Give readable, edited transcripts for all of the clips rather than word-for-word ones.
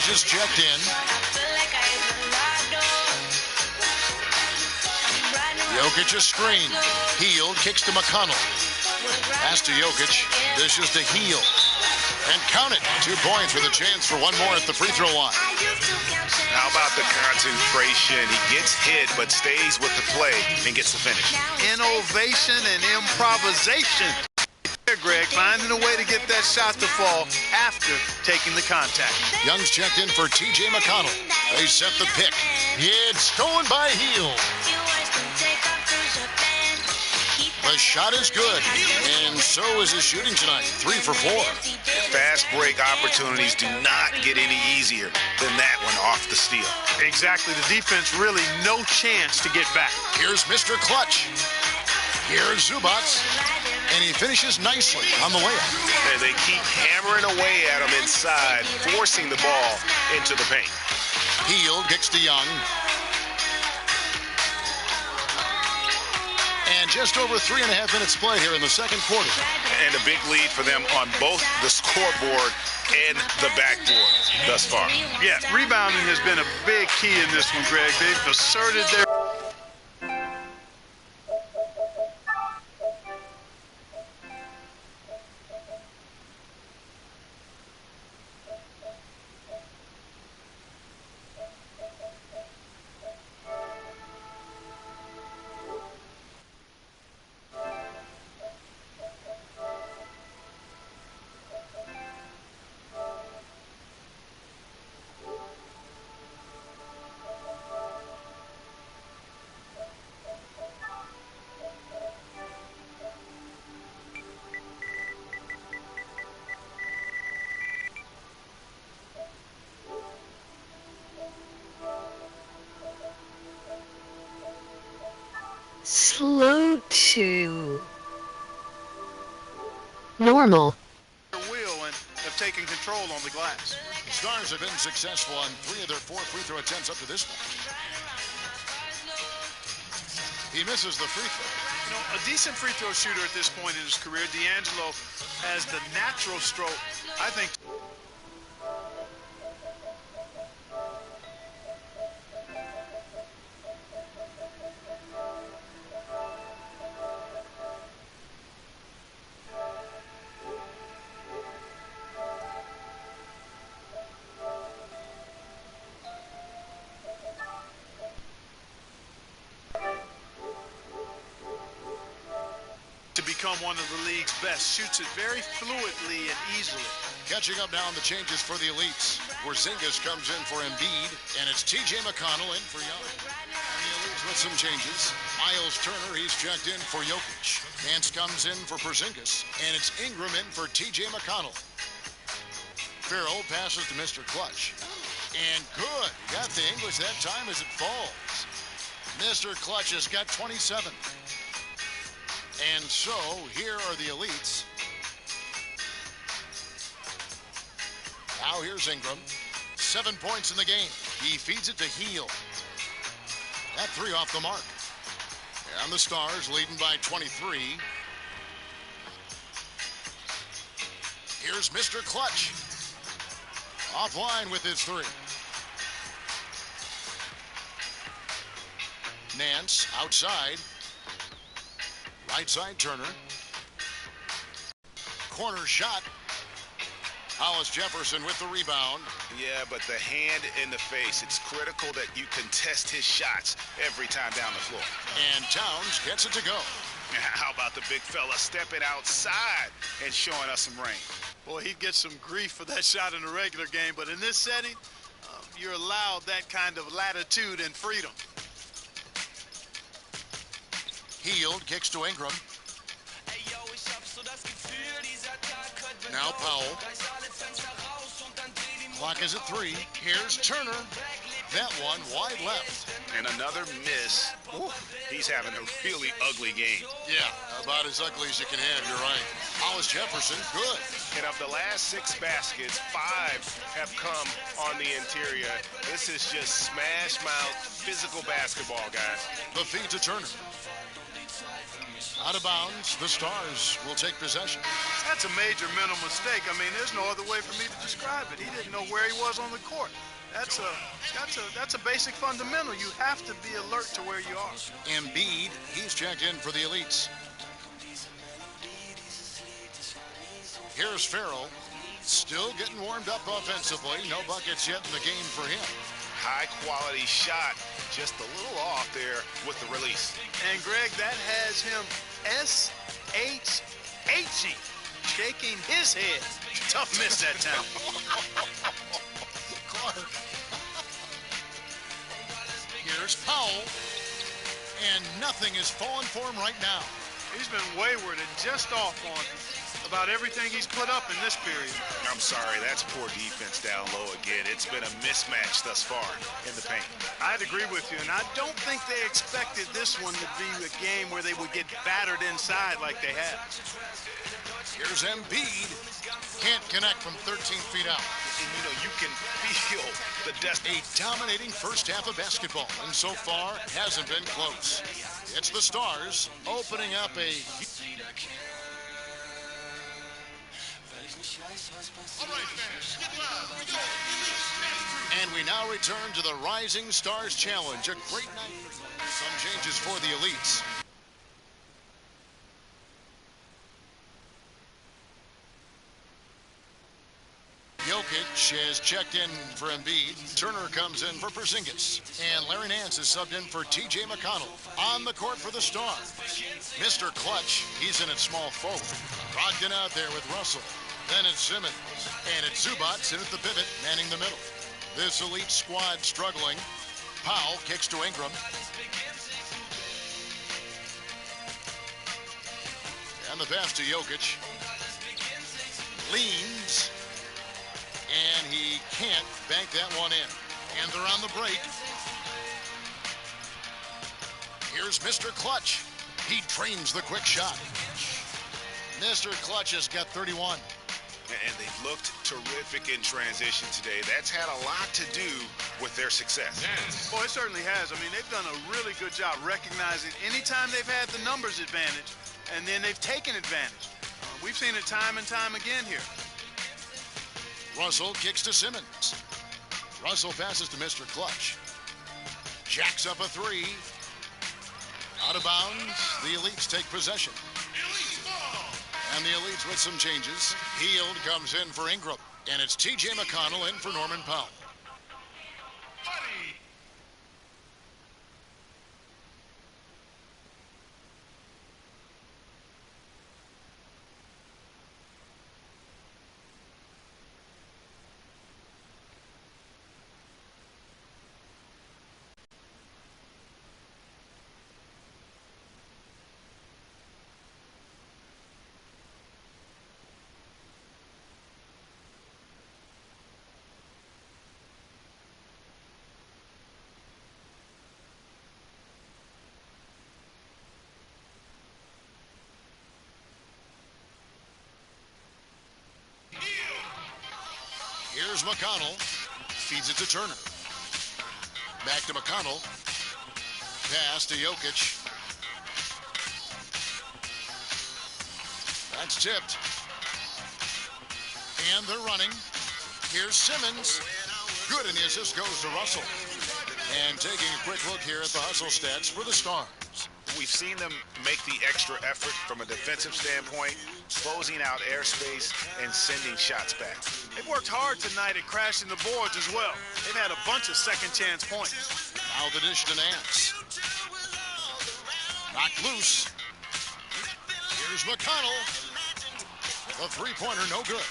Hughes is checked in. Jokic is screened. Hield kicks to McConnell. Pass to Jokic. Dishes to Hield. And count it. 2 points with a chance for one more at the free throw line. How about the concentration? He gets hit but stays with the play and gets the finish. Innovation and improvisation. There, Greg, finding a way to get that shot to fall after taking the contact. Young's checked in for T.J. McConnell. They set the pick. It's stolen by Hield. The shot is good, and so is his shooting tonight. 3 for 4. Fast break opportunities do not get any easier than that one off the steal. Exactly. The defense really no chance to get back. Here's Mr. Clutch. Here's Zubac. And he finishes nicely on the layup. And they keep hammering away at him inside, forcing the ball into the paint. Hield kicks to Young. And just over 3.5 minutes play here in the second quarter. And a big lead for them on both the scoreboard and the backboard thus far. Yeah, rebounding has been a big key in this one, Greg. They've asserted their... Slow to normal. ...wheel and have taken control on the glass. The Stars have been successful on 3 of their 4 free throw attempts up to this point. He misses the free throw. You know, a decent free throw shooter at this point in his career. D'Angelo has the natural stroke, I think. Become one of the league's best. Shoots it very fluidly and easily. Catching up now on the changes for the elites. Porzingis comes in for Embiid, and it's T.J. McConnell in for Young. And the elites with some changes. Miles Turner, he's checked in for Jokic. Nance comes in for Porzingis, and it's Ingram in for T.J. McConnell. Farrell passes to Mr. Clutch. And good. Got the English that time as it falls. Mr. Clutch has got 27. And so, here are the elites. Now here's Ingram. 7 points in the game. He feeds it to Hield. That 3 off the mark. And the Stars leading by 23. Here's Mr. Clutch. Offline with his 3. Nance outside. Right side Turner. Corner shot. Hollis Jefferson with the rebound. Yeah, but the hand in the face. It's critical that you contest his shots every time down the floor. And Towns gets it to go. How about the big fella stepping outside and showing us some rain? Boy, he'd get some grief for that shot in the regular game, but in this setting, you're allowed that kind of latitude and freedom. Hield kicks to Ingram. Now Powell. Clock is at 3. Here's Turner. That one wide left. And another miss. Ooh, he's having a really ugly game. Yeah, about as ugly as you can have, you're right. Hollis Jefferson, good. And of the last 6 baskets, 5 have come on the interior. This is just smash mouth physical basketball, guys. The feed to Turner. Out of bounds, the Stars will take possession. That's a major mental mistake. I mean, there's no other way for me to describe it. He didn't know where he was on the court. That's a basic fundamental. You have to be alert to where you are. Embiid, he's checked in for the Elites. Here's Farrell, still getting warmed up offensively. No buckets yet in the game for him. High quality shot, just a little off there with the release. And Greg, that has him S-H-H-E, shaking his head. Tough miss that time. Clark. Here's Powell, and nothing is falling for him right now. He's been wayward and just off on about everything he's put up in this period. I'm sorry, that's poor defense down low again. It's been a mismatch thus far in the paint. I'd agree with you, and I don't think they expected this one to be a game where they would get battered inside like they have. Here's Embiid. Can't connect from 13 feet out. And you know, you can feel the destiny. A dominating first half of basketball, and so far hasn't been close. It's the Stars opening up a... And we now return to the Rising Stars Challenge. A great night. Some changes for the Elites. Jokic has checked in for Embiid. Turner comes in for Porzingis. And Larry Nance is subbed in for T.J. McConnell. On the court for the Stars, Mr. Clutch, he's in at small forward. Brogdon out there with Russell. Then it's Simmons. And it's Zubac in at the pivot, manning the middle. This elite squad struggling. Powell kicks to Ingram. And the pass to Jokic. Leans. And he can't bank that one in. And they're on the break. Here's Mr. Clutch. He trains the quick shot. Mr. Clutch has got 31. And they've looked terrific in transition today. That's had a lot to do with their success. Boy, it certainly has. I mean, they've done a really good job recognizing anytime they've had the numbers advantage, and then they've taken advantage. We've seen it time and time again here. Russell kicks to Simmons. Russell passes to Mr. Clutch. Jacks up a three. Out of bounds. The Elites take possession. And the Elites with some changes. Hield comes in for Ingram. And it's T.J. McConnell in for Norman Powell. Here's McConnell. Feeds it to Turner. Back to McConnell. Pass to Jokic. That's tipped. And they're running. Here's Simmons. Good, and the assist goes to Russell. And taking a quick look here at the hustle stats for the Stars. We've seen them make the extra effort from a defensive standpoint, closing out airspace and sending shots back. They've worked hard tonight at crashing the boards as well. They've had a bunch of second chance points. Now the dish to Nance. Knocked loose. Here's McConnell. The three-pointer, no good.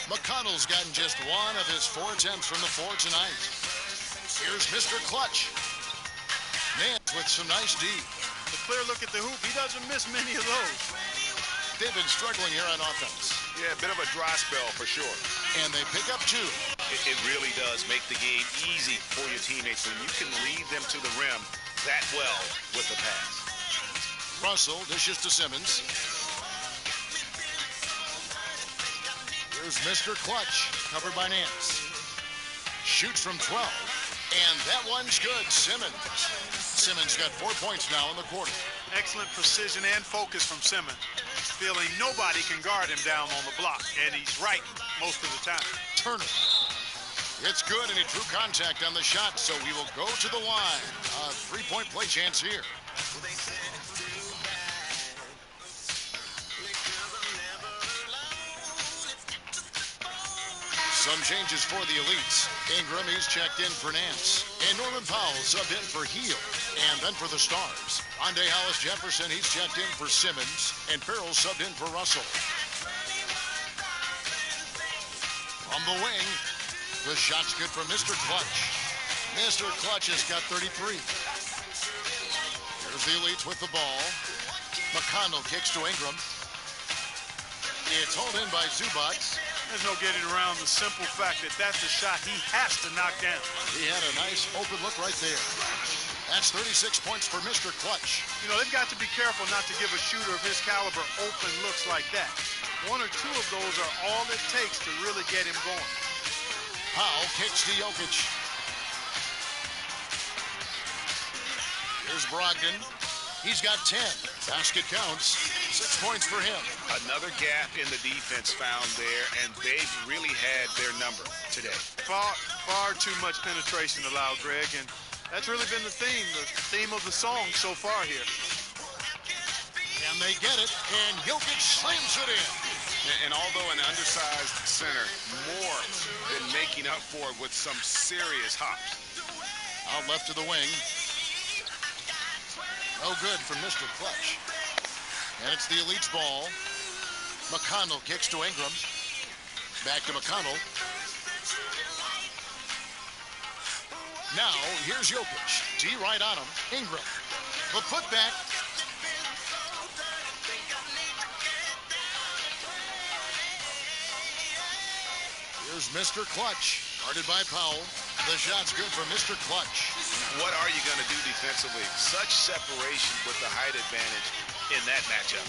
McConnell's gotten just one of his 4 attempts from the floor tonight. Here's Mr. Clutch. Nance with some nice D. A clear look at the hoop. He doesn't miss many of those. They've been struggling here on offense. Yeah, a bit of a dry spell for sure. And they pick up 2. It really does make the game easy for your teammates when you can lead them to the rim that well with the pass. Russell dishes to Simmons. Here's Mr. Clutch, covered by Nance. Shoots from 12. And that one's good. Simmons got 4 points now in the quarter. Excellent precision and focus from Simmons. Feeling nobody can guard him down on the block, and he's right most of the time. Turner. It's good, and he drew contact on the shot, so he will go to the line. A three-point play chance here. Some changes for the Elites. Ingram, he's checked in for Nance. And Norman Powell subbed in for Heel. And then for the Stars, Rondae Hollis Jefferson, he's checked in for Simmons. And Farrell subbed in for Russell. From the wing, the shot's good from Mr. Clutch. Mr. Clutch has got 33. Here's the Elites with the ball. McConnell kicks to Ingram. It's hauled in by Zubac. There's no getting around the simple fact that that's a shot he has to knock down. He had a nice open look right there. That's 36 points for Mr. Clutch. You know, they've got to be careful not to give a shooter of his caliber open looks like that. One or two of those are all it takes to really get him going. Powell kicks to Jokic. Here's Brogdon. He's got 10. Basket counts. 6 points for him. Another gap in the defense found there, and they've really had their number today. Far too much penetration allowed, Greg, and that's really been the theme of the song so far here. And they get it, and Jokic slams it in. And although an undersized center, more than making up for it with some serious hops. Out left to the wing. No good from Mr. Clutch. And it's the Elites ball. McConnell kicks to Ingram. Back to McConnell. Now, here's Jokic. D right on him. Ingram. The putback. Here's Mr. Clutch. Guarded by Powell. The shot's good for Mr. Clutch. What are you going to do defensively? Such separation with the height advantage in that matchup.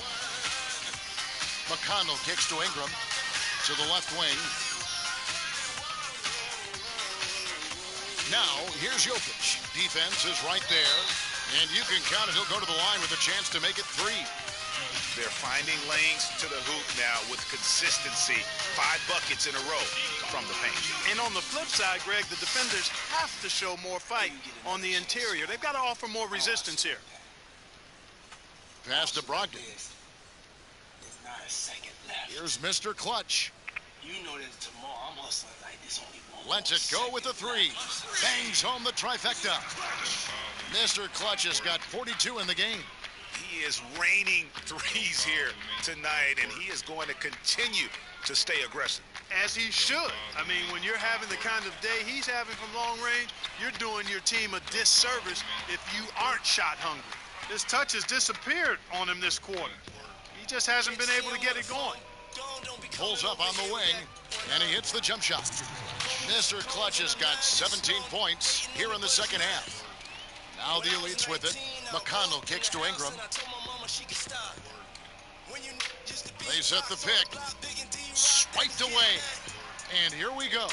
McConnell kicks to Ingram. To the left wing. Now, here's Jokic. Defense is right there. And you can count it. He'll go to the line with a chance to make it 3. They're finding lanes to the hoop now with consistency. 5 buckets in a row from the paint. And on the flip side, Greg, the defenders have to show more fight on the interior. They've got to offer more resistance here. Pass to Brogdon. Here's Mr. Clutch. You know that tomorrow I'm hustling like this only one. Lets it go with a 3. Bangs home the trifecta. Mr. Clutch has got 42 in the game. He is raining threes here tonight, and he is going to continue to stay aggressive. As he should. I mean, when you're having the kind of day he's having from long range, you're doing your team a disservice if you aren't shot hungry. His touch has disappeared on him this quarter. He just hasn't been able to get it going. Pulls up on the wing, and he hits the jump shot. Mr. Clutch has got 17 points here in the second half. Now the Elites with it. McConnell kicks to Ingram. They set the pick. Swiped away. And here we go.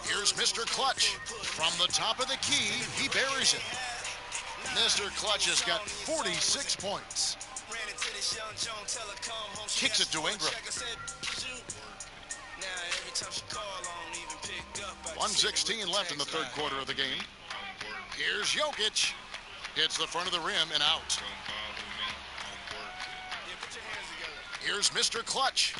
Here's Mr. Clutch. From the top of the key, he buries it. Mr. Clutch has got 46 points. Kicks it to Ingram. 1:16 left in the third quarter of the game. Here's Jokic. Hits the front of the rim and out. Here's Mr. Clutch.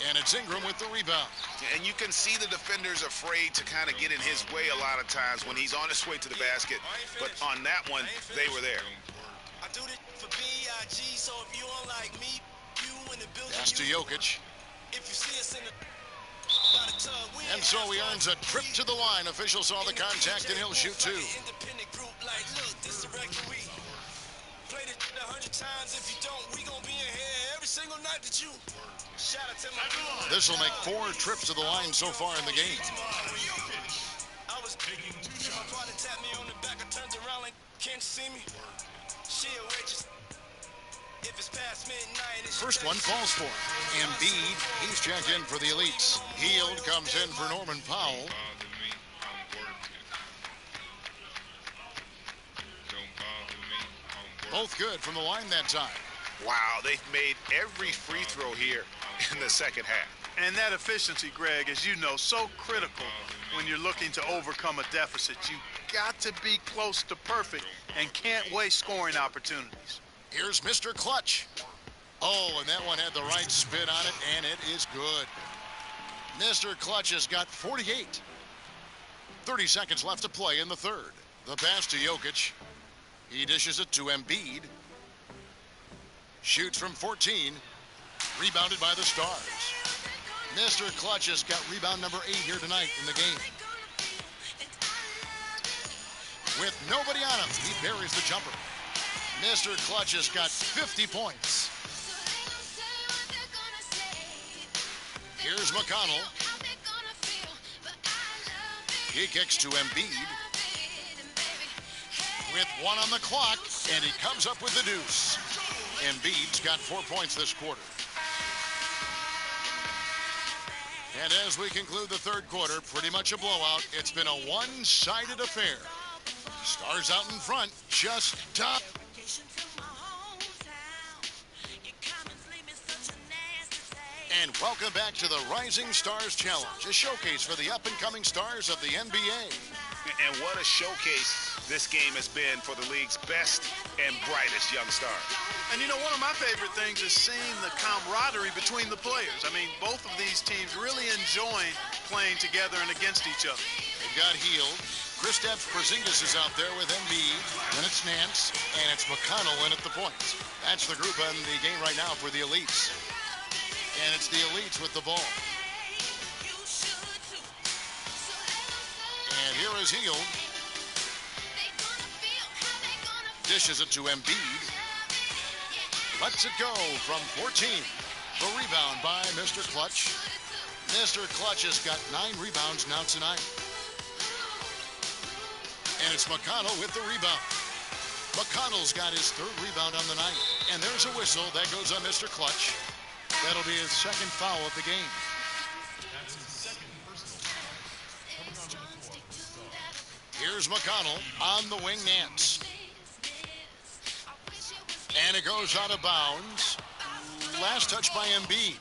And it's Ingram with the rebound. And you can see the defenders afraid to kind of get in his way a lot of times when he's on his way to the basket. But on that one, they were there. Pass to Jokic. And so he earns a trip to the line. Official saw the contact, and he'll shoot 2. This will make 4 trips to the line so far in the game. First one falls for him. Embiid, he's checked in for the Elites. Hield comes in for Norman Powell. Both good from the line that time. Wow, they've made every free throw here in the second half. And that efficiency, Greg, as you know, so critical when you're looking to overcome a deficit. You got to be close to perfect and can't waste scoring opportunities. Here's Mr. Clutch. Oh, and that one had the right spin on it, and it is good. Mr. Clutch has got 48. 30 seconds left to play in the third. The pass to Jokic. He dishes it to Embiid. Shoots from 14. Rebounded by the Stars. Mr. Clutch has got rebound number 8 here tonight in the game. With nobody on him, he buries the jumper. Mr. Clutch has got 50 points. Here's McConnell. He kicks to Embiid. With 1 on the clock, and he comes up with the deuce. Embiid's got 4 points this quarter. And as we conclude the third quarter, pretty much a blowout. It's been a one-sided affair. Stars out in front, just top. And welcome back to the Rising Stars Challenge, a showcase for the up-and-coming stars of the NBA. And what a showcase this game has been for the league's best and brightest young stars. And you know, one of my favorite things is seeing the camaraderie between the players. I mean, both of these teams really enjoying playing together and against each other. They've got Hield. Kristaps Porzingis is out there with Embiid. Then it's Nance, and it's McConnell in at the points. That's the group in the game right now for the Elites. And it's the Elites with the ball. And here is Hield. Dishes it to Embiid. Lets it go from 14. The rebound by Mr. Clutch. Mr. Clutch has got 9 rebounds now tonight. And it's McConnell with the rebound. McConnell's got his 3rd rebound on the night. And there's a whistle that goes on Mr. Clutch. That'll be his 2nd foul of the game. Here's McConnell on the wing, Nance. And it goes out of bounds. Last touch by Embiid.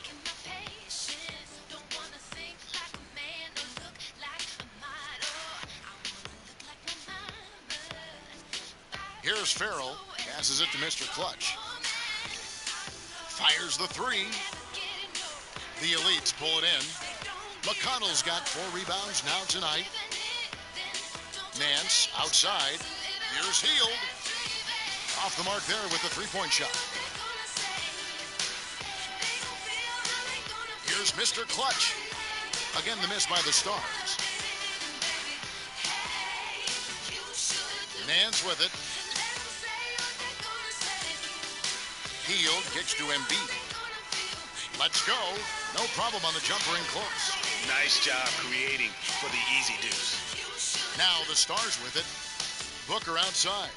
Here's Farrell. Passes it to Mr. Clutch. Fires the 3. The Elites pull it in. McConnell's got 4 rebounds now tonight. Nance outside. Here's Hield. Off the mark there with the 3-point shot. Here's Mr. Clutch. Again, the miss by the Stars. Nance with it. Hield kicks to Embiid. Let's go. No problem on the jumper in close. Nice job creating for the easy deuce. Now the Stars with it. Booker outside.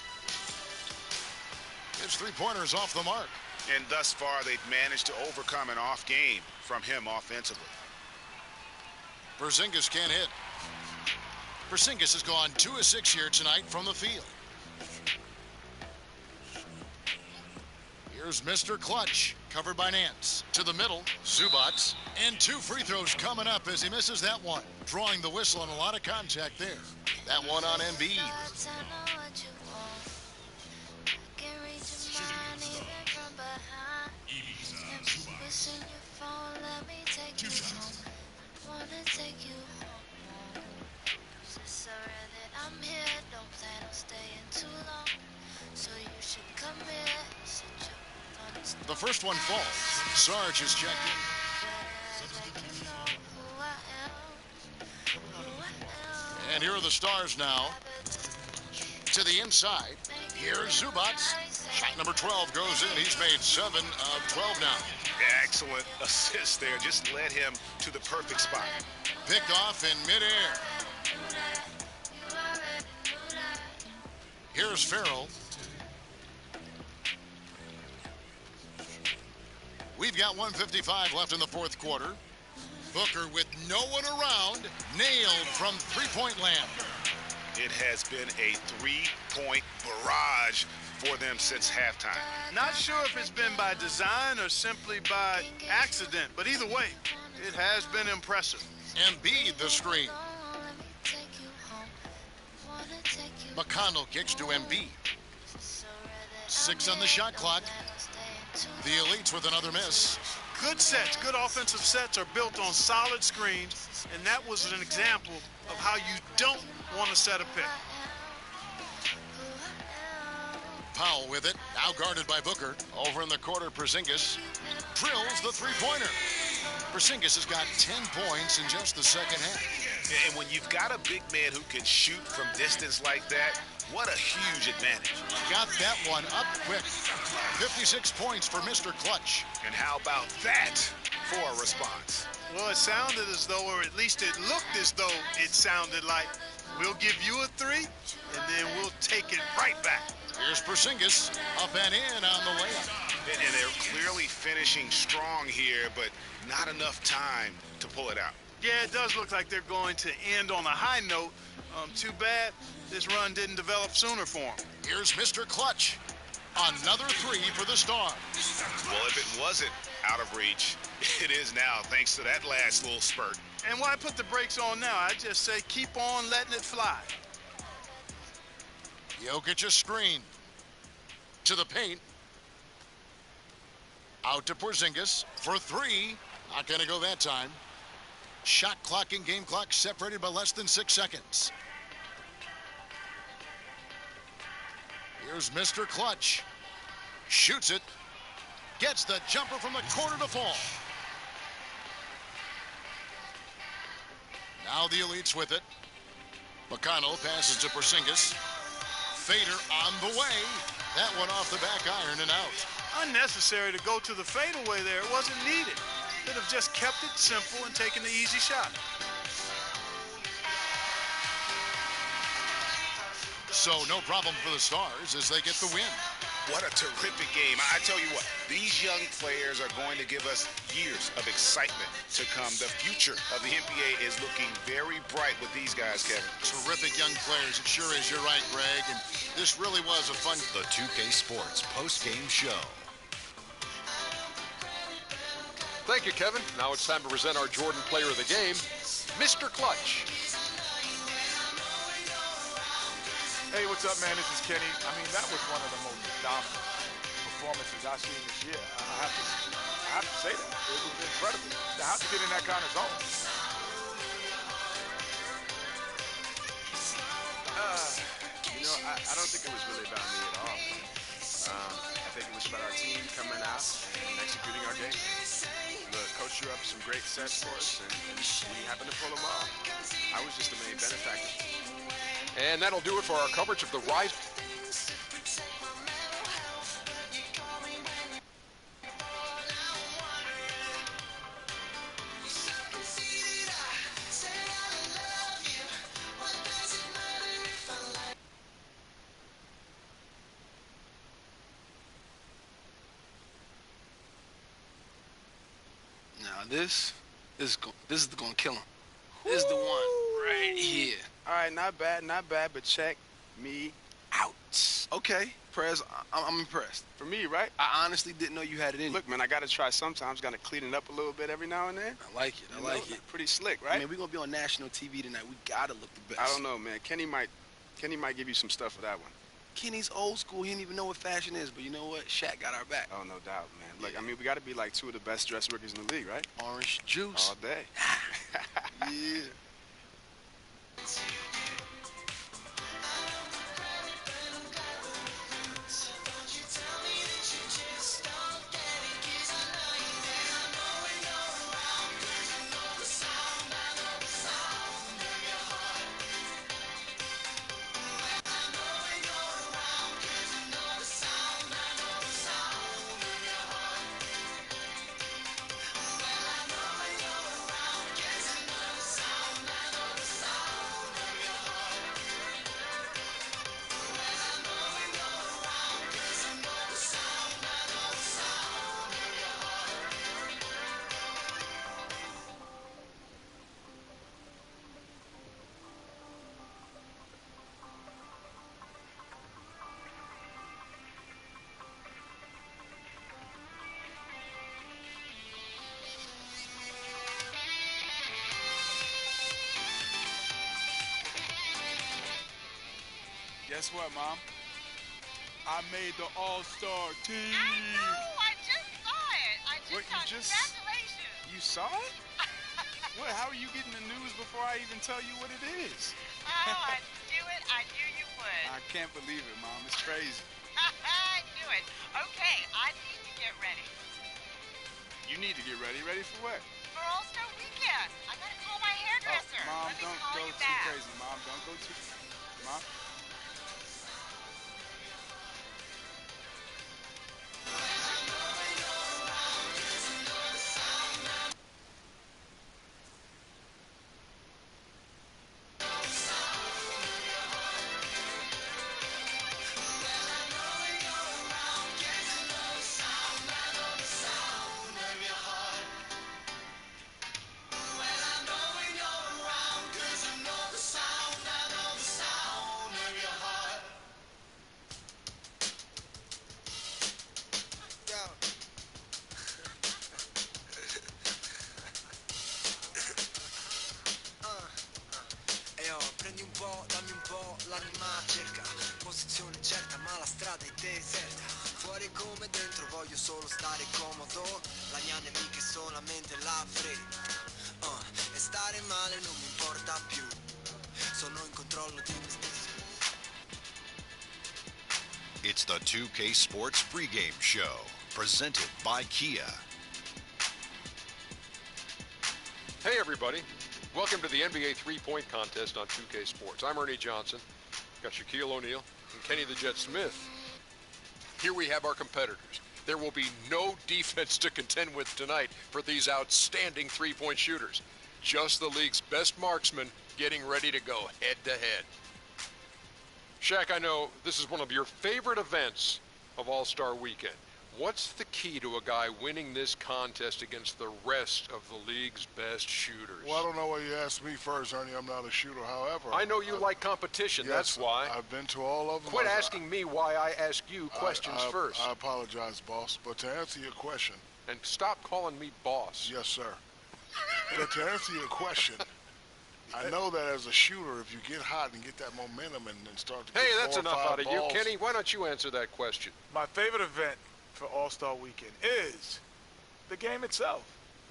His 3-pointer's off the mark. And thus far, they've managed to overcome an off game from him offensively. Porzingis can't hit. Porzingis has gone 2 of 6 here tonight from the field. Here's Mr. Clutch, covered by Nance. To the middle, Zubac. And 2 free throws coming up as he misses that one. Drawing the whistle and a lot of contact there. That one on Embiid. The first one falls. Sarge is checked in. And here are the Stars now. To the inside. Here's Zubac. Shot number 12 goes in. He's made 7 of 12 now. Excellent assist there. Just led him to the perfect spot. Picked off in midair. Here's Farrell. We've got 1:55 left in the fourth quarter. Booker with no one around, nailed from three-point land. It has been a 3-point barrage for them since halftime. Not sure if it's been by design or simply by accident, but either way, it has been impressive. Embiid the screen. McConnell kicks to Embiid. 6 on the shot clock. The Elites with another miss. Good sets, good offensive sets are built on solid screens, and that was an example of how you don't want to set a pick. Powell with it, now guarded by Booker. Over in the corner, Porzingis drills the three-pointer. Porzingis has got 10 points in just the second half. And when you've got a big man who can shoot from distance like that, what a huge advantage. Got that one up quick. 56 points for Mr. Clutch. And how about that for a response? Well, it sounded as though, or at least it looked as though it sounded like, we'll give you a 3, and then we'll take it right back. Here's Porzingis, up and in on the layup. And they're clearly finishing strong here, but not enough time to pull it out. Yeah, it does look like they're going to end on a high note. Too bad this run didn't develop sooner for them. Here's Mr. Clutch. Another 3 for the Stars. Well, if it wasn't out of reach, it is now, thanks to that last little spurt. And why put the brakes on now? I just say keep on letting it fly. Jokic's screen. To the paint. Out to Porzingis for 3. Not going to go that time. Shot clock and game clock separated by less than 6 seconds. Here's Mr. Clutch. Shoots it. Gets the jumper from the corner to fall. Now the Elites with it. McConnell passes to Porzingis. Fader on the way. That one off the back iron and out. Unnecessary to go to the fadeaway there. It wasn't needed. Could have just kept it simple and taken the easy shot. So no problem for the Stars as they get the win. What a terrific game. I tell you what, these young players are going to give us years of excitement to come. The future of the NBA is looking very bright with these guys, Kevin. Terrific young players. It sure is. You're right, Greg. And this really was a fun... The 2K Sports post-game show. Thank you, Kevin. Now it's time to present our Jordan Player of the Game, Mr. Clutch. Hey, what's up, man? This is Kenny. I mean, that was one of the most dominant performances I've seen this year. I have to say that. It was incredible. To have to get in that kind of zone. I don't think it was really about me at all. I think it was about our team coming out and executing our game. The coach drew up some great sets for us, and we happened to pull them off. I was just the main benefactor. And that'll do it for our coverage of the Rise. Now this is going to kill him. This is the one right here. All right, not bad, but check me out. Okay, Prez, I'm impressed. For me, right? I honestly didn't know you had it in you. Look, man, I got to try sometimes. Got to clean it up a little bit every now and then. I like it. I like it. Pretty slick, right? I mean, we're going to be on national TV tonight. We got to look the best. I don't know, man. Kenny might give you some stuff for that one. Kenny's old school. He didn't even know what fashion is, but you know what? Shaq got our back. Oh, no doubt, man. Look, I mean, we got to be like two of the best dressed rookies in the league, right? Orange juice. All day. Yeah. Guess what, Mom? I made the All-Star team. I know. I just saw it. Congratulations. You saw it? What? How are you getting the news before I even tell you what it is? Oh, I knew it. I knew you would. I can't believe it, Mom. It's crazy. I knew it. Okay, I need to get ready. You need to get ready. Ready for what? For All-Star Weekend. I gotta call my hairdresser. Mom, Let me don't call go you too back. crazy, Mom. Don't go too. Mom. Prendi un po', dammi un po', l'anima cerca posizione certa ma la strada è deserta. Fuori come dentro voglio solo stare comodo. La mia nemica è solamente la fretta. E stare male non mi importa più. Sono in controllo di me stesso. It's the 2K Sports pregame show, presented by Kia. Hey, everybody. Welcome to the NBA three-point contest on 2K Sports. I'm Ernie Johnson. Got Shaquille O'Neal and Kenny the Jet Smith. Here we have our competitors. There will be no defense to contend with tonight for these outstanding three-point shooters. Just the league's best marksmen getting ready to go head-to-head. Shaq, I know this is one of your favorite events of All-Star Weekend. What's the key to a guy winning this contest against the rest of the league's best shooters? Well, I don't know why you asked me first, Ernie. I'm not a shooter. However, I know you like competition. Yes, that's why. I've been to all of them. Quit asking me why I ask you questions first. I apologize, boss. But to answer your question. And stop calling me boss. Yes, sir. But to answer your question, I know that as a shooter, if you get hot and get that momentum and start to Hey, get that's 4 or enough 5 out of you. balls. Kenny, why don't you answer that question? My favorite event for All-Star Weekend is the game itself.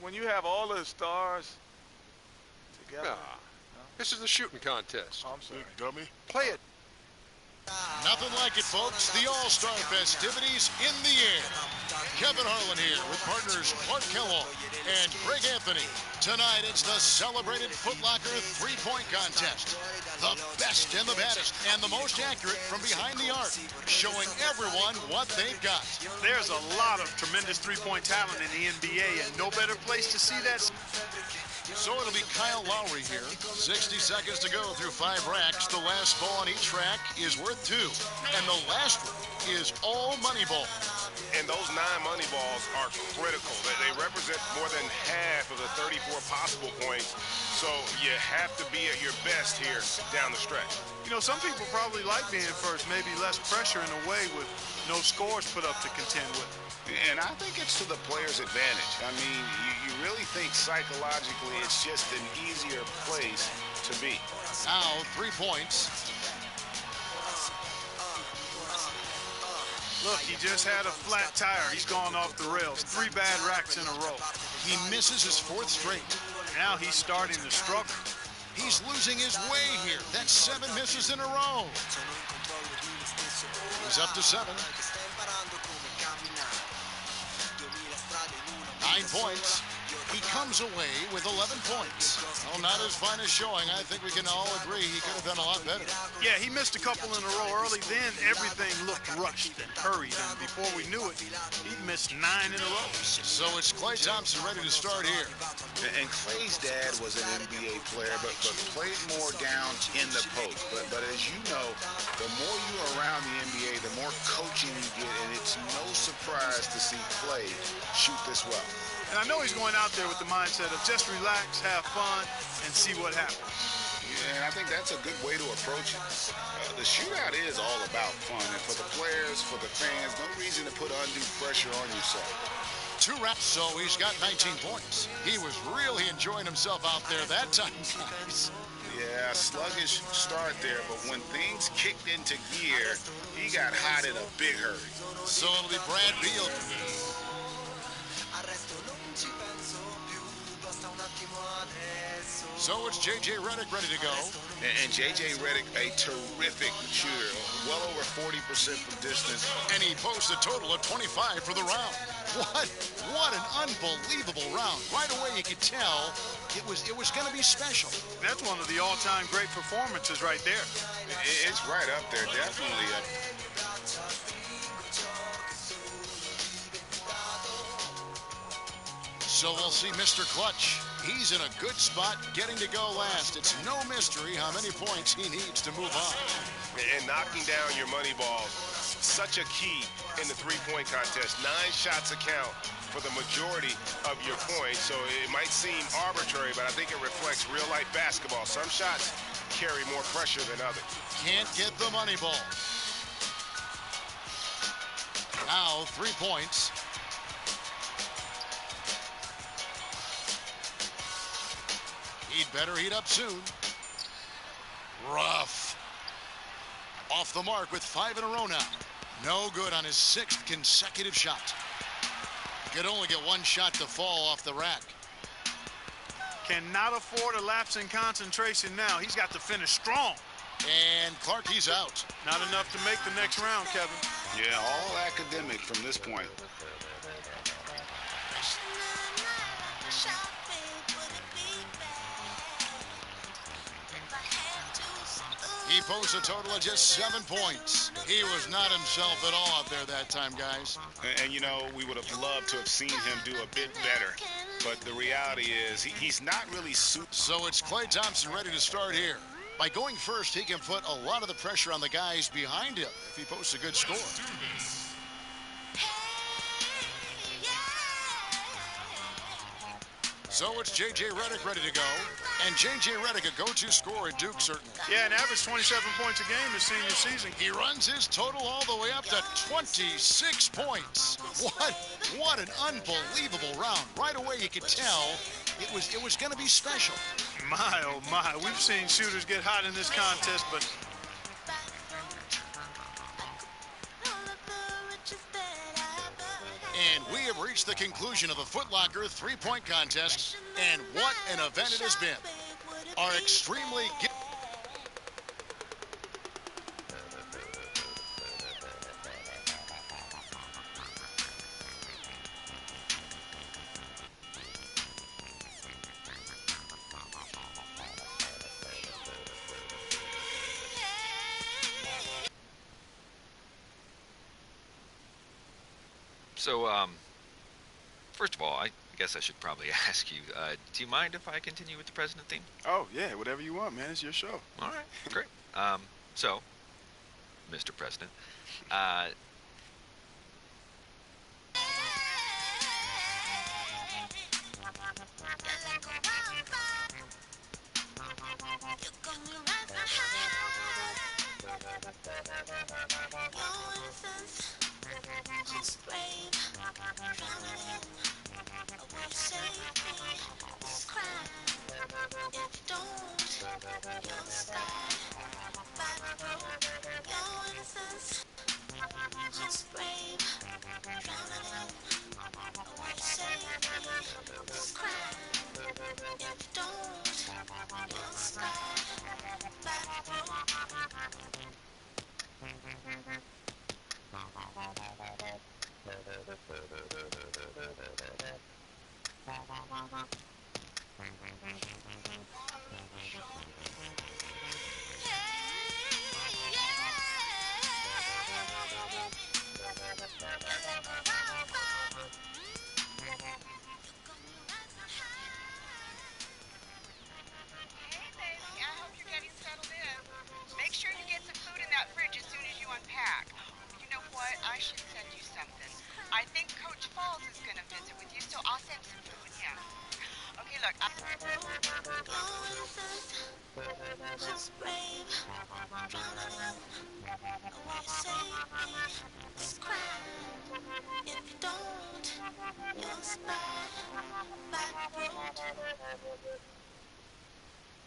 When you have all the stars together. This is a shooting contest. Oh, I'm sorry. Big dummy. Play it. Nothing like it, folks. The All-Star festivities in the air. Kevin Harlan here with partners Clark Kellogg and Greg Anthony. Tonight, it's the celebrated Foot Locker three-point contest. The best and the baddest and the most accurate from behind the arc, showing everyone what they've got. There's a lot of tremendous three-point talent in the NBA, and no better place to see that. So it'll be Kyle Lowry here. 60 seconds to go through 5 racks. The last ball on each rack is worth 2. And the last one is all money ball. And those 9 money balls are critical. They represent more than half of the 34 possible points. So you have to be at your best here down the stretch. You know, some people probably like being first, maybe less pressure in a way with no scores put up to contend with. And I think it's to the player's advantage. I mean, you really think psychologically it's just an easier place to be. Now, 3 points. Look, he just had a flat tire. He's gone off the rails. 3 bad racks in a row. He misses his 4th straight. Now he's starting to struggle. He's losing his way here. That's 7 misses in a row. He's up to 7. 9 points. He comes away with 11 points. Well, not as fine a showing. I think we can all agree he could have done a lot better. Yeah, he missed a couple in a row early. Then everything looked rushed and hurried. And before we knew it, he missed 9 in a row. So it's Klay Thompson ready to start here. And Klay's dad was an NBA player, but played more down in the post. But as you know, the more you're around the NBA, the more coaching you get, and it's no surprise to see Klay shoot this well. And I know he's going out there with the mindset of just relax, have fun, and see what happens. Yeah, and I think that's a good way to approach it. The shootout is all about fun, and for the players, for the fans, no reason to put undue pressure on yourself. 2 reps, so he's got 19 points. He was really enjoying himself out there that time, guys. Yeah, a sluggish start there, but when things kicked into gear, he got hot in a big hurry. So it'll be Brad Beal. So it's J.J. Redick ready to go. And J.J. Redick, a terrific shooter, well over 40% from distance. And he posts a total of 25 for the round. What an unbelievable round. Right away you could tell it was going to be special. That's one of the all-time great performances right there. It's right up there, definitely. So we'll see Mr. Clutch. He's in a good spot getting to go last. It's no mystery how many points he needs to move on. And knocking down your money balls, such a key in the three-point contest. 9 shots account for the majority of your points. So it might seem arbitrary, but I think it reflects real-life basketball. Some shots carry more pressure than others. Can't get the money ball. Now 3 points. He'd better heat up soon. Rough. Off the mark with 5 in a row now. No good on his 6th consecutive shot. Could only get 1 shot to fall off the rack. Cannot afford a lapse in concentration now. He's got to finish strong. And Clark, he's out. Not enough to make the next round, Kevin. Yeah, all academic from this point. He posts a total of just 7 points. He was not himself at all out there that time, guys. And you know, we would have loved to have seen him do a bit better. But the reality is, he's not really suited. So it's Klay Thompson ready to start here. By going first, he can put a lot of the pressure on the guys behind him if he posts a good score. So it's J.J. Redick ready to go. And J.J. Redick, a go-to scorer at Duke, certainly. Yeah, an average 27 points a game his senior season. He runs his total all the way up to 26 points. What an unbelievable round. Right away you could tell it was going to be special. My, oh my. We've seen shooters get hot in this contest, but and we have reached the conclusion of the Foot Locker three-point contest, and what an event it has been. Our extremely So, first of all, I guess I should probably ask you, do you mind if I continue with the president theme? Oh, yeah, whatever you want, man. It's your show. All right, great. So, Mr. President,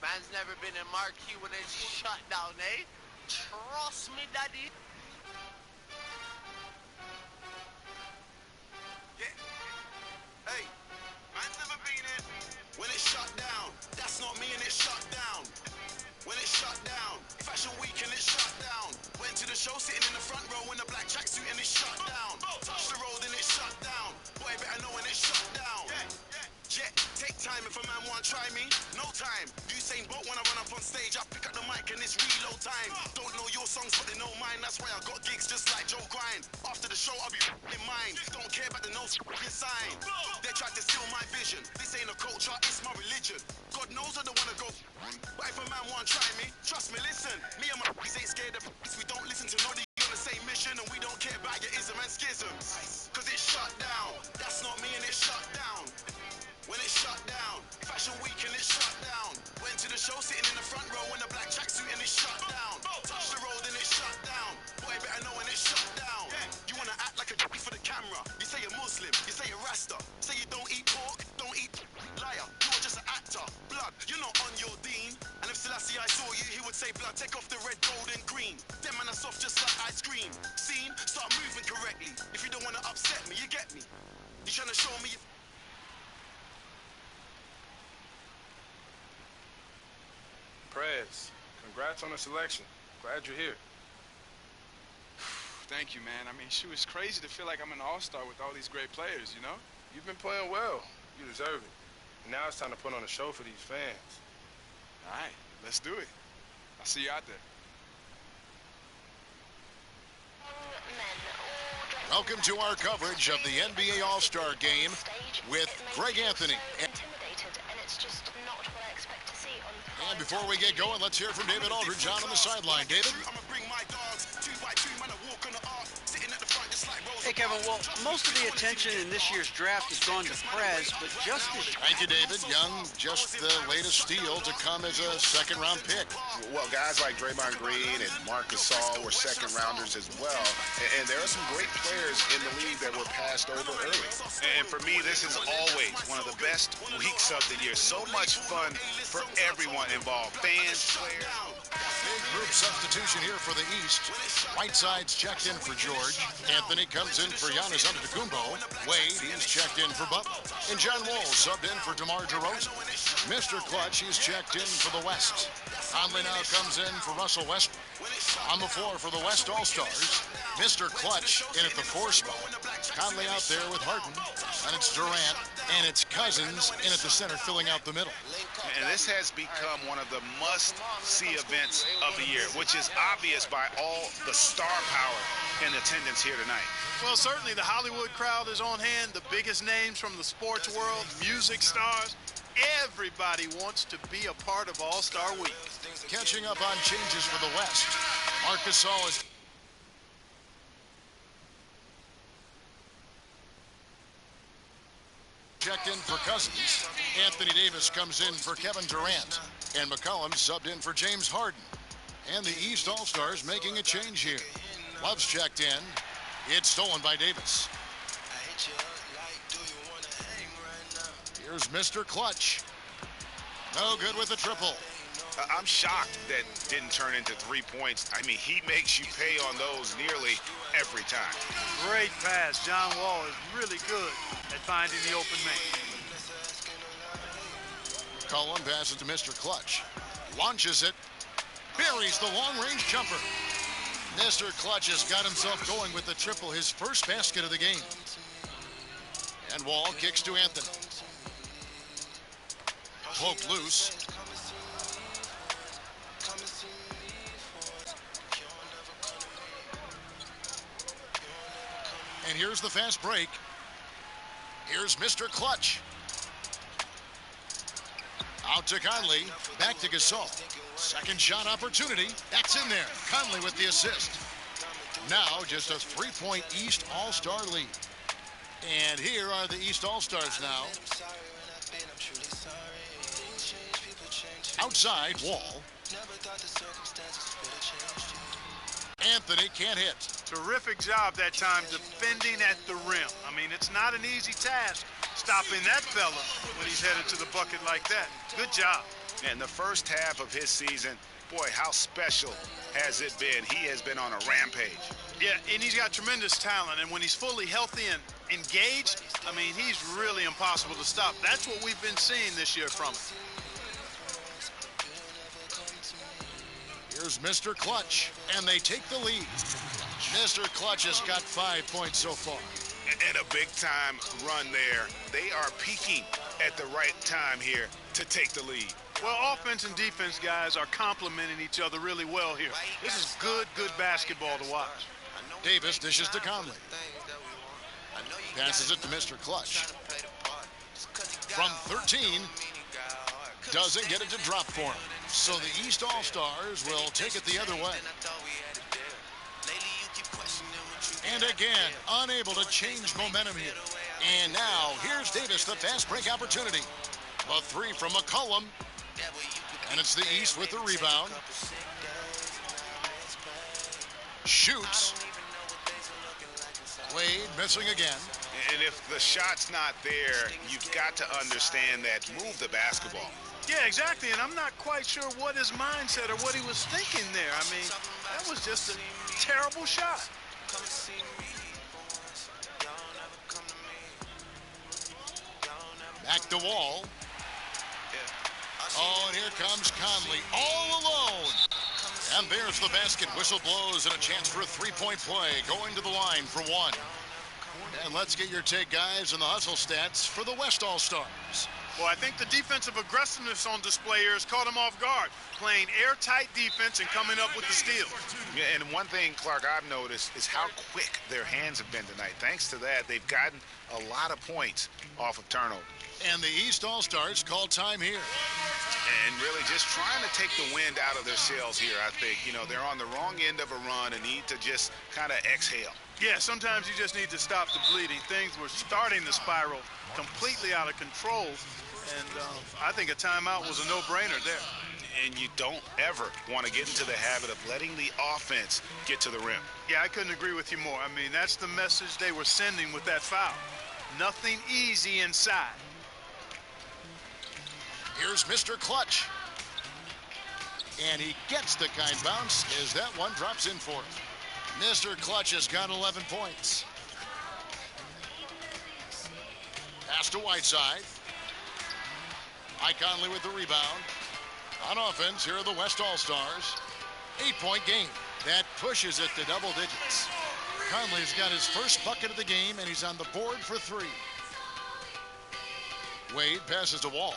Man's never been in marquee when it's shut down, eh? Trust me, daddy. Yeah. Hey, man's never been in when it's shut down. That's not me and it's shut down. When it's shut down, Fashion Week and it's shut down. Went to the show sitting in the front row in a black tracksuit and it's shut down. Touch the road and it's shut down. Boy, better know when it's shut down. Yeah, take time if a man want try me. No time. Usain Bolt when I run up on stage, I pick up the mic and it's reload time. Don't know your songs, but they know mine. That's why I got gigs just like Joe Grind. After the show, I'll be in mind. Don't care about the no sign. They tried to steal my vision. This ain't a culture, it's my religion. God knows I don't wanna go. But if a man want try me, trust me, listen. Me and my ain't scared of we don't listen to nobody on the same mission, and we don't care about your ism and schisms. Cause it's shut down. That's not me and it's shut down. When it's shut down, Fashion Week and it's shut down. Went to the show sitting in the front row in a black tracksuit and it's shut down. Touch the road and it's shut down. Boy, better know when it's shut down. You wanna act like a jockey for the camera. You say you're Muslim, you say you're Rasta. Say you don't eat pork, don't eat liar. You're just an actor. Blood, you're not on your dean. And if Selassie I saw you, he would say, blood, take off the red, gold and green. Them man are soft just like ice cream. Seen? Start moving correctly. If you don't wanna upset me, you get me. You trying to show me Prez, congrats on the selection. Glad you're here. Thank you, man. I mean, shoot, it's crazy to feel like I'm an all-star with all these great players, you know? You've been playing well. You deserve it. Now it's time to put on a show for these fans. All right, let's do it. I'll see you out there. Welcome to our coverage of the NBA All-Star Game with Greg Anthony. And before we get going, let's hear from David Aldridge on the sideline. David? Hey, Kevin. Well, most of the attention in this year's draft has gone to Prez, but just as... Thank you, David. Young, just the latest steal to come as a second-round pick. Well, guys like Draymond Green and Marc Gasol were second-rounders as well. And there are some great players in the league that were passed over early. And for me, this is always one of the best weeks of the year. So much fun for everyone involved, fans, players. Big group substitution here for the East. Whiteside's checked in for George. Anthony comes in for Giannis Antetokounmpo. Wade, he's checked in for Butler. And John Wall subbed in for DeMar DeRozan. Mr. Clutch, he's checked in for the West. Conley now comes in for Russell Westbrook. On the floor for the West All-Stars, Mr. Clutch in at the 4 spot. Conley out there with Harden. And it's Durant. And it's Cousins in at the center filling out the middle. And this has become one of the must-see events of the year, which is obvious by all the star power in attendance here tonight. Well, certainly the Hollywood crowd is on hand, the biggest names from the sports world, music stars. Everybody wants to be a part of All-Star Week. Catching up on changes for the West. Marc Gasol is... checked in for Cousins. Anthony Davis comes in for Kevin Durant. And McCollum subbed in for James Harden. And the East All-Stars making a change here. Love's checked in. It's stolen by Davis. Here's Mr. Clutch. No good with the triple. I'm shocked that didn't turn into 3 points. I mean, he makes you pay on those nearly every time. Great pass. John Wall is really good at finding the open man. McCollum passes to Mr. Clutch. Launches it. Buries the long-range jumper. Mr. Clutch has got himself going with the triple, his first basket of the game. And Wall kicks to Anthony. Poked loose. And here's the fast break. Here's Mr. Clutch. Out to Conley. Back to Gasol. Second shot opportunity. That's in there. Conley with the assist. Now just a 3-point East All-Star lead. And here are the East All-Stars now. Outside, Wall. Anthony can't hit. Terrific job that time defending at the rim. I mean, it's not an easy task stopping that fella when he's headed to the bucket like that. Good job. And the first half of his season, boy, how special has it been? He has been on a rampage. Yeah, and he's got tremendous talent, and when he's fully healthy and engaged, I mean, he's really impossible to stop. That's what we've been seeing this year from him. Here's Mr. Clutch, and they take the lead. Mr. Clutch has got 5 points so far. And a big-time run there. They are peaking at the right time here to take the lead. Well, offense and defense guys are complementing each other really well here. This is good basketball to watch. Davis dishes to Conley. Passes it to Mr. Clutch. From 13, doesn't get it to drop for him. So the East All-Stars will take it the other way. And again, unable to change momentum here. And now, here's Davis, the fast break opportunity. A three from McCollum. And it's the East with the rebound. Shoots. Wade missing again. And if the shot's not there, you've got to understand that. Move the basketball. Yeah, exactly. And I'm not quite sure what his mindset or what he was thinking there. I mean, that was just a terrible shot. Back to Wall. Oh, and here comes Conley all alone. And there's the basket. Whistle blows and a chance for a three-point play. Going to the line for one. And let's get your take, guys, on the hustle stats for the West All-Stars. Well, I think the defensive aggressiveness on display here has caught him off guard. Playing airtight defense and coming up with the steal. Yeah, and one thing, Clark, I've noticed is how quick their hands have been tonight. Thanks to that, they've gotten a lot of points off of turnover. And the East All-Stars call time here. And really just trying to take the wind out of their sails here, I think. You know, they're on the wrong end of a run and need to just kind of exhale. Yeah, sometimes you just need to stop the bleeding. Things were starting to spiral completely out of control. And I think a timeout was a no-brainer there. And you don't ever want to get into the habit of letting the offense get to the rim. Yeah, I couldn't agree with you more. I mean, that's the message they were sending with that foul. Nothing easy inside. Here's Mr. Clutch. And he gets the kind bounce as that one drops in for him. Mr. Clutch has got 11 points. Pass to Whiteside. Mike Conley with the rebound. On offense, here are the West All-Stars. 8-point game. That pushes it to double digits. Conley's got his first bucket of the game, and he's on the board for three. Wade passes to Wall.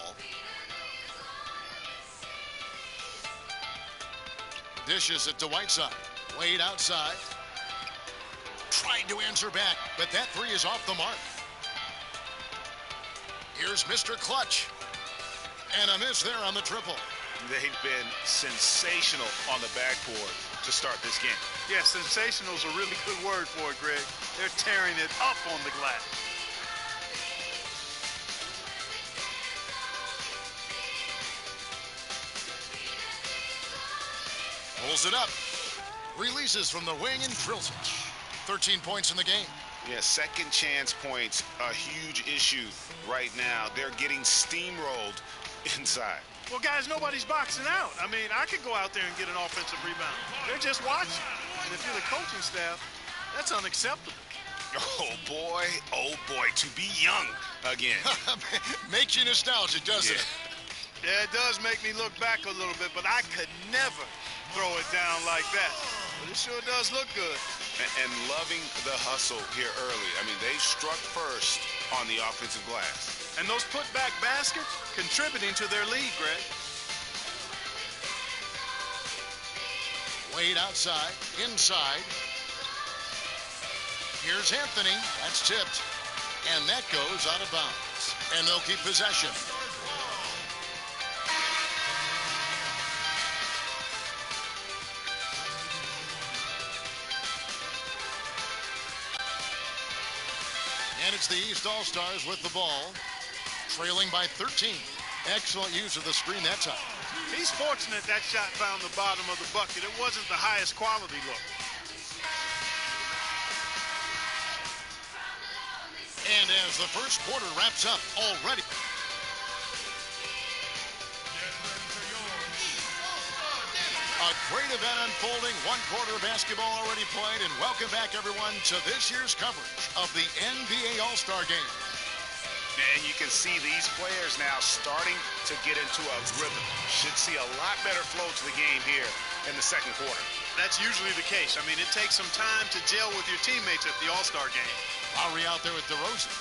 Dishes it to Whiteside. Wade outside. Tried to answer back, but that three is off the mark. Here's Mr. Clutch. And a miss there on the triple. They've been sensational on the backboard to start this game. Yeah, sensational is a really good word for it, Greg. They're tearing it up on the glass. Pulls it up. Releases from the wing and drills it. 13 points in the game. Yeah, second chance points, a huge issue right now. They're getting steamrolled inside. Well, guys, nobody's boxing out. I mean, I could go out there and get an offensive rebound. They're just watching. And if you're the coaching staff, that's unacceptable. Oh, boy, to be young again. Makes you nostalgic, doesn't it? Yeah, it does make me look back a little bit, but I could never throw it down like that. But it sure does look good. And loving the hustle here early. I mean, they struck first on the offensive glass. And those putback baskets contributing to their lead, Greg. Wade outside, inside. Here's Anthony. That's tipped. And that goes out of bounds. And they'll keep possession. And it's the East All-Stars with the ball, trailing by 13. Excellent use of the screen that time. He's fortunate that shot found the bottom of the bucket. It wasn't the highest quality look. And as the first quarter wraps up already, A great event unfolding. One quarter of basketball already played, and welcome back, everyone, to this year's coverage of the NBA All-Star Game. And you can see these players now starting to get into a rhythm. Should see a lot better flow to the game here in the second quarter. That's usually the case. I mean, it takes some time to gel with your teammates at the All-Star Game. Lowry out there with DeRozan.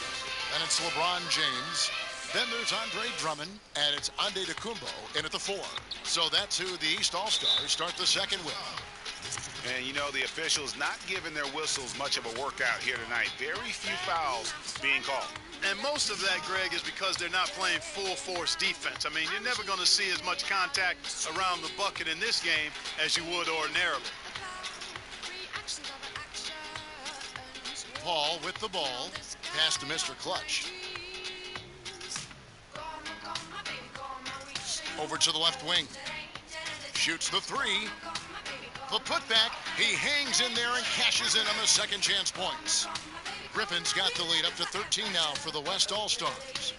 Then it's LeBron James. Then there's Andre Drummond, and it's Antetokounmpo in at the 4. So that's who the East All-Stars start the second with. And, you know, the officials not giving their whistles much of a workout here tonight. Very few fouls being called. And most of that, Greg, is because they're not playing full-force defense. I mean, you're never going to see as much contact around the bucket in this game as you would ordinarily. Paul with the ball. Pass to Mr. Clutch. Over to the left wing. Shoots the 3. The putback. He hangs in there and cashes in on the second chance points. Griffin's got the lead up to 13 now for the West All-Stars.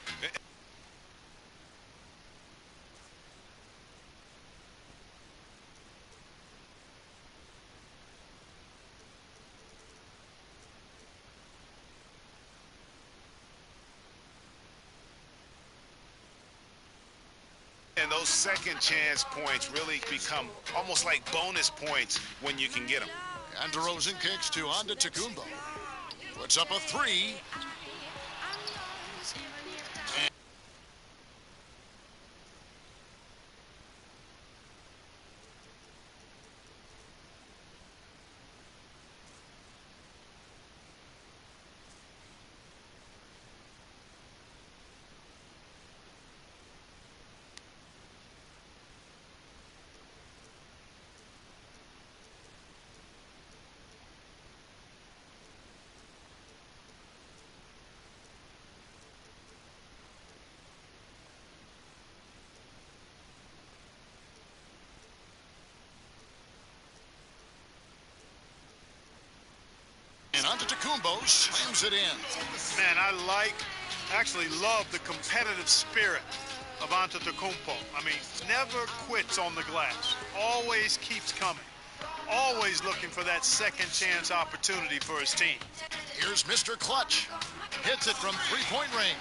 And those second chance points really become almost like bonus points when you can get them. And DeRozan kicks to Antetokounmpo. Puts up a 3. And Antetokounmpo slams it in. Man, I actually love the competitive spirit of Antetokounmpo. I mean, never quits on the glass. Always keeps coming. Always looking for that second chance opportunity for his team. Here's Mr. Clutch. Hits it from three-point range.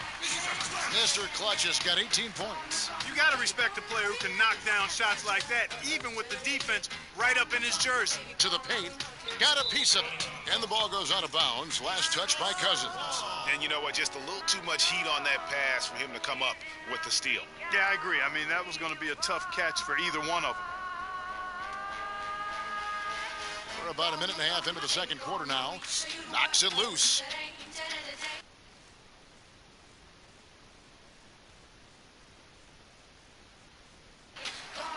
Mr. Clutch has got 18 points. You got to respect a player who can knock down shots like that, even with the defense right up in his jersey. To the paint. Got a piece of it. And the ball goes out of bounds. Last touch by Cousins. And you know what? Just a little too much heat on that pass for him to come up with the steal. Yeah, I agree. I mean, that was going to be a tough catch for either one of them. We're about a minute and a half into the second quarter now. Knocks it loose.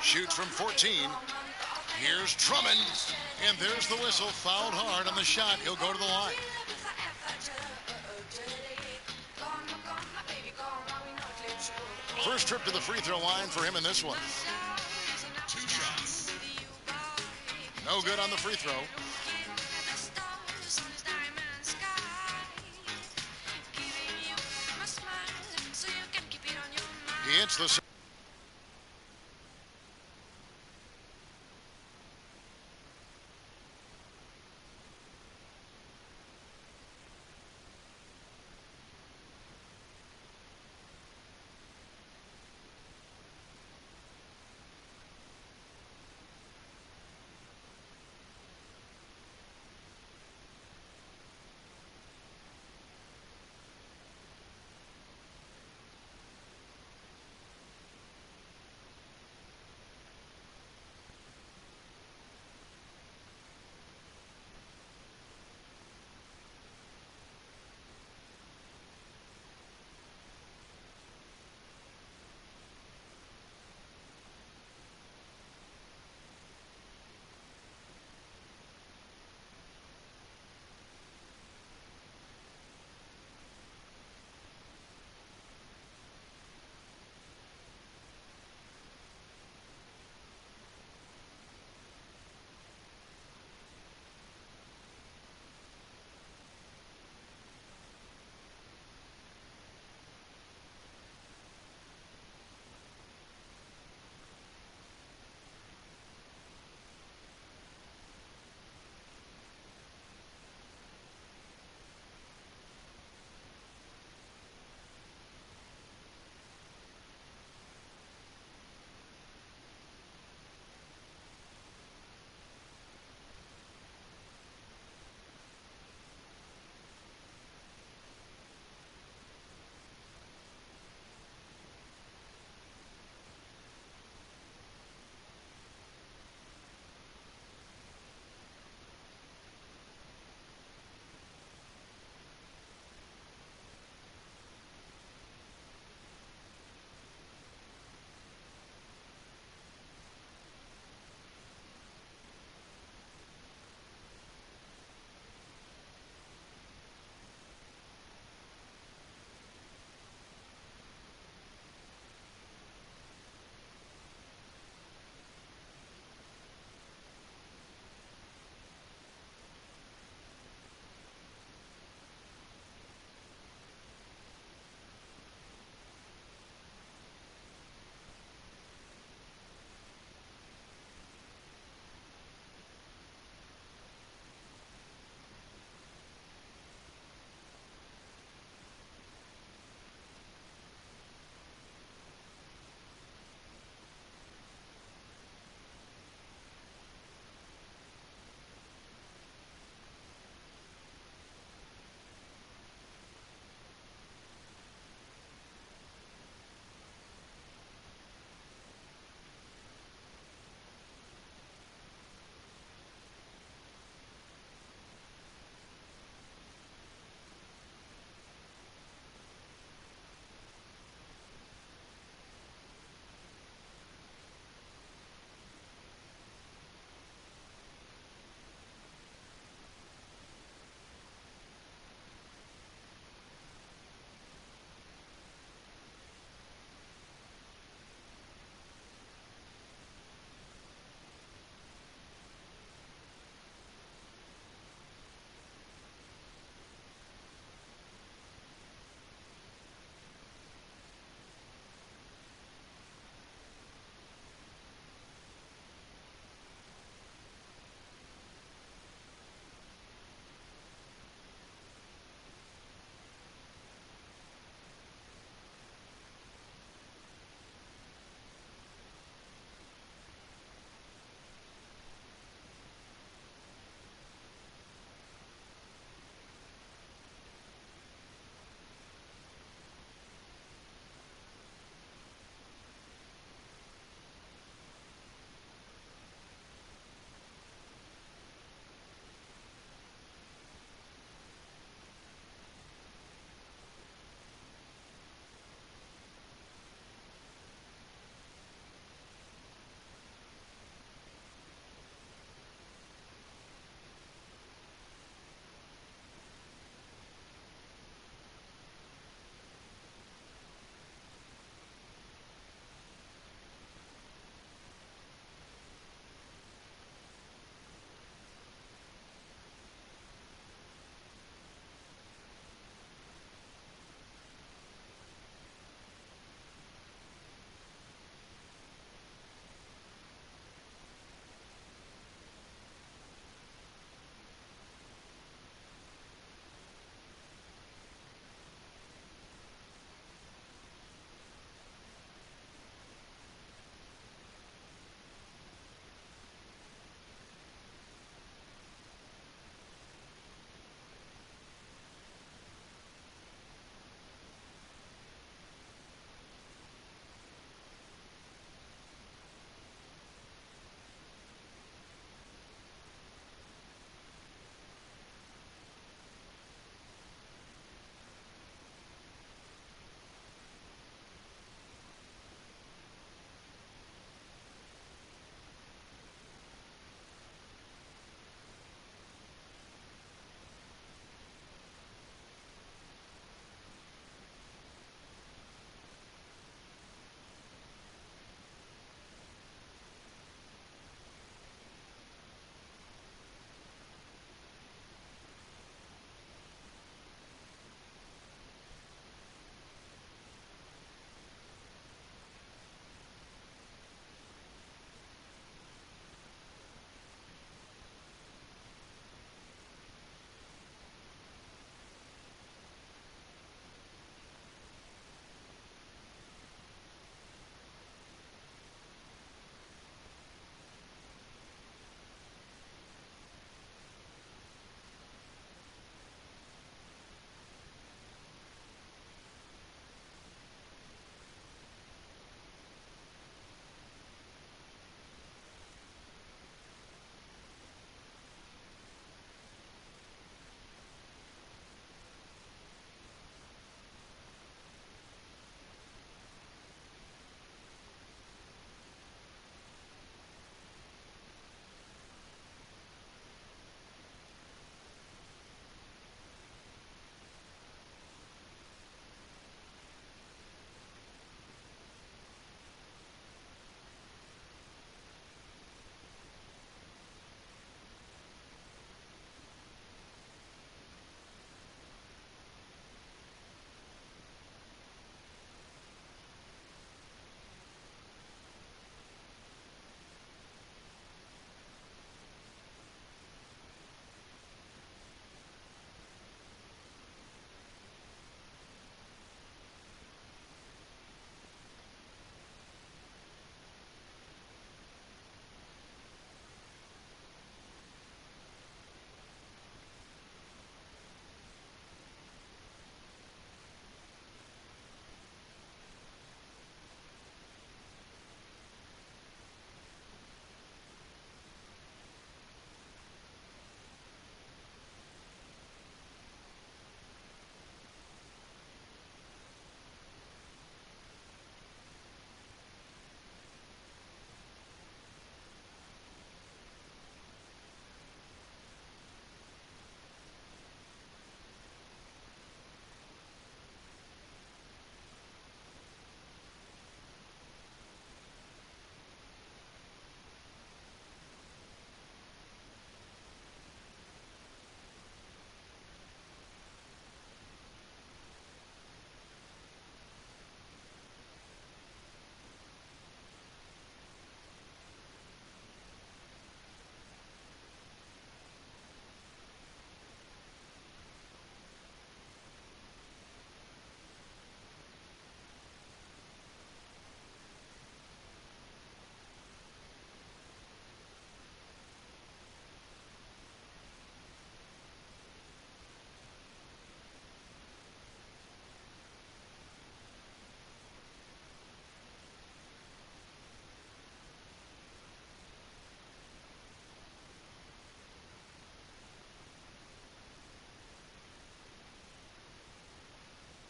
Shoots from 14. Here's Drummond. And there's the whistle. Fouled hard on the shot. He'll go to the line. First trip to the free throw line for him in this one. 2 shots. No good on the free throw. He hits the...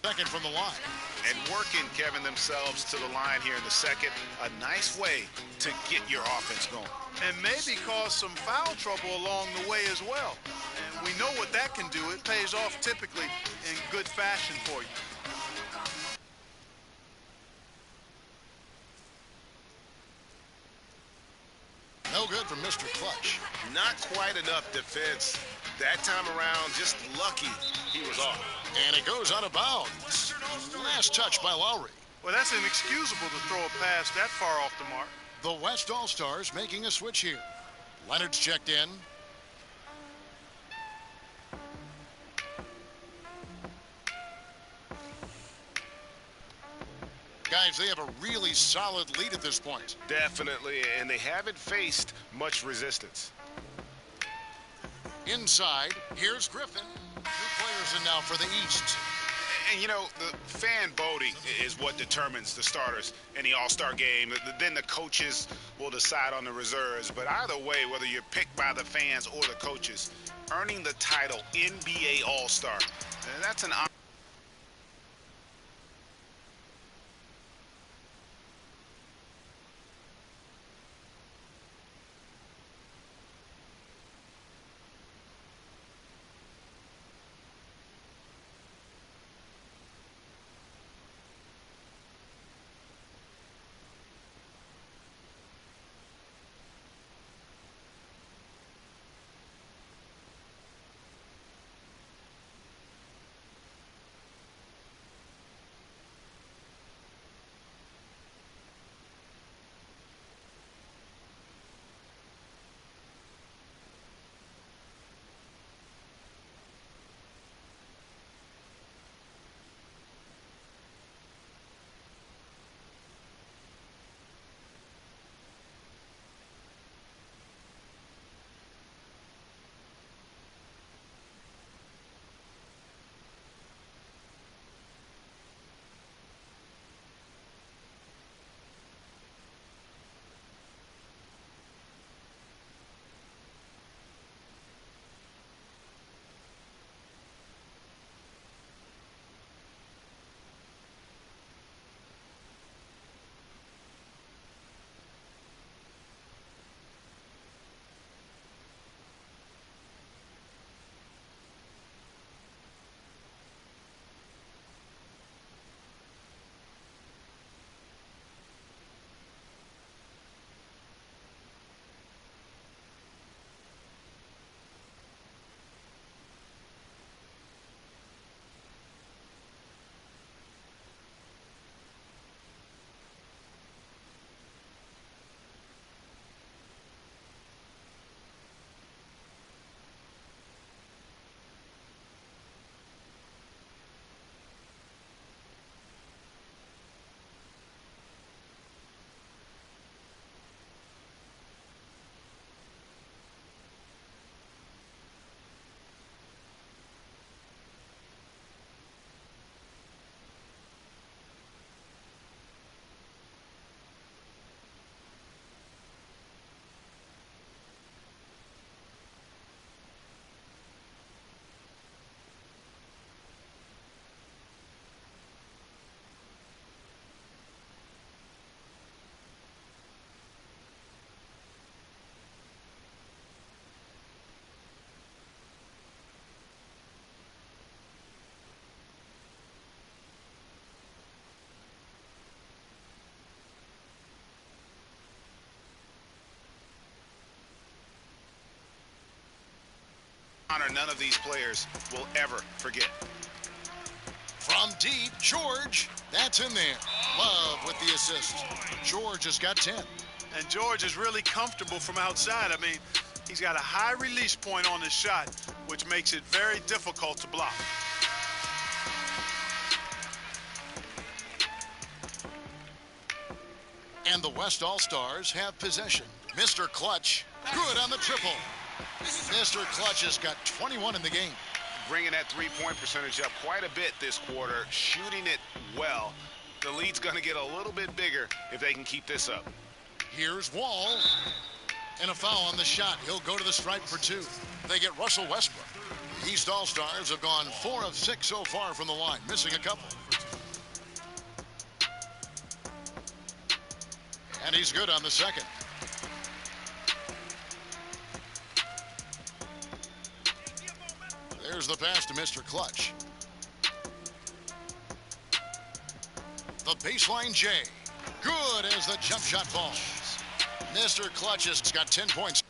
second from the line. And working, Kevin, themselves to the line here in the second. A nice way to get your offense going. And maybe cause some foul trouble along the way as well. And we know what that can do. It pays off typically in good fashion for you. No good from Mr. Clutch. Not quite enough defense. That time around, just lucky he was off. And it goes out of bounds. Last touch by Lowry. Well, that's inexcusable to throw a pass that far off the mark. The West All-Stars making a switch here. Leonard's checked in. Guys, they have a really solid lead at this point. Definitely, and they haven't faced much resistance. Inside, here's Griffin. 2 players in now for the East. And, you know, the fan voting is what determines the starters in the All-Star game. Then the coaches will decide on the reserves. But either way, whether you're picked by the fans or the coaches, earning the title NBA All-Star, that's an honor. Honor none of these players will ever forget. From deep, George. That's in there. Love with the assist. George has got 10. And George is really comfortable from outside. I mean, he's got a high release point on his shot, which makes it very difficult to block. And the West All-Stars have possession. Mr. Clutch, good on the triple. Mr. Clutch has got 21 in the game. Bringing that three-point percentage up quite a bit this quarter, shooting it well. The lead's going to get a little bit bigger if they can keep this up. Here's Wall. And a foul on the shot. He'll go to the stripe for 2. They get Russell Westbrook. East All-Stars have gone 4 of 6 so far from the line, missing a couple. And he's good on the second. There's the pass to Mr. Clutch. The baseline J. Good as the jump shot falls. Mr. Clutch has got 10 points.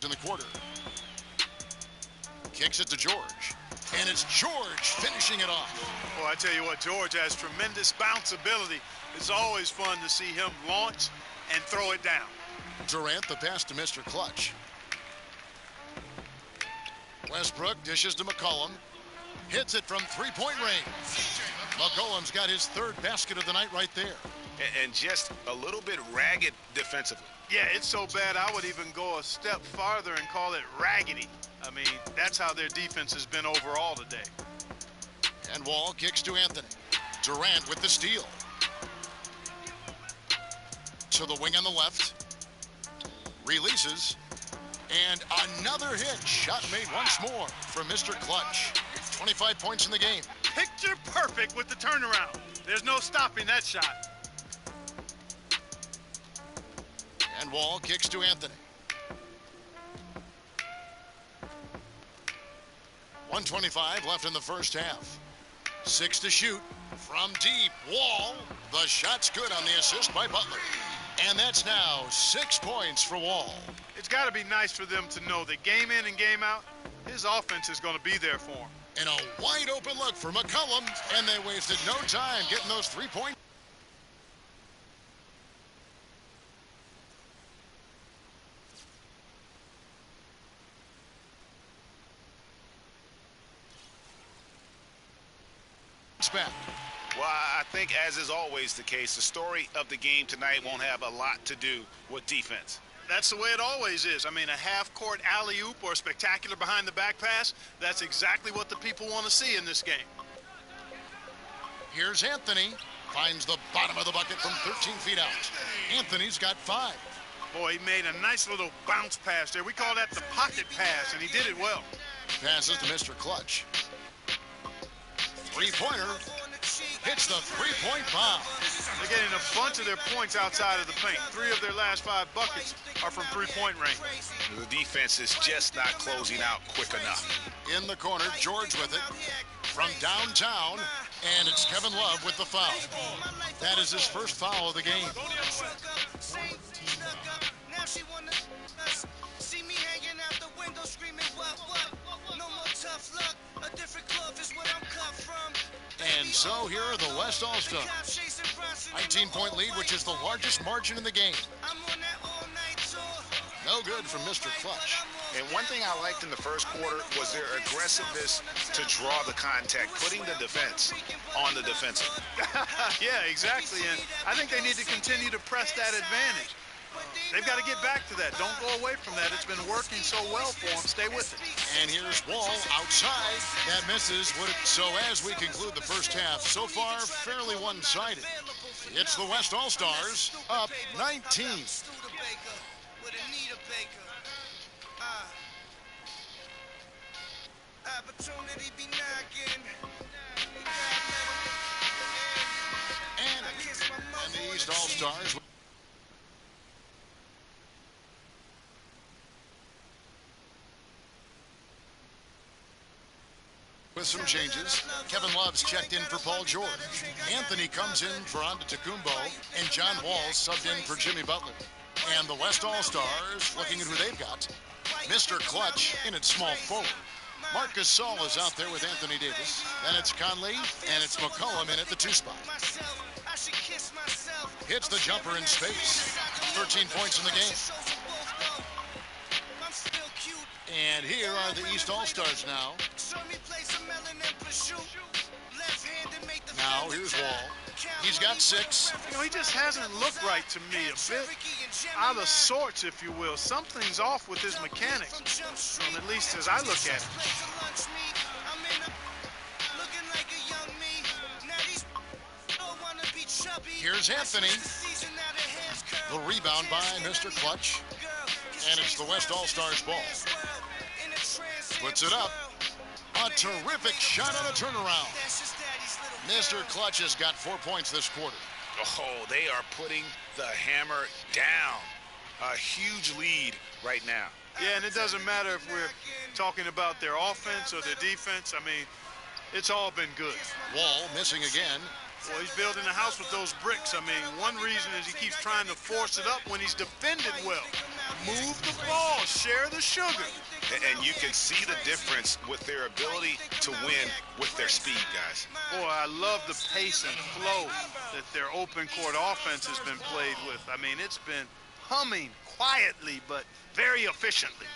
In the quarter. Kicks it to George. And it's George finishing it off. Well, I tell you what, George has tremendous bounce ability. It's always fun to see him launch and throw it down. Durant, the pass to Mr. Clutch. Westbrook dishes to McCollum. Hits it from three-point range. McCollum's got his third basket of the night right there. And just a little bit ragged defensively. Yeah, it's so bad I would even go a step farther and call it raggedy. I mean, that's how their defense has been overall today. And Wall kicks to Anthony. Durant with the steal. To the wing on the left. Releases. And another hit. Shot made once more from Mr. Clutch. 25 points in the game. Picture perfect with the turnaround. There's no stopping that shot. And Wall kicks to Anthony. 1:25 left in the first half. 6 to shoot from deep. Wall. The shot's good on the assist by Butler. And that's now 6 points for Wall. It's got to be nice for them to know that game in and game out, his offense is going to be there for him. And a wide open look for McCollum. And they wasted no time getting those 3-point. Back. Well, I think, as is always the case, the story of the game tonight won't have a lot to do with defense. That's the way it always is. I mean, a half-court alley-oop or a spectacular behind-the-back pass, that's exactly what the people want to see in this game. Here's Anthony. Finds the bottom of the bucket from 13 feet out. Anthony's got 5. Boy, he made a nice little bounce pass there. We call that the pocket pass, and he did it well. Passes to Mr. Clutch. Three-pointer. Hits the three-point bomb. They're getting a bunch of their points outside of the paint. 3 of their last 5 buckets are from three-point range. The defense is just not closing out quick enough. In the corner, George with it. From downtown, And it's Kevin Love with the foul. That is his first foul of the game. Now she wanna see me hanging out the window screaming what? No more tough luck. A different club is what I'm cut from. And so here are the West All-Stars. 19-point lead, which is the largest margin in the game. No good from Mr. Clutch. And one thing I liked in the first quarter was their aggressiveness to draw the contact, putting the defense on the defensive. Yeah, exactly. And I think they need to continue to press that advantage. They've got to get back to that. Don't go away from that. It's been working so well for them. Stay with it. And here's Wall outside. That misses. So as we conclude the first half, so far fairly one-sided. It's the West All-Stars up 19. And the East All-Stars with some changes. Kevin Love's checked in for Paul George. Anthony comes in for Antetokounmpo, and John Wall subbed in for Jimmy Butler. And the West All-Stars, looking at who they've got, Mr. Clutch in at small forward. Marc Gasol is out there with Anthony Davis. Then it's Conley, and it's McCollum in at the 2 spot. Hits the jumper in space. 13 points in the game. And here are the East All-Stars now. Now, here's Wall. He's got 6. You know, he just hasn't looked right to me. A bit out of sorts, if you will. Something's off with his mechanics, at least as I look at it. Here's Anthony. The rebound by Mr. Clutch. And it's the West All-Stars ball. Puts it up. A terrific shot on a turnaround. Mr. Clutch has got 4 points this quarter. Oh, they are putting the hammer down. A huge lead right now. Yeah, and it doesn't matter if we're talking about their offense or their defense. I mean, it's all been good. Wall missing again. Well, he's building a house with those bricks. I mean, one reason is he keeps trying to force it up when he's defended well. Move the ball, share the sugar. And you can see the difference with their ability to win with their speed, guys. Boy, I love the pace and flow that their open court offense has been played with. I mean, it's been humming quietly, but very efficiently.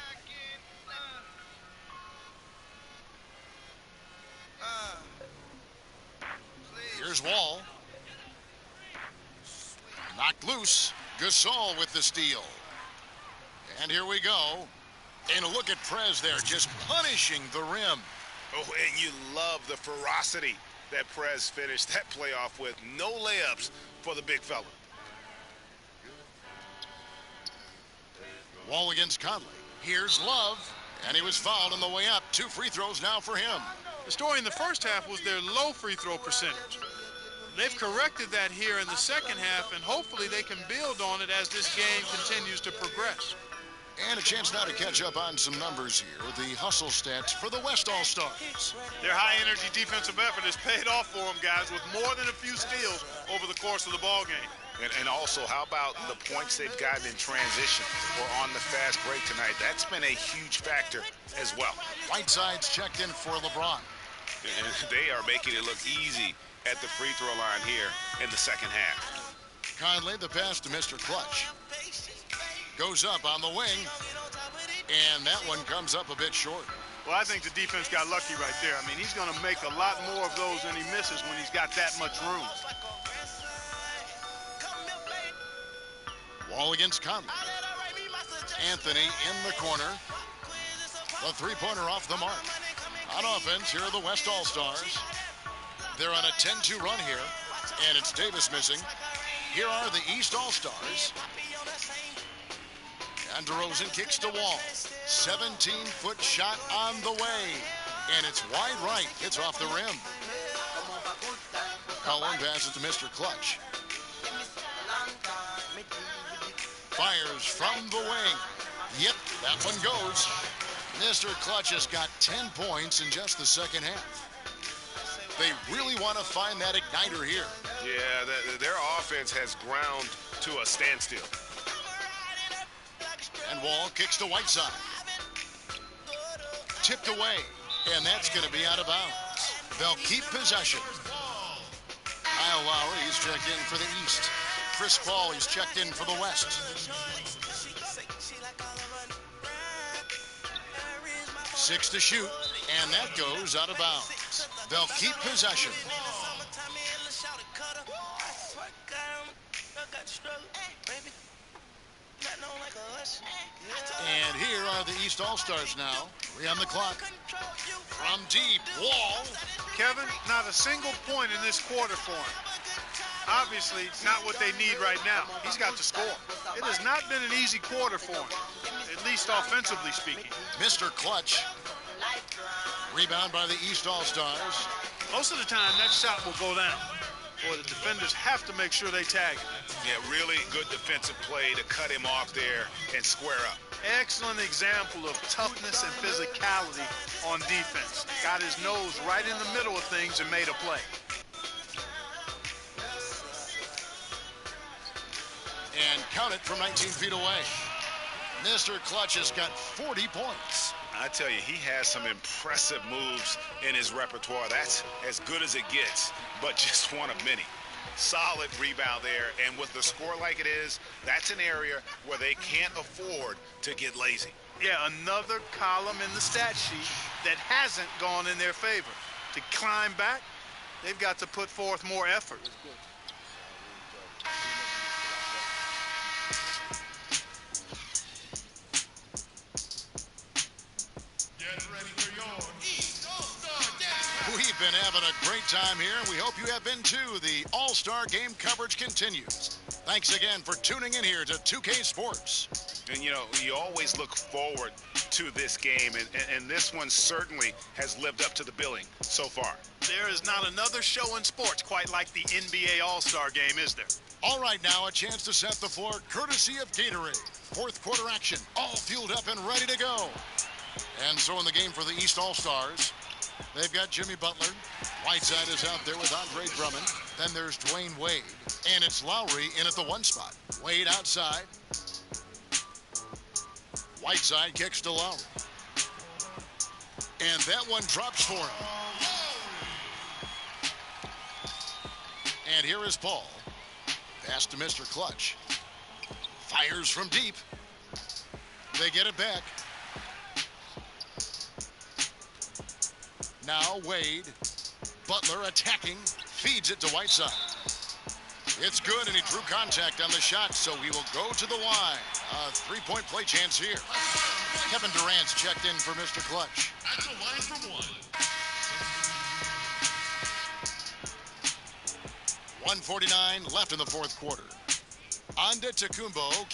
Here's Wall. Knocked loose. Gasol with the steal. And here we go. And a look at Prez there, just punishing the rim. Oh, and you love the ferocity that Prez finished that playoff with. No layups for the big fella. Wall against Conley. Here's Love. And he was fouled on the way up. 2 free throws now for him. The story in the first half was their low free throw percentage. They've corrected that here in the second half, and hopefully they can build on it as this game continues to progress. And a chance now to catch up on some numbers here. The hustle stats for the West All-Stars. Their high-energy defensive effort has paid off for them, guys, with more than a few steals over the course of the ball game. And also, how about the points they've gotten in transition or on the fast break tonight? That's been a huge factor as well. Whiteside's checked in for LeBron. And they are making it look easy at the free throw line here in the second half. Conley, the pass to Mr. Clutch. Goes up on the wing, and that one comes up a bit short. Well, I think the defense got lucky right there. I mean, he's going to make a lot more of those than he misses when he's got that much room. Wall against Conley. Anthony in the corner. The three-pointer off the mark. On offense, here are the West All-Stars. They're on a 10-2 run here, and it's Davis missing. Here are the East All-Stars. And DeRozan kicks to Wall. 17-foot shot on the way. And it's wide right. It's off the rim. Cullen passes to Mr. Clutch. Fires from the wing. Yep, that one goes. Mr. Clutch has got 10 points in just the second half. They really want to find that igniter here. Yeah, their offense has ground to a standstill. And Wall kicks to Whiteside. Tipped away, and that's going to be out of bounds. They'll keep possession. Kyle Lowry, he's checked in for the East. Chris Paul, he's checked in for the West. 6 to shoot, and that goes out of bounds. They'll keep possession. And here are the East All-Stars now. 3 on the clock. From deep, Wall. Kevin, not a single point in this quarter for him. Obviously, not what they need right now. He's got to score. It has not been an easy quarter for him, at least offensively speaking. Mr. Clutch. Rebound by the East All-Stars. Most of the time, that shot will go down. Boy, the defenders have to make sure they tag it. Yeah, really good defensive play to cut him off there and square up. Excellent example of toughness and physicality on defense. Got his nose right in the middle of things and made a play. And count it from 19 feet away. Mr. Clutch has got 40 points. I tell you, he has some impressive moves in his repertoire. That's as good as it gets, but just one of many. Solid rebound there, and with the score like it is, that's an area where they can't afford to get lazy. Yeah, another column in the stat sheet that hasn't gone in their favor. To climb back, they've got to put forth more effort. We've been having a great time here, and we hope you have been too. The All-Star Game coverage continues. Thanks again for tuning in here to 2K Sports. And, you know, you always look forward to this game, and this one certainly has lived up to the billing so far. There is not another show in sports quite like the NBA All-Star Game, is there? All right, now a chance to set the floor courtesy of Gatorade. Fourth quarter action, all fueled up and ready to go. And so in the game for the East All-Stars, they've got Jimmy Butler. Whiteside is out there with Andre Drummond. Then there's Dwayne Wade. And it's Lowry in at the 1 spot. Wade outside. Whiteside kicks to Lowry. And that one drops for him. And here is Paul. Pass to Mr. Clutch. Fires from deep. They get it back. Now Wade. Butler attacking. Feeds it to Whiteside. It's good, and he drew contact on the shot, so he will go to the line. A three-point play chance here. Kevin Durant's checked in for Mr. Clutch. That's a line from 1. 1:49 left in the fourth quarter. Antetokounmpo.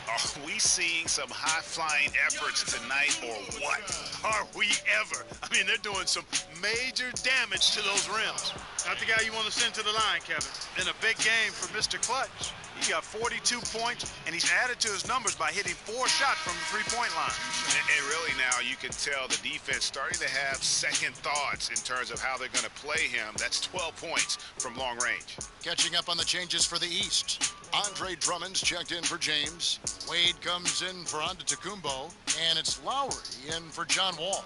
Are we seeing some high-flying efforts tonight, or what? Are we ever? I mean, they're doing some major damage to those rims. Not the guy you want to send to the line, Kevin. Been a big game for Mr. Clutch. He got 42 points, and he's added to his numbers by hitting 4 shots from the three-point line. And really now you can tell the defense starting to have second thoughts in terms of how they're going to play him. That's 12 points from long range. Catching up on the changes for the East. Andre Drummond's checked in for James. Wade comes in for Antetokounmpo, and it's Lowry in for John Wall.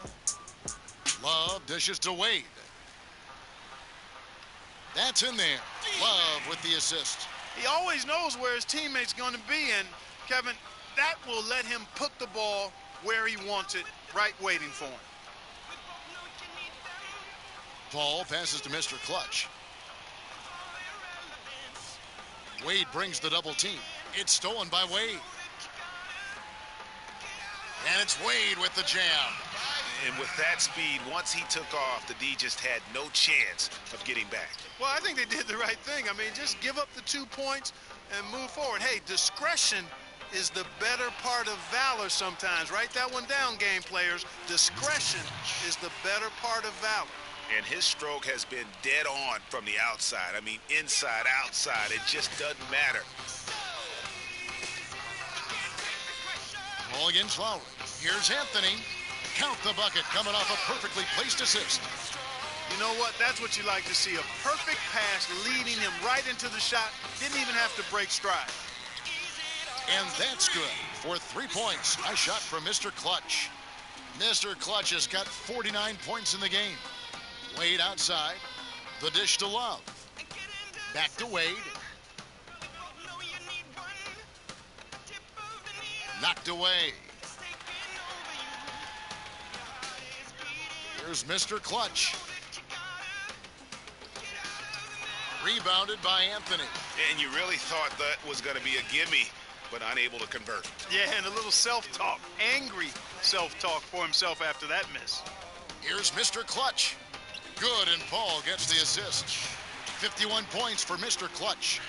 Love dishes to Wade. That's in there. Love with the assist. He always knows where his teammate's going to be, and Kevin, that will let him put the ball where he wants it, right waiting for him. Paul passes to Mr. Clutch. Wade brings the double team. It's stolen by Wade. And it's Wade with the jam. And with that speed, once he took off, the D just had no chance of getting back. Well, I think they did the right thing. I mean, just give up the 2 points and move forward. Hey, discretion is the better part of valor sometimes. Write that one down, game players. Discretion is the better part of valor. And his stroke has been dead on from the outside. I mean, inside, outside, it just doesn't matter. Ball against Lowry. Here's Anthony. Count the bucket coming off a perfectly placed assist. You know what? That's what you like to see. A perfect pass leading him right into the shot. Didn't even have to break stride. And that's good for 3 points. Nice shot from Mr. Clutch. Mr. Clutch has got 49 points in the game. Wade outside. The dish to Love. Back to Wade. Knocked away. Here's Mr. Clutch. Rebounded by Anthony. And you really thought that was going to be a gimme, but unable to convert. Yeah, and a little self-talk. Angry self-talk for himself after that miss. Here's Mr. Clutch. Good, and Paul gets the assist. 51 points for Mr. Clutch.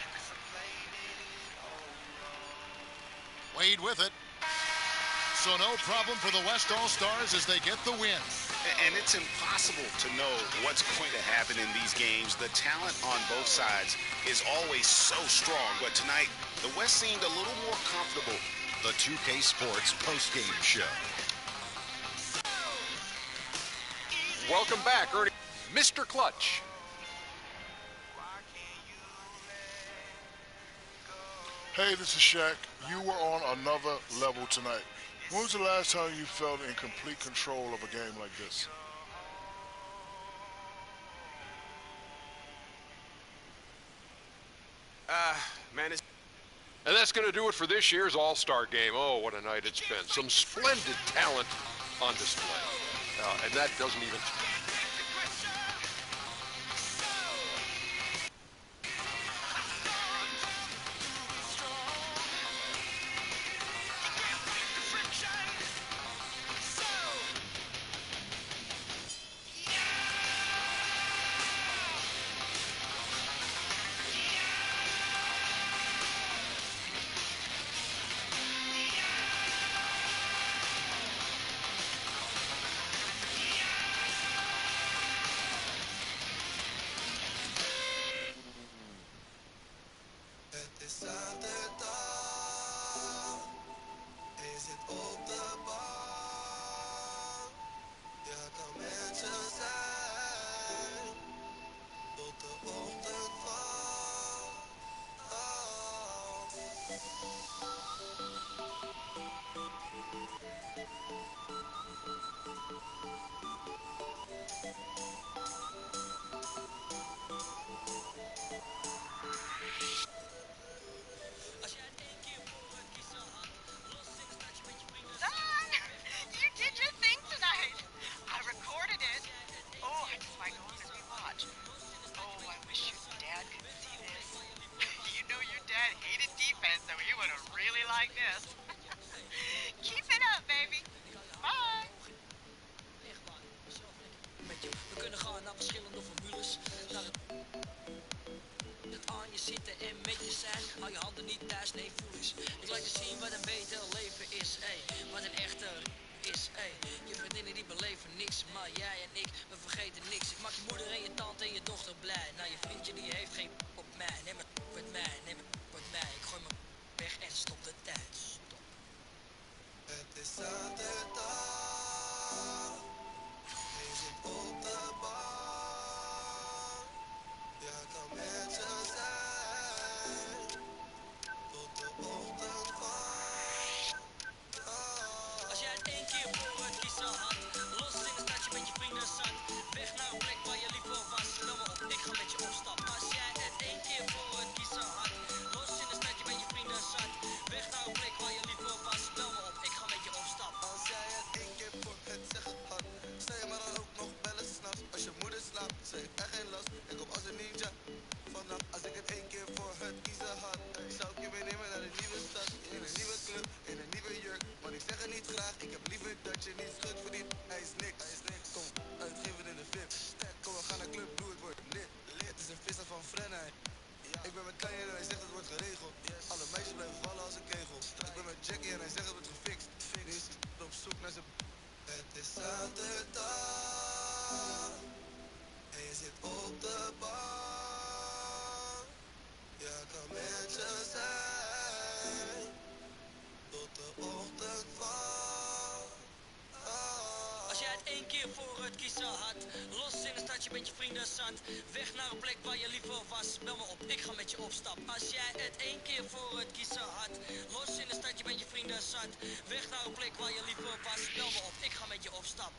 Wade with it. So no problem for the West All-Stars as they get the win. And it's impossible to know what's going to happen in these games. The talent on both sides is always so strong. But tonight, the West seemed a little more comfortable. The 2K Sports postgame show. Welcome back, Ernie. Mr. Clutch. Hey, this is Shaq. You were on another level tonight. When was the last time you felt in complete control of a game like this? Man, it's... And that's going to do it for this year's All-Star Game. Oh, what a night it's been. Some splendid talent on display. And that doesn't even... stadje met je vrienden zat. Weg naar een plek waar je liever was. Bel me op, ik ga met je op stap. Als jij het 1 keer voor het kiezen had. Los in een stadje met je vrienden zat. Weg naar een plek waar je liever was. Bel me op, ik ga met je op stap.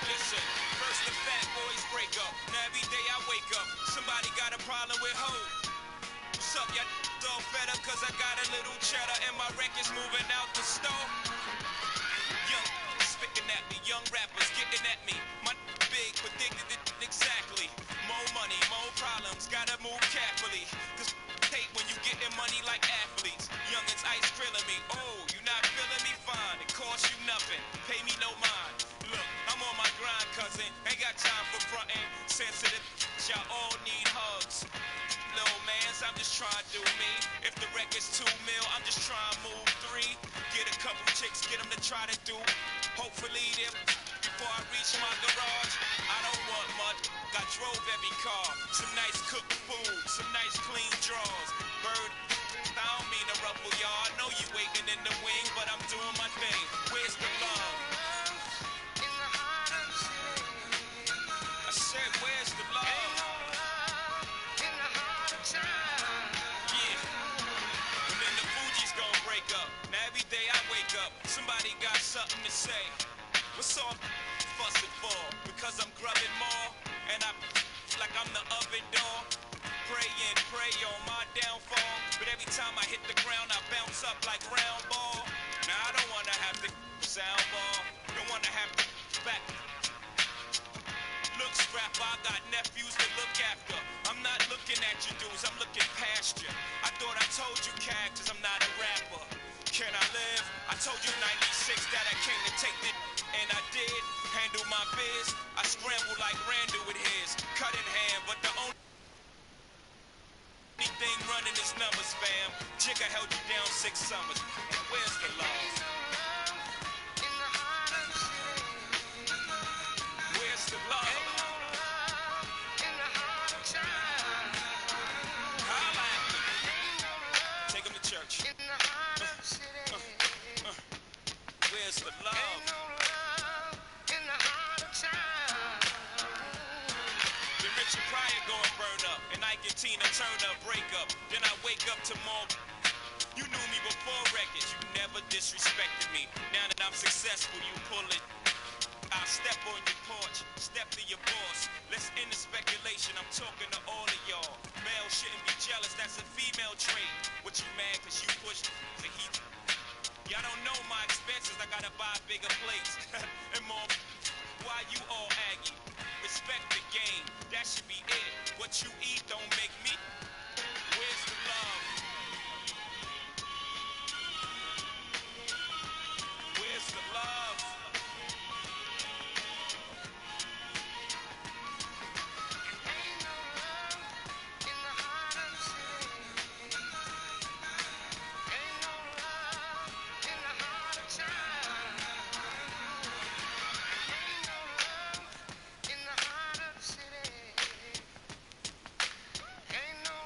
Listen, first the fat boys break up. Now every day I wake up, somebody got a problem with hoe. What's up, y'all all fed up cause I got a little cheddar and my record's moving out the store? Young spitting at me, young rappers getting at me. My big predicted it exactly. More money, more problems, gotta move carefully. Cause hate when you getting money like athletes. Youngins ice grilling me, oh, you not feeling me? Fine, it costs you nothing, pay me no mind. Look, I'm on my grind, cousin, ain't got time for frontin'. Sensitive, y'all all need hugs. Little mans, I'm just trying to do me. If the record's 2 mil, I'm just trying to move 3. Get a couple chicks, get them to try to do. Hopefully they'll before I reach my garage. I don't want much, I drove every car. Some nice cooked food, some nice clean drawers. Bird, I don't mean to ruffle y'all. I know you waiting in the wing, but I'm doing my thing. Where's the love? I said, where's the love? Yeah. And then the Fuji's gonna break up. Now every day I wake up, somebody got something to say. What's all fussing for? Because I'm grubbing more, and I like I'm the oven door. Pray and pray on my downfall, but every time I hit the ground, I bounce up like round ball. Now I don't wanna have to sound ball, don't wanna have to back. Look, scrap, I got nephews to look after. I'm not looking at you dudes, I'm looking past you. I thought I told you, characters, I'm not a rapper. Can I live? I told you 96 that I came to take it, and I did. Handle my biz. I scrambled like Randall with his cut in hand, but the only thing running is numbers, fam. Jigga held you down 6 summers. Where's the love? Where's the love? Holla at me. Take him to church. Where's the love? Then Richard Pryor gonna burn up, and Ike and Tina Turner break up. Then I wake up tomorrow. You knew me before records, you never disrespected me. Now that I'm successful, you pull it. I'll step on your porch, step to your boss. Let's end the speculation, I'm talking to all of y'all. Male shouldn't be jealous, that's a female trait. What you mad cause you pushed the heat? Y'all don't know my expenses, I gotta buy bigger plates. And more, why you all aggy? Respect the game, that should be it. What you eat don't make me. Where's the love? Where's the love? Ain't no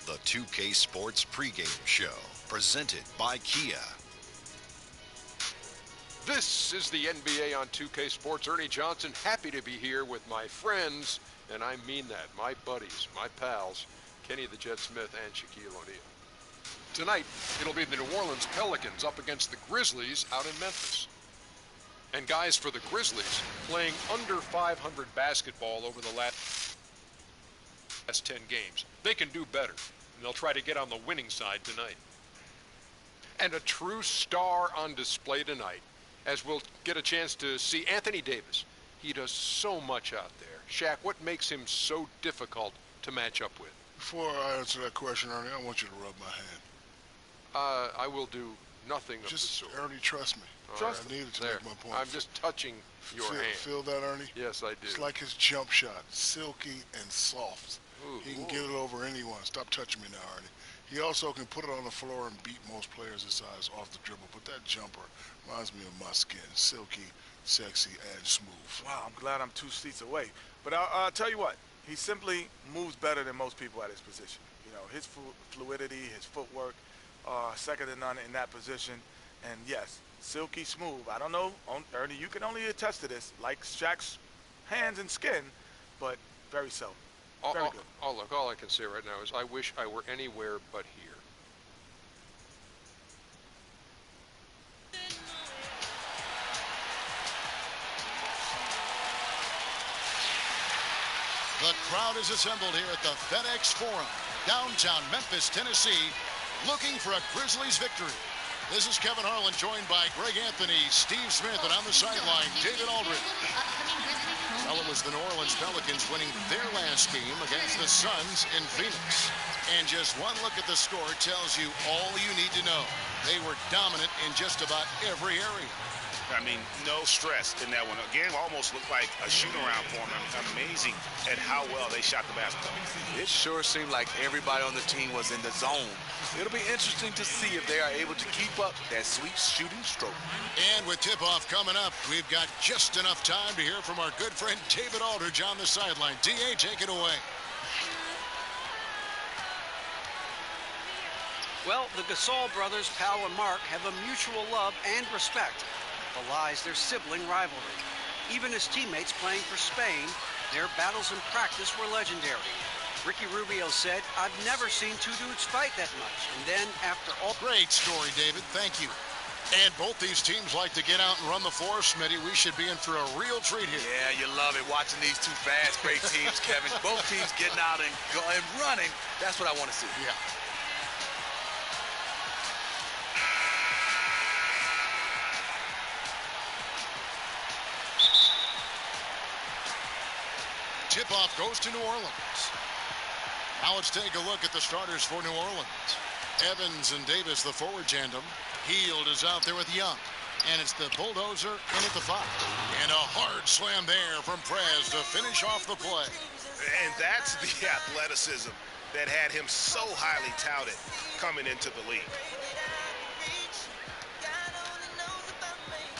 The 2K Sports pregame show, presented by Kia. This is the NBA on 2K Sports. Ernie Johnson, happy to be here with my friends, and I mean that, my buddies, my pals, Kenny the Jet Smith and Shaquille O'Neal. Tonight, it'll be the New Orleans Pelicans up against the Grizzlies out in Memphis. And guys, for the Grizzlies, playing under 500 basketball over the last 10 games. They can do better, and they'll try to get on the winning side tonight. And a true star on display tonight, as we'll get a chance to see Anthony Davis. He does so much out there. Shaq, what makes him so difficult to match up with? Before I answer that question, Ernie, I want you to rub my hand. I will do nothing of the sort. Ernie, trust me. Trust I needed to there. make my point. I'm just touching your hand. Feel that, Ernie? Yes, I do. It's like his jump shot, silky and soft. Ooh, he can get it over anyone. Stop touching me now, Ernie. He also can put it on the floor and beat most players his size off the dribble. But that jumper reminds me of my skin. Silky, sexy, and smooth. Wow, I'm glad I'm 2 seats away. But I'll tell you what. He simply moves better than most people at his position. You know, his fluidity, his footwork, second to none in that position. And yes, silky smooth. I don't know, Ernie, you can only attest to this, like Shaq's hands and skin, but very seldom. Very good. Look, all I can say right now is I wish I were anywhere but here. The crowd is assembled here at the FedEx Forum, downtown Memphis, Tennessee, looking for a Grizzlies victory. This is Kevin Harlan, joined by Greg Anthony, Steve Smith, and on the sideline, David Aldridge. Well, it was the New Orleans Pelicans winning their last game against the Suns in Phoenix. And just one look at the score tells you all you need to know. They were dominant in just about every area. I mean, no stress in that one. The game almost looked like a shoot-around for them. Amazing at how well they shot the basketball. It sure seemed like everybody on the team was in the zone. It'll be interesting to see if they are able to keep up that sweet shooting stroke. And with tip-off coming up, we've got just enough time to hear from our good friend David Aldridge on the sideline. D.A., take it away. Well, the Gasol brothers, Pal and Mark, have a mutual love and respect. Belies their sibling rivalry. Even as teammates playing for Spain, their battles in practice were legendary. Ricky Rubio said, "I've never seen two dudes fight that much." And then after all... Great story, David. Thank you. And both these teams like to get out and run the floor, Smitty. We should be in for a real treat here. Yeah, you love it watching these two fast break teams, Kevin. Both teams getting out and running. That's what I want to see. Yeah. Tip-off goes to New Orleans. Now let's take a look at the starters for New Orleans. Evans and Davis, the forward tandem. Hield is out there with Young. And it's the Bulldozer in at the 5. And a hard slam there from Prez to finish off the play. And that's the athleticism that had him so highly touted coming into the league.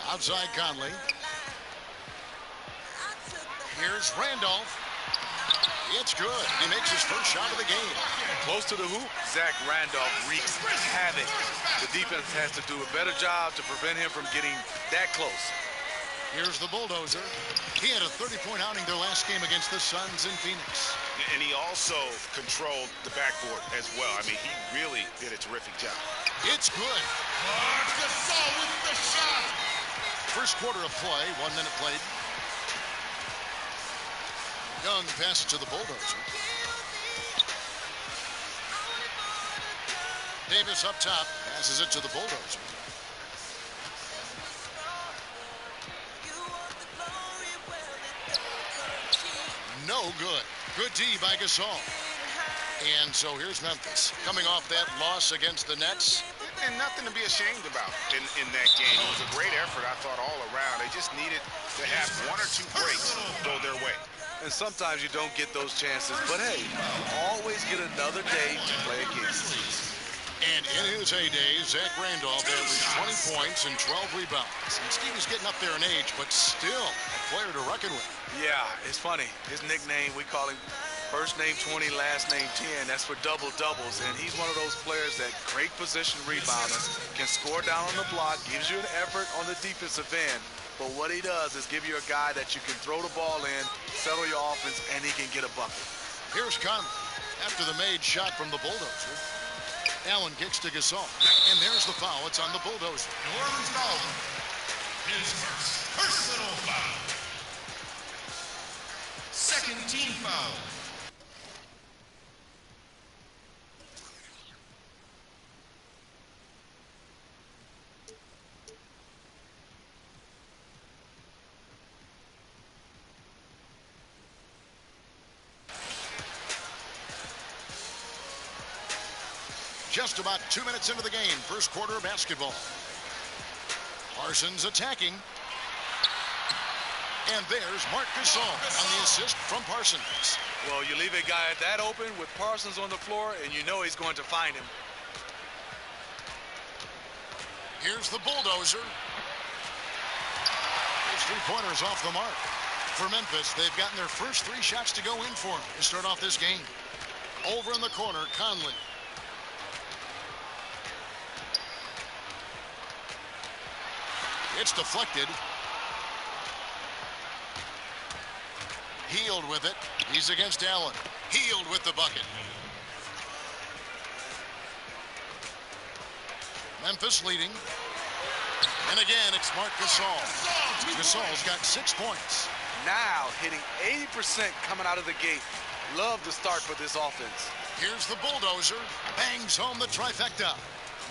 Outside Conley. Here's Randolph. It's good. He makes his first shot of the game. Close to the hoop, Zach Randolph wreaks havoc. The defense has to do a better job to prevent him from getting that close. Here's the Bulldozer. He had a 30-point outing their last game against the Suns in Phoenix. And he also controlled the backboard as well. I mean, he really did a terrific job. It's good. Gasol with the shot. First quarter of play, 1 minute played. Young passes to the Bulldozer. Davis up top, passes it to the Bulldozer. No good. Good D by Gasol. And so here's Memphis, coming off that loss against the Nets. And nothing to be ashamed about in that game. It was a great effort, I thought, all around. They just needed to have 1 or 2 breaks go their way. And sometimes you don't get those chances, but hey, you always get another day to play against. And in his heyday, Zach Randolph averaged 20 points and 12 rebounds. And Stevie's getting up there in age, but still a player to reckon with. Yeah, it's funny. His nickname, we call him First name 20, last name 10. That's for double doubles. And he's one of those players that great position rebounder, can score down on the block, gives you an effort on the defensive end. But what he does is give you a guy that you can throw the ball in, settle your offense, and he can get a bucket. Here's Conley after the made shot from the Bulldozer. Allen kicks to Gasol. And there's the foul. It's on the Bulldozer. New Orleans foul. His first personal foul. Second team foul. Just about 2 minutes into the game, first quarter of basketball. Parsons attacking. And there's Marc Gasol on the assist from Parsons. Well, you leave a guy that open with Parsons on the floor, and you know he's going to find him. Here's the Bulldozer. Those three-pointers off the mark. For Memphis, they've gotten their first 3 shots to go in for them to start off this game. Over in the corner, Conley. It's deflected. Hield with it. He's against Allen. Hield with the bucket. Memphis leading. And again, it's Marc Gasol. Gasol's got 6 points. Now hitting 80% coming out of the gate. Love the start for this offense. Here's the Bulldozer. Bangs home the trifecta.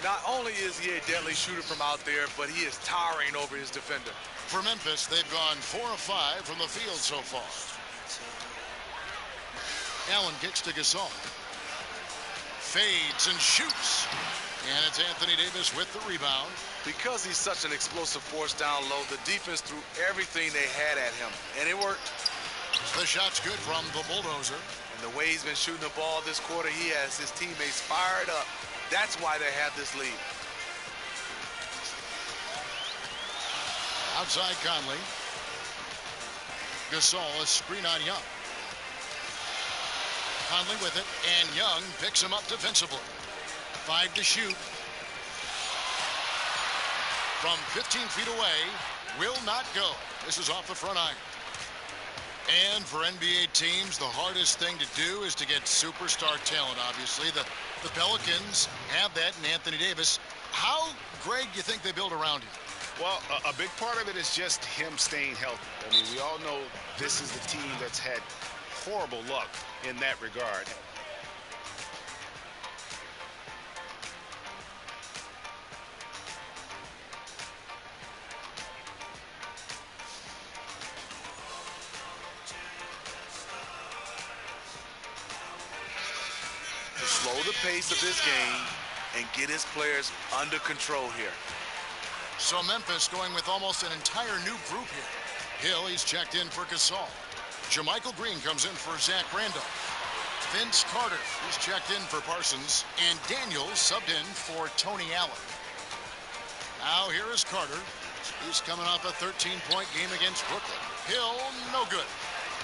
Not only is he a deadly shooter from out there, but he is towering over his defender. For Memphis, they've gone 4 of 5 from the field so far. Allen kicks to Gasol. Fades and shoots. And it's Anthony Davis with the rebound. Because he's such an explosive force down low, the defense threw everything they had at him, and it worked. The shot's good from the Bulldozer. And the way he's been shooting the ball this quarter, he has his teammates fired up. That's why they have this lead. Outside Conley. Gasol, a screen on Young. Conley with it, and Young picks him up defensively. 5 to shoot. From 15 feet away, will not go. This is off the front iron. And for NBA teams, the hardest thing to do is to get superstar talent, obviously. The Pelicans have that in Anthony Davis. How, Greg, do you think they build around him? Well, a big part of it is just him staying healthy. I mean, we all know this is the team that's had horrible luck in that regard. Slow the pace of this game and get his players under control here. So Memphis going with almost an entire new group here. Hill, he's checked in for Gasol. JaMychal Green comes in for Zach Randolph. Vince Carter, he's checked in for Parsons. And Daniels subbed in for Tony Allen. Now here is Carter. He's coming off a 13-point game against Brooklyn. Hill, no good.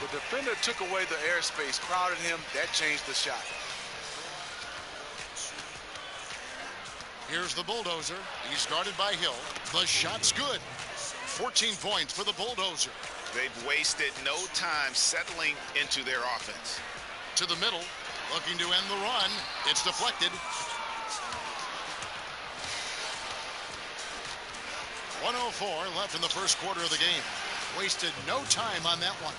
The defender took away the airspace, crowded him. That changed the shot. Here's the Bulldozer. He's guarded by Hill. The shot's good. 14 points for the Bulldozer. They've wasted no time settling into their offense. To the middle, looking to end the run. It's deflected. 1:04 left in the first quarter of the game. Wasted no time on that one.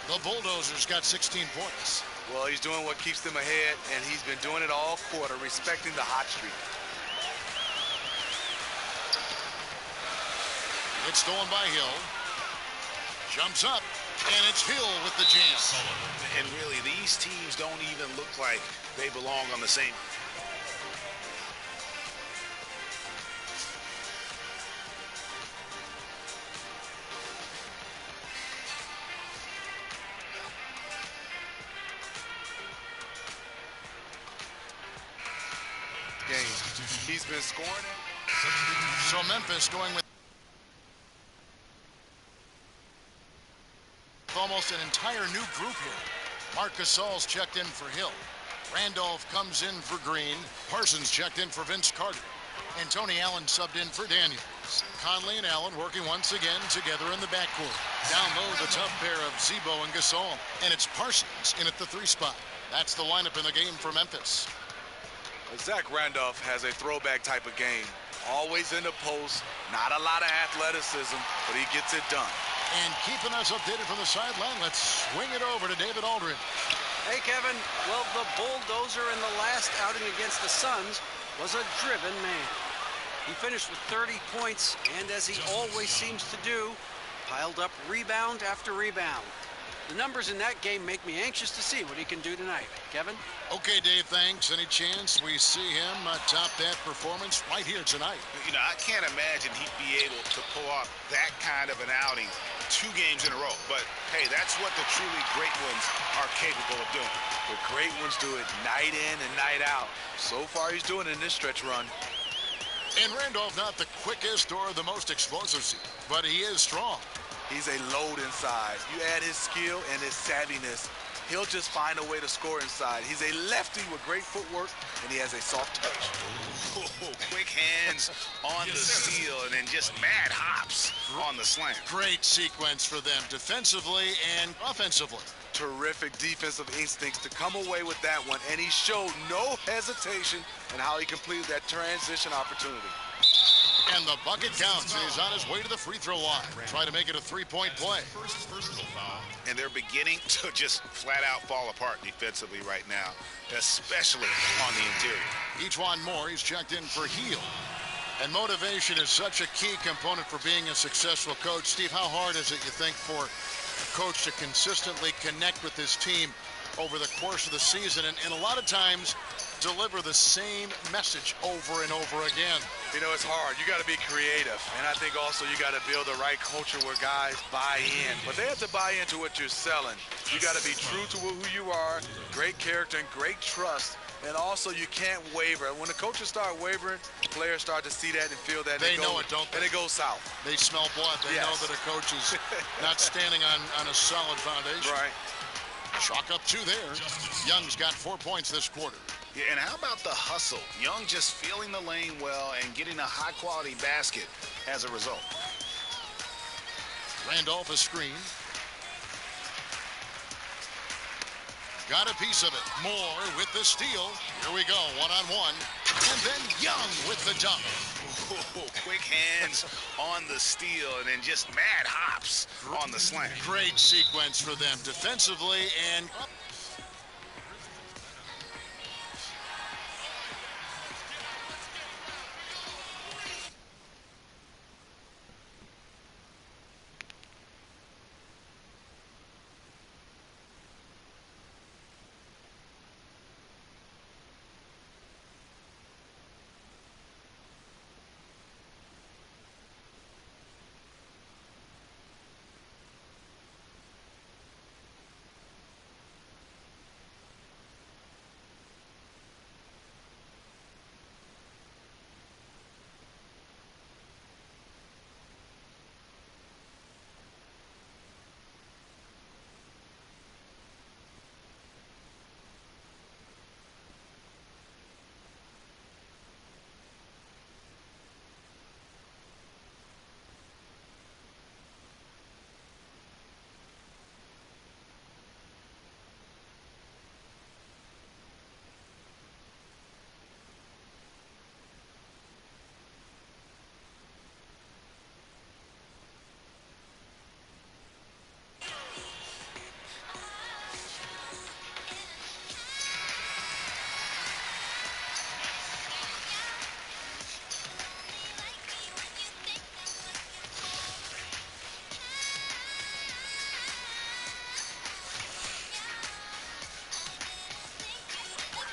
The Bulldozers got 16 points. Well, he's doing what keeps them ahead, and he's been doing it all quarter, respecting the hot streak. It's stolen by Hill. Jumps up, and it's Hill with the jam. And really, these teams don't even look like they belong on the same. Game. He's been scoring it. So Memphis going with almost an entire new group here. Marc Gasol's checked in for Hill. Randolph comes in for Green. Parsons checked in for Vince Carter. And Tony Allen subbed in for Daniels. Conley and Allen working once again together in the backcourt. Down low, the tough pair of Zebo and Gasol. And it's Parsons in at the 3 spot. That's the lineup in the game for Memphis. Zach Randolph has a throwback type of game. Always in the post, not a lot of athleticism, but he gets it done. And keeping us updated from the sideline, let's swing it over to David Aldridge. Hey, Kevin. Well, the bulldozer in the last outing against the Suns was a driven man. He finished with 30 points, and as he always seems to do, piled up rebound after rebound. The numbers in that game make me anxious to see what he can do tonight. Kevin? Okay, Dave, thanks. Any chance we see him top that performance right here tonight? You know, I can't imagine he'd be able to pull off that kind of an outing 2 games in a row. But, hey, that's what the truly great ones are capable of doing. The great ones do it night in and night out. So far, he's doing it in this stretch run. And Randolph, not the quickest or the most explosive, but he is strong. He's a load inside. You add his skill and his savviness, he'll just find a way to score inside. He's a lefty with great footwork, and he has a soft touch. Oh, quick hands on the steal, and then just mad hops on the slam. Great sequence for them, defensively and offensively. Terrific defensive instincts to come away with that one, and he showed no hesitation in how he completed that transition opportunity. And the bucket counts, and he's on his way to the free throw line. Try to make it a 3-point play. And they're beginning to just flat out fall apart defensively right now, especially on the interior. Ejuan Moore, he's checked in for Hill. And motivation is such a key component for being a successful coach. Steve, how hard is it, you think, for a coach to consistently connect with his team over the course of the season and a lot of times deliver the same message over and over again? You know, it's hard. You got to be creative. And I think also you got to build the right culture where guys buy in. But they have to buy into what you're selling. You got to be true to who you are, great character and great trust. And also you can't waver. When the coaches start wavering, players start to see that and feel that. They know it, don't they? And it goes south. They smell blood. They know that a coach is not standing on a solid foundation. Right. Chalk up 2 there. Young's got 4 points this quarter. Yeah, and how about the hustle? Young just feeling the lane well and getting a high-quality basket as a result. Randolph a screen. Got a piece of it. Moore with the steal. Here we go, one-on-one. And then Young with the dunk. Oh, quick hands on the steal and then just mad hops on the slam. Great sequence for them defensively and...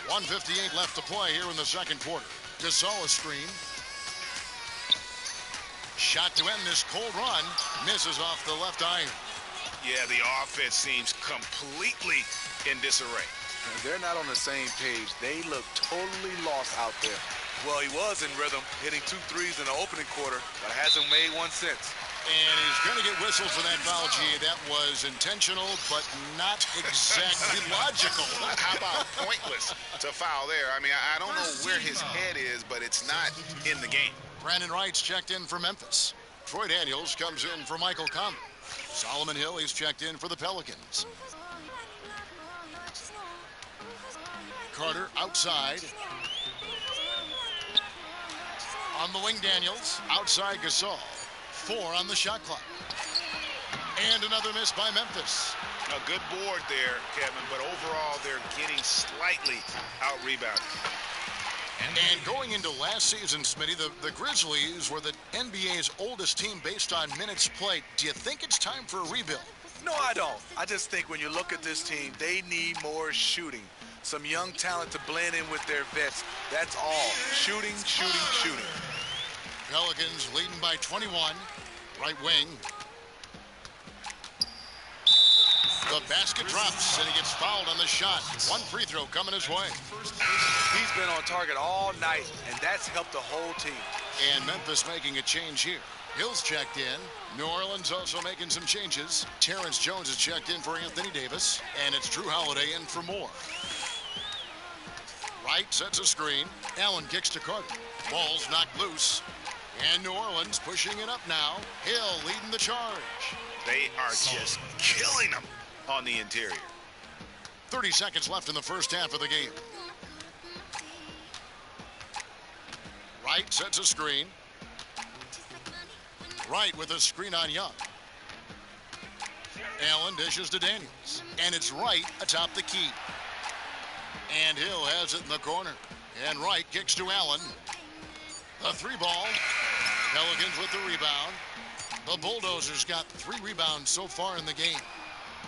.158 left to play here in the second quarter. Gasol a screen. Shot to end this cold run. Misses off the left iron. Yeah, the offense seems completely in disarray. They're not on the same page. They look totally lost out there. Well, he was in rhythm, hitting 2 threes in the opening quarter, but hasn't made one since. And he's going to get whistled for that foul, G. That was intentional, but not exactly logical. How about pointless to foul there? I mean, I don't know where his head is, but it's not in the game. Brandon Wright's checked in for Memphis. Troy Daniels comes in for Michael Conley. Solomon Hill, he's checked in for the Pelicans. Carter outside. On the wing, Daniels. Outside, Gasol. 4 on the shot clock. And another miss by Memphis. A good board there, Kevin, but overall they're getting slightly out-rebounded. And going into last season, Smitty, the Grizzlies were the NBA's oldest team based on minutes played. Do you think it's time for a rebuild? No, I don't. I just think when you look at this team, they need more shooting. Some young talent to blend in with their vets. That's all. Shooting, shooting, shooting. Pelicans leading by 21. Right wing. The basket drops, and he gets fouled on the shot. One free throw coming his way. He's been on target all night, and that's helped the whole team. And Memphis making a change here. Hill's checked in. New Orleans also making some changes. Terrence Jones is checked in for Anthony Davis, and it's Drew Holiday in for Moore. Wright sets a screen. Allen kicks to Carter. Ball's knocked loose. And New Orleans pushing it up now. Hill leading the charge. They are just killing them on the interior. 30 seconds left in the first half of the game. Wright sets a screen. Wright with a screen on Young. Allen dishes to Daniels. And it's Wright atop the key. And Hill has it in the corner. And Wright kicks to Allen. The 3-ball. Pelicans with the rebound. The Bulldozers got 3 rebounds so far in the game.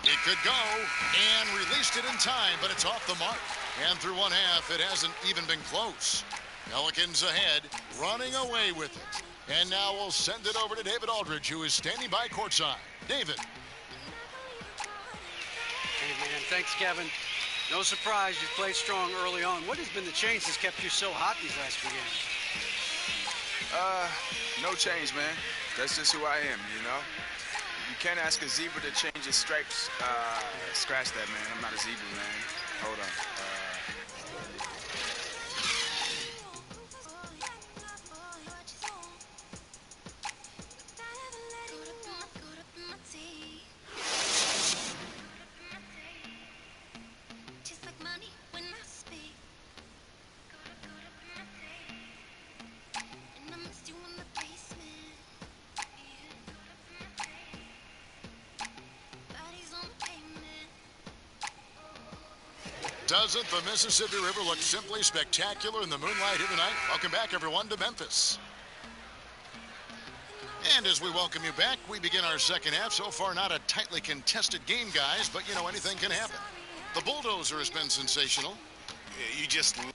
It could go, and released it in time, but it's off the mark. And through one half, it hasn't even been close. Pelicans ahead, running away with it. And now we'll send it over to David Aldridge, who is standing by courtside. David. Hey, man, thanks, Kevin. No surprise you've played strong early on. What has been the change that's kept you so hot these last few games? No change, man. That's just who I am, you know? You can't ask a zebra to change his stripes. Scratch that, man. I'm not a zebra, man. Hold on. Doesn't the Mississippi River look simply spectacular in the moonlight here tonight? Welcome back, everyone, to Memphis. And as we welcome you back, we begin our second half. So far, not a tightly contested game, guys, but, you know, anything can happen. The Bulldozer has been sensational. You just love it.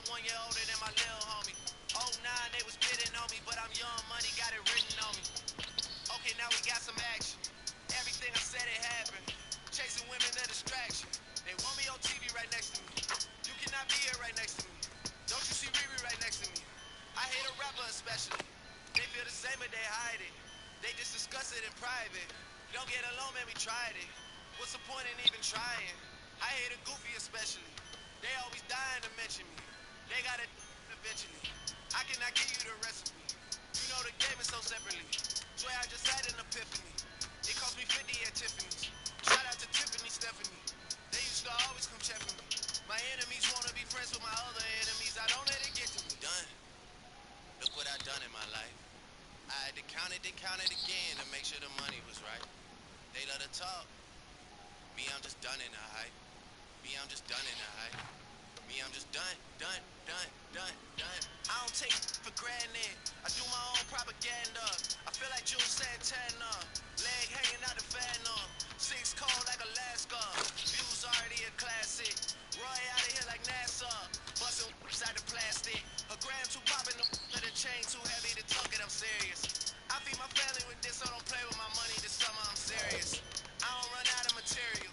I'm 1 year older than my little homie. 09, they was bidding on me, but I'm young, money got it written on me. Okay, now we got some action. Everything I said, it happened. Chasing women, a distraction. They want me on TV right next to me. You cannot be here right next to me. Don't you see Riri right next to me? I hate a rapper especially. They feel the same, but they hide it. They just discuss it in private. Don't get along, man, we tried it. What's the point in even trying? I hate a goofy especially. They always dying to mention me. They got it eventually. I cannot give you the recipe. You know the game is so separately. Swear I just had an epiphany. It cost me 50 at Tiffany's. Shout out to Tiffany, Stephanie. They used to always come check for me. My enemies wanna be friends with my other enemies. I don't let it get to me. Done. Look what I done in my life. I had to count it again to make sure the money was right. They love to talk. Me, I'm just done in the hype. Me, I'm just done in the hype. Me, I'm just done. I don't take for granted. I do my own propaganda. I feel like Jules Santana. Leg hanging out the fan on. 6 cold like Alaska. Views already a classic. Roy out of here like NASA. Bustin' whips out the plastic. A gram too poppin' the chain too heavy to tuck it. I'm serious. I feed my family with this, so don't play with my money this summer. I'm serious. I don't run out of material.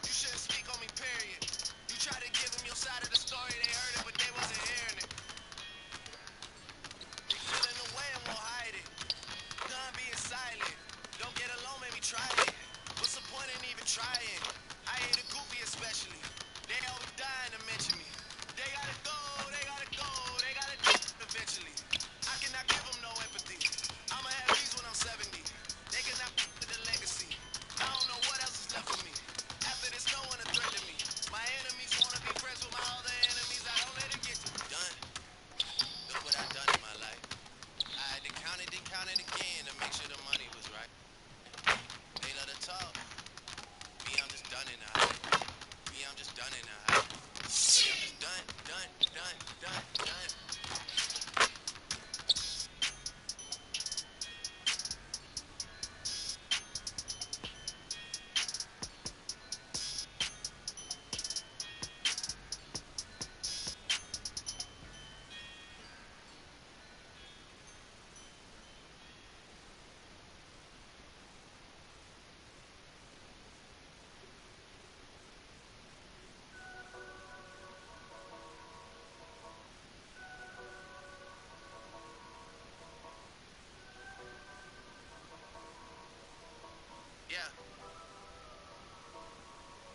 You shouldn't speak on me, period. You try to give them your side of the story, they heard it, but they wasn't hearing it. They feeling the way and won't hide it. Done being silent. Don't get alone, maybe try it. What's the point in even trying? I hate a goofy especially. They always dying to mention me. They gotta go, they gotta go, they gotta do eventually. I cannot give them no empathy. I'ma have these when I'm 70. They cannot with the legacy. I don't know what else is left for me. After this, no one a threat to me. My enemies wanna be friends with my other enemies. I don't let it get to me. Done. Look what I done in my life. I had to count it again to make sure the money was right. They love to talk. Me, I'm just done in the hype. Me, I'm just done in the hype. Me, I'm just done.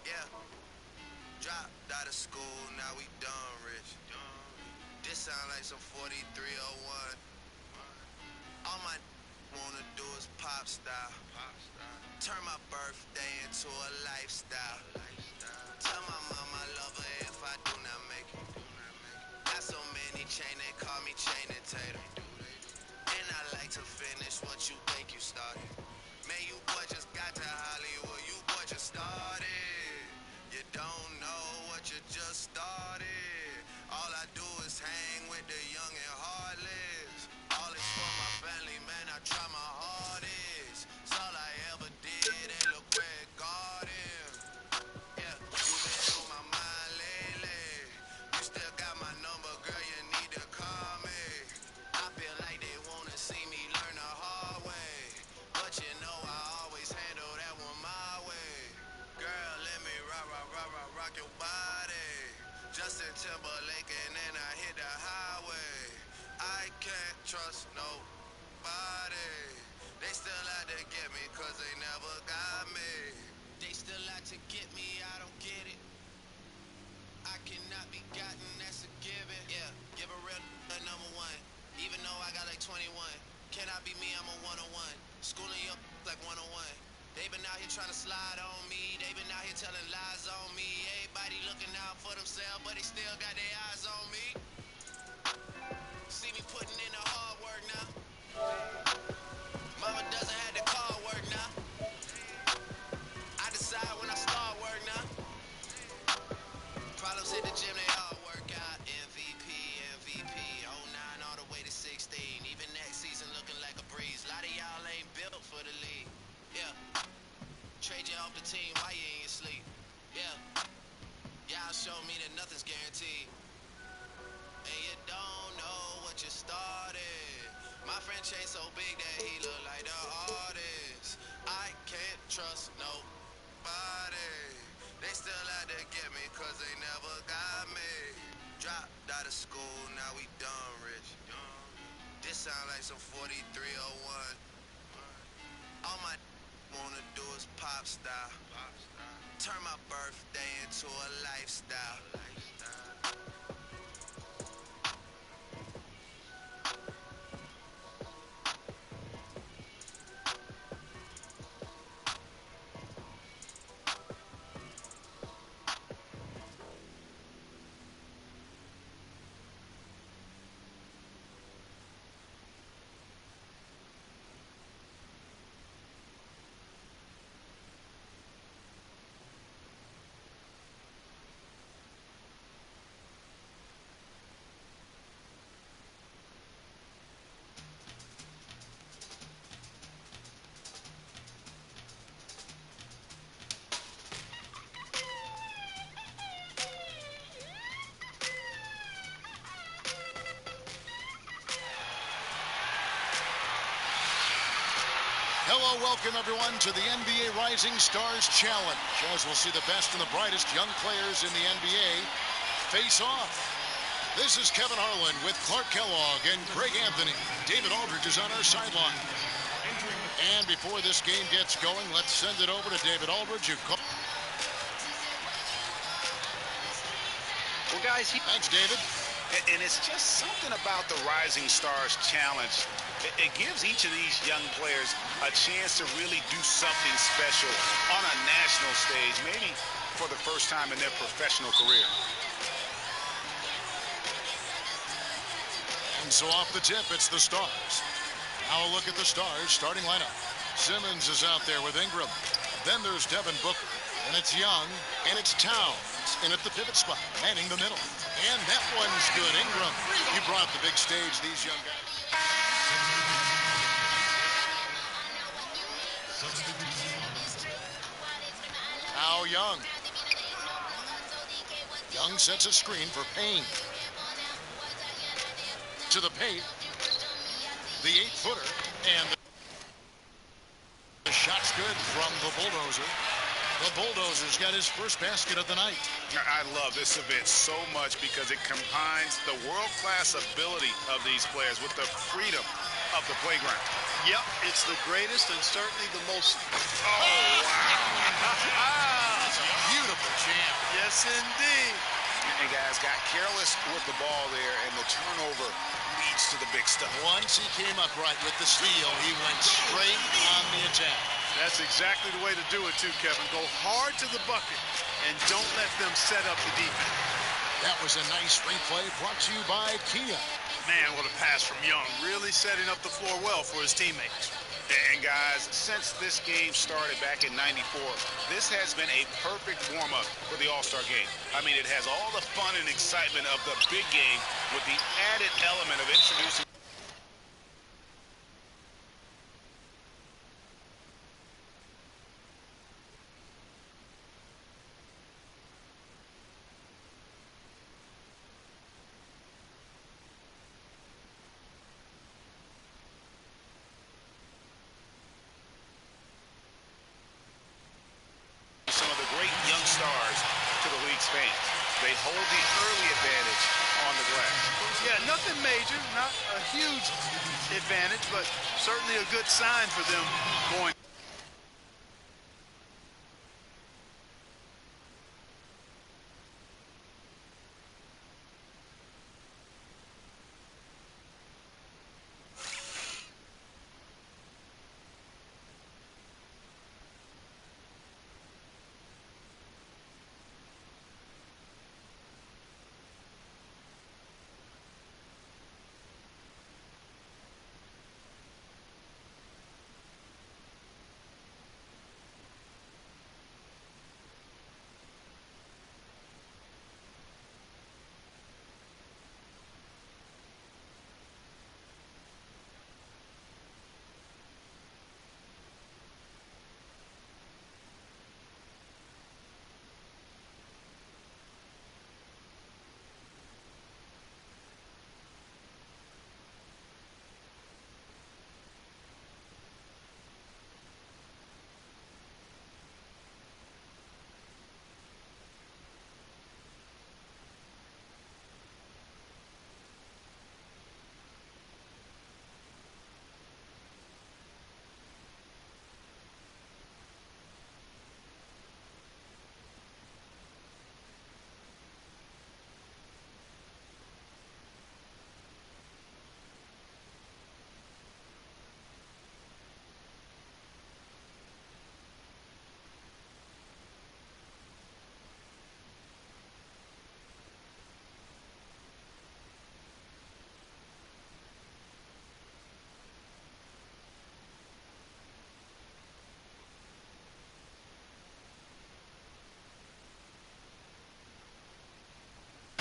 Yeah. Dropped out of school, now we done rich. This sound like some 4301. All my wanna do is pop style. Turn my birthday into a lifestyle. Tell my mama I love her if I do not make it. Got so many chain, they call me chain and tater. And I like to finish what you think you started. Man, you boy just got to Hollywood, you boy just started. You don't know what you just started. All I do is hang with the young and heartless. All is for my family, man, I try my hardest. It's all I ever did, and look where it got him. Yeah, you been on my mind lately. You still got my number, girl, you need to call me. I feel like they wanna see me learn the hard way. But you know I always handle that one my way. Girl, let me rock your body. Justin Timberlake and then I hit the highway. I can't trust nobody. They still out to get me cause they never got me. They still out to get me, I don't get it. I cannot be gotten, that's a given. Yeah, give a real number one. Even though I got like 21. Cannot be me, I'm a 101. Schooling you up like 101. They been out here trying to slide on me. They been out here telling lies on me. Everybody looking out for themselves, but they still got their eyes on me. See me putting in the hard work now. Mama doesn't have the car work now. I decide when I start work now. Problems hit the gym, they all work out. MVP, 09 all the way to 16. Even next season looking like a breeze. A lot of y'all ain't built for the league. Yeah. Trade you off the team while you in your sleep. Yeah. Y'all show me that nothing's guaranteed. shit started. My friend Chase so big that he look like the artist. I can't trust nobody. They still out to get me cause they never got me. Dropped out of school, now we done rich. This sound like some 4301. All my wanna do is pop style. Turn my birthday into a lifestyle. Hello, welcome everyone to the NBA Rising Stars Challenge, as we'll see the best and the brightest young players in the NBA face off. This is Kevin Harlan with Clark Kellogg and Greg Anthony. David Aldridge is on our sideline. And before this game gets going, let's send it over to David Aldridge. Well, guys, thanks, David. And it's just something about the Rising Stars Challenge. It gives each of these young players a chance to really do something special on a national stage, maybe for the first time in their professional career. And so off the tip, it's the Stars. Now a look at the Stars starting lineup. Simmons is out there with Ingram. Then there's Devin Booker. And it's Young, and it's Towns in at the pivot spot, manning the middle. And that one's good. Ingram, he brought the big stage, these young guys. Now Young. Young sets a screen for Payne. To the paint. The 8-footer. And the shot's good from the Bulldozer. The Bulldozer's got his first basket of the night. I love this event so much because it combines the world-class ability of these players with the freedom of the playground. Yep, it's the greatest and certainly the most... Oh, wow. That's a beautiful jam. Yes, indeed. And guys got careless with the ball there, and the turnover leads to the big stuff. Once he came up right with the steal, he went straight on the attack. That's exactly the way to do it, too, Kevin. Go hard to the bucket and don't let them set up the defense. That was a nice replay brought to you by Kia. Man, what a pass from Young. Really setting up the floor well for his teammates. And guys, since this game started back in '94, this has been a perfect warm-up for the All-Star game. I mean, it has all the fun and excitement of the big game with the added element of introducing some of the great young stars to the league's fans. They hold the early advantage on the glass. Yeah, nothing major, not a huge advantage, but certainly a good sign for them going.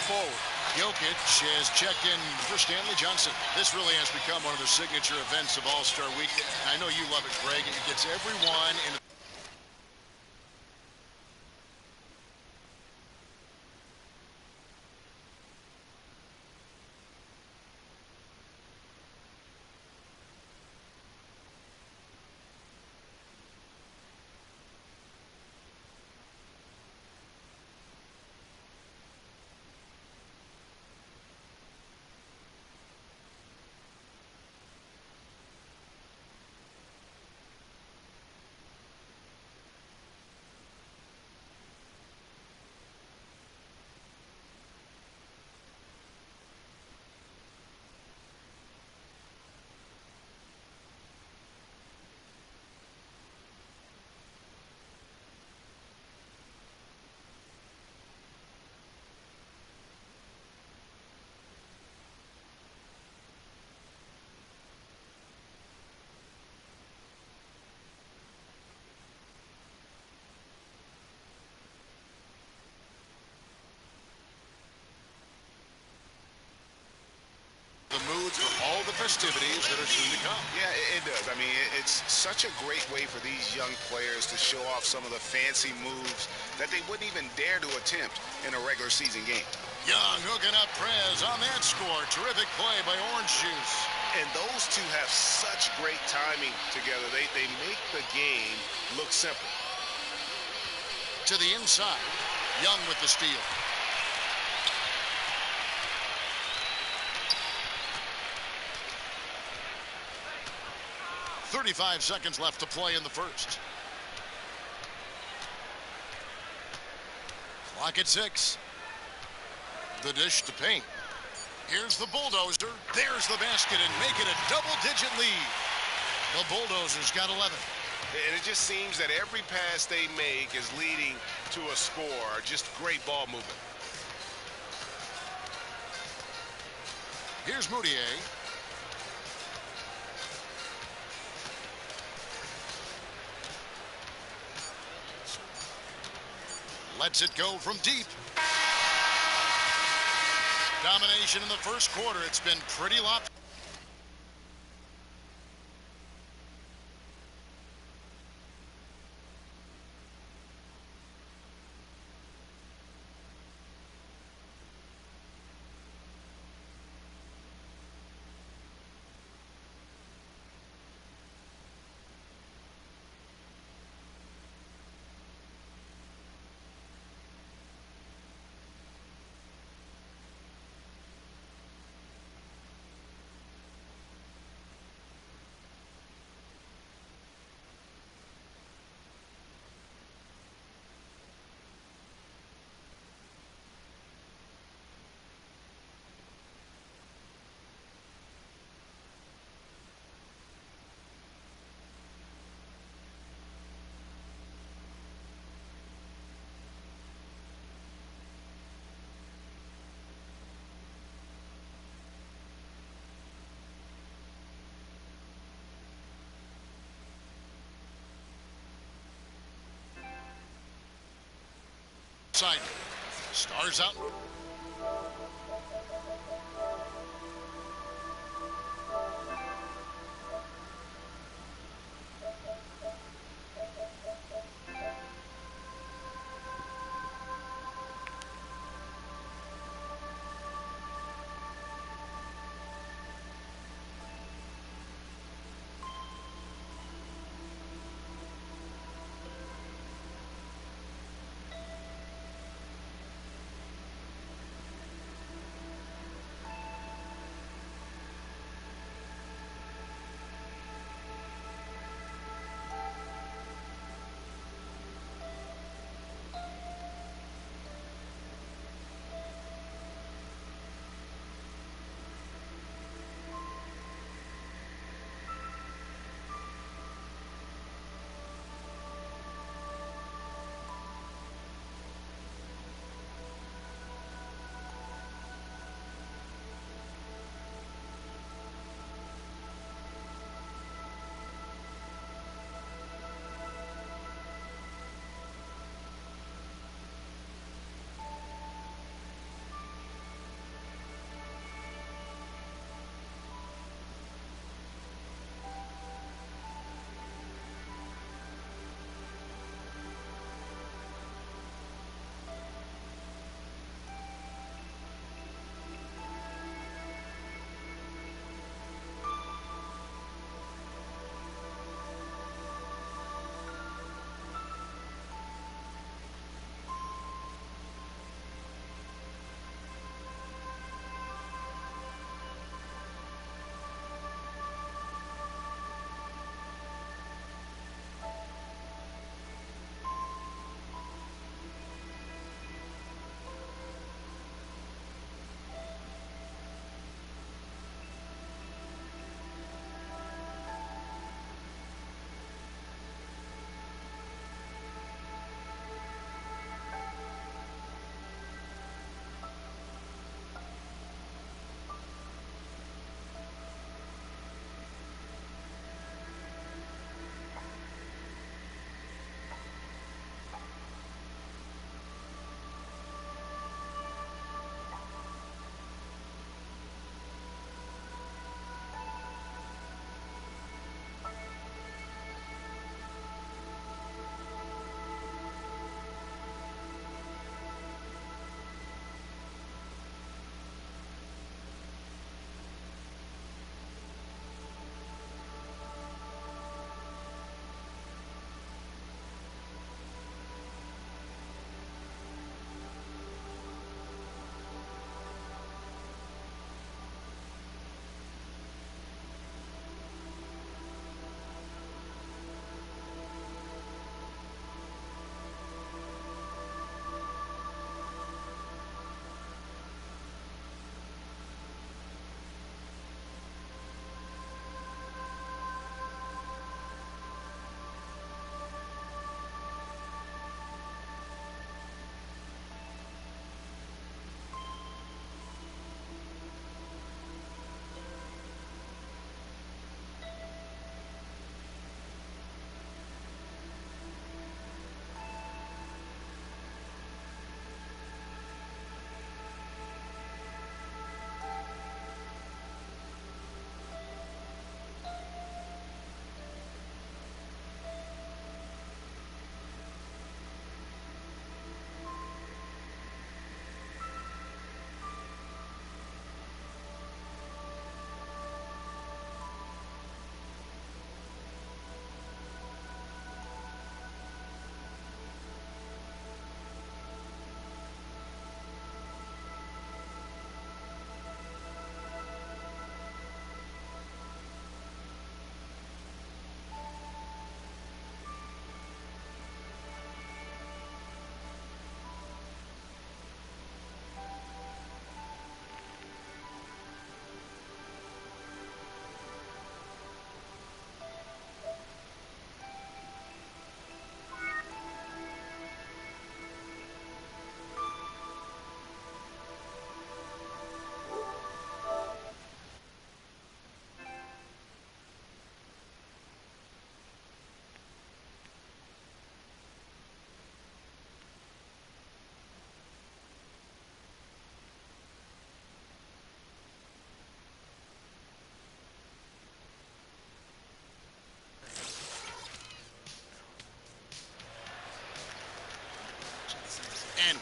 forward. Jokic has checked in for Stanley Johnson. This really has become one of the signature events of All-Star Week. I know you love it, Greg. It gets everyone in. The mood for all the festivities that are soon to come. Yeah, it does. I mean, it's such a great way for these young players to show off some of the fancy moves that they wouldn't even dare to attempt in a regular season game. Young hooking up Prez on that score. Terrific play by Orange Juice. And those two have such great timing together. They make the game look simple. To the inside. Young with the steal. .35 seconds left to play in the first. Clock at 6. The dish to Payne. Here's the bulldozer. There's the basket and make it a double-digit lead. The Bulldozers got 11. And it just seems that every pass they make is leading to a score. Just great ball movement. Here's Moutier. Lets it go from deep. Domination in the first quarter. It's been pretty lopsided. Side. Stars out.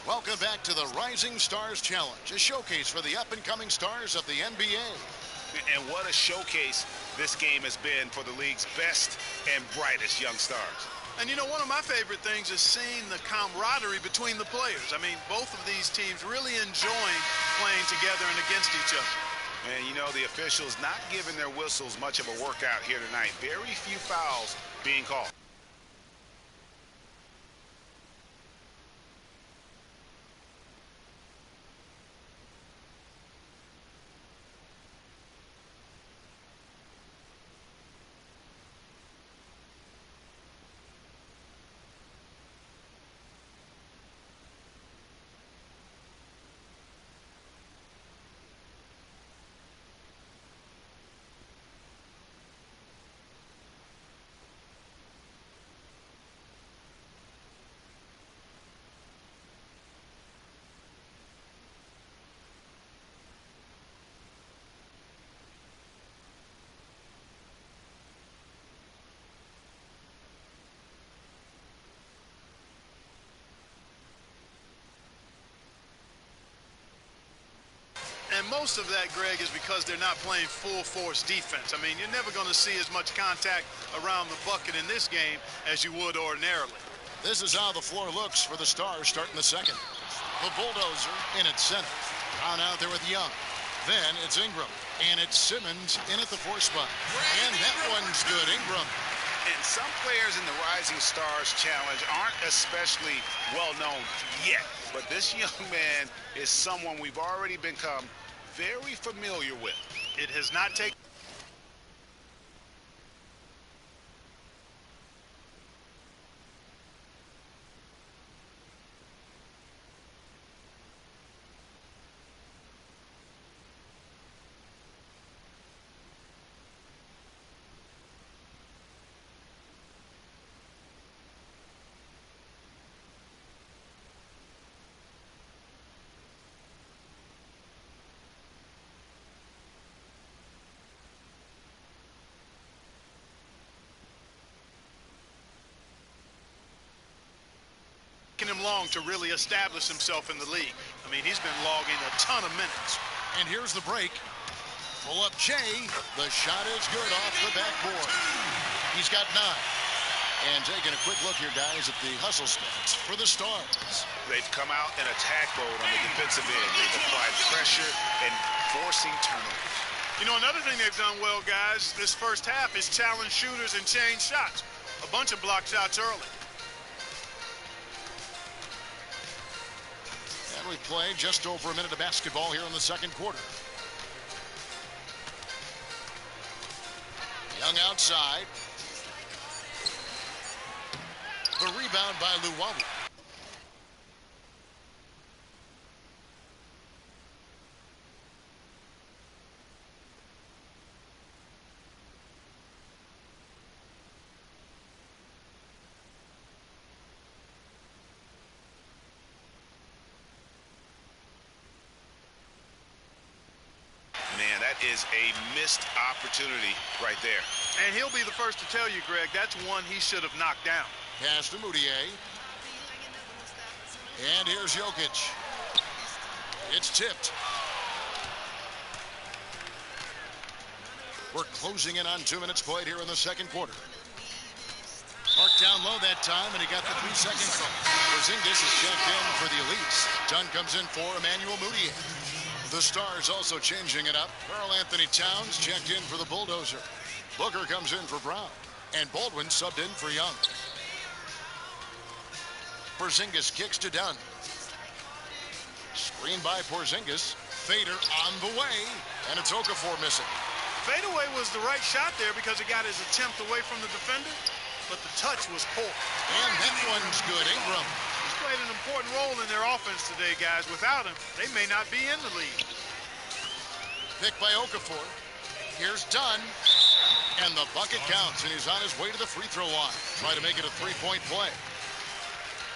Welcome back to the Rising Stars Challenge, a showcase for the up-and-coming stars of the NBA. And what a showcase this game has been for the league's best and brightest young stars. And you know, one of my favorite things is seeing the camaraderie between the players. I mean, both of these teams really enjoying playing together and against each other. And you know, the officials not giving their whistles much of a workout here tonight. Very few fouls being called. And most of that, Greg, is because they're not playing full-force defense. I mean, you're never going to see as much contact around the bucket in this game as you would ordinarily. This is how the floor looks for the Stars starting the second. The bulldozer in at center. Brown out there with Young. Then it's Ingram. And it's Simmons in at the 4 spot. And that one's good. Ingram. And some players in the Rising Stars Challenge aren't especially well-known yet. But this young man is someone we've already become very familiar with. It has not taken... him long to really establish himself in the league. I mean, he's been logging a ton of minutes. And here's the break. Pull up Jay. The shot is good off the backboard. He's got 9. And taking a quick look here, guys, at the hustle stats for the Stars. They've come out in attack mode on the defensive end. They've applied pressure and forcing turnovers. You know, another thing they've done well, guys, this first half is challenge shooters and change shots. A bunch of block shots early. And we've played just over a minute of basketball here in the second quarter. Young outside. The rebound by Luwawu. Man, that is a missed opportunity right there. And he'll be the first to tell you, Greg, that's one he should have knocked down. Pass to Mudiay. And here's Jokic. It's tipped. We're closing in on 2 minutes played here in the second quarter. Mark down low that time, and he got the 3-second call. Porzingis is checked in for the Elites. Dunn comes in for Emmanuel Mudiay. The Stars also changing it up. Karl-Anthony Towns checked in for the Bulldozer. Booker comes in for Brown. And Baldwin subbed in for Young. Porzingis kicks to Dunn. Screen by Porzingis. Fader on the way. And it's Okafor missing. Fadeaway was the right shot there because it got his attempt away from the defender, but the touch was poor. And that one's good. Ingram. He's played an important role in their offense today, guys. Without him, they may not be in the lead. Picked by Okafor. Here's Dunn. And the bucket counts, and he's on his way to the free throw line. Try to make it a 3-point play.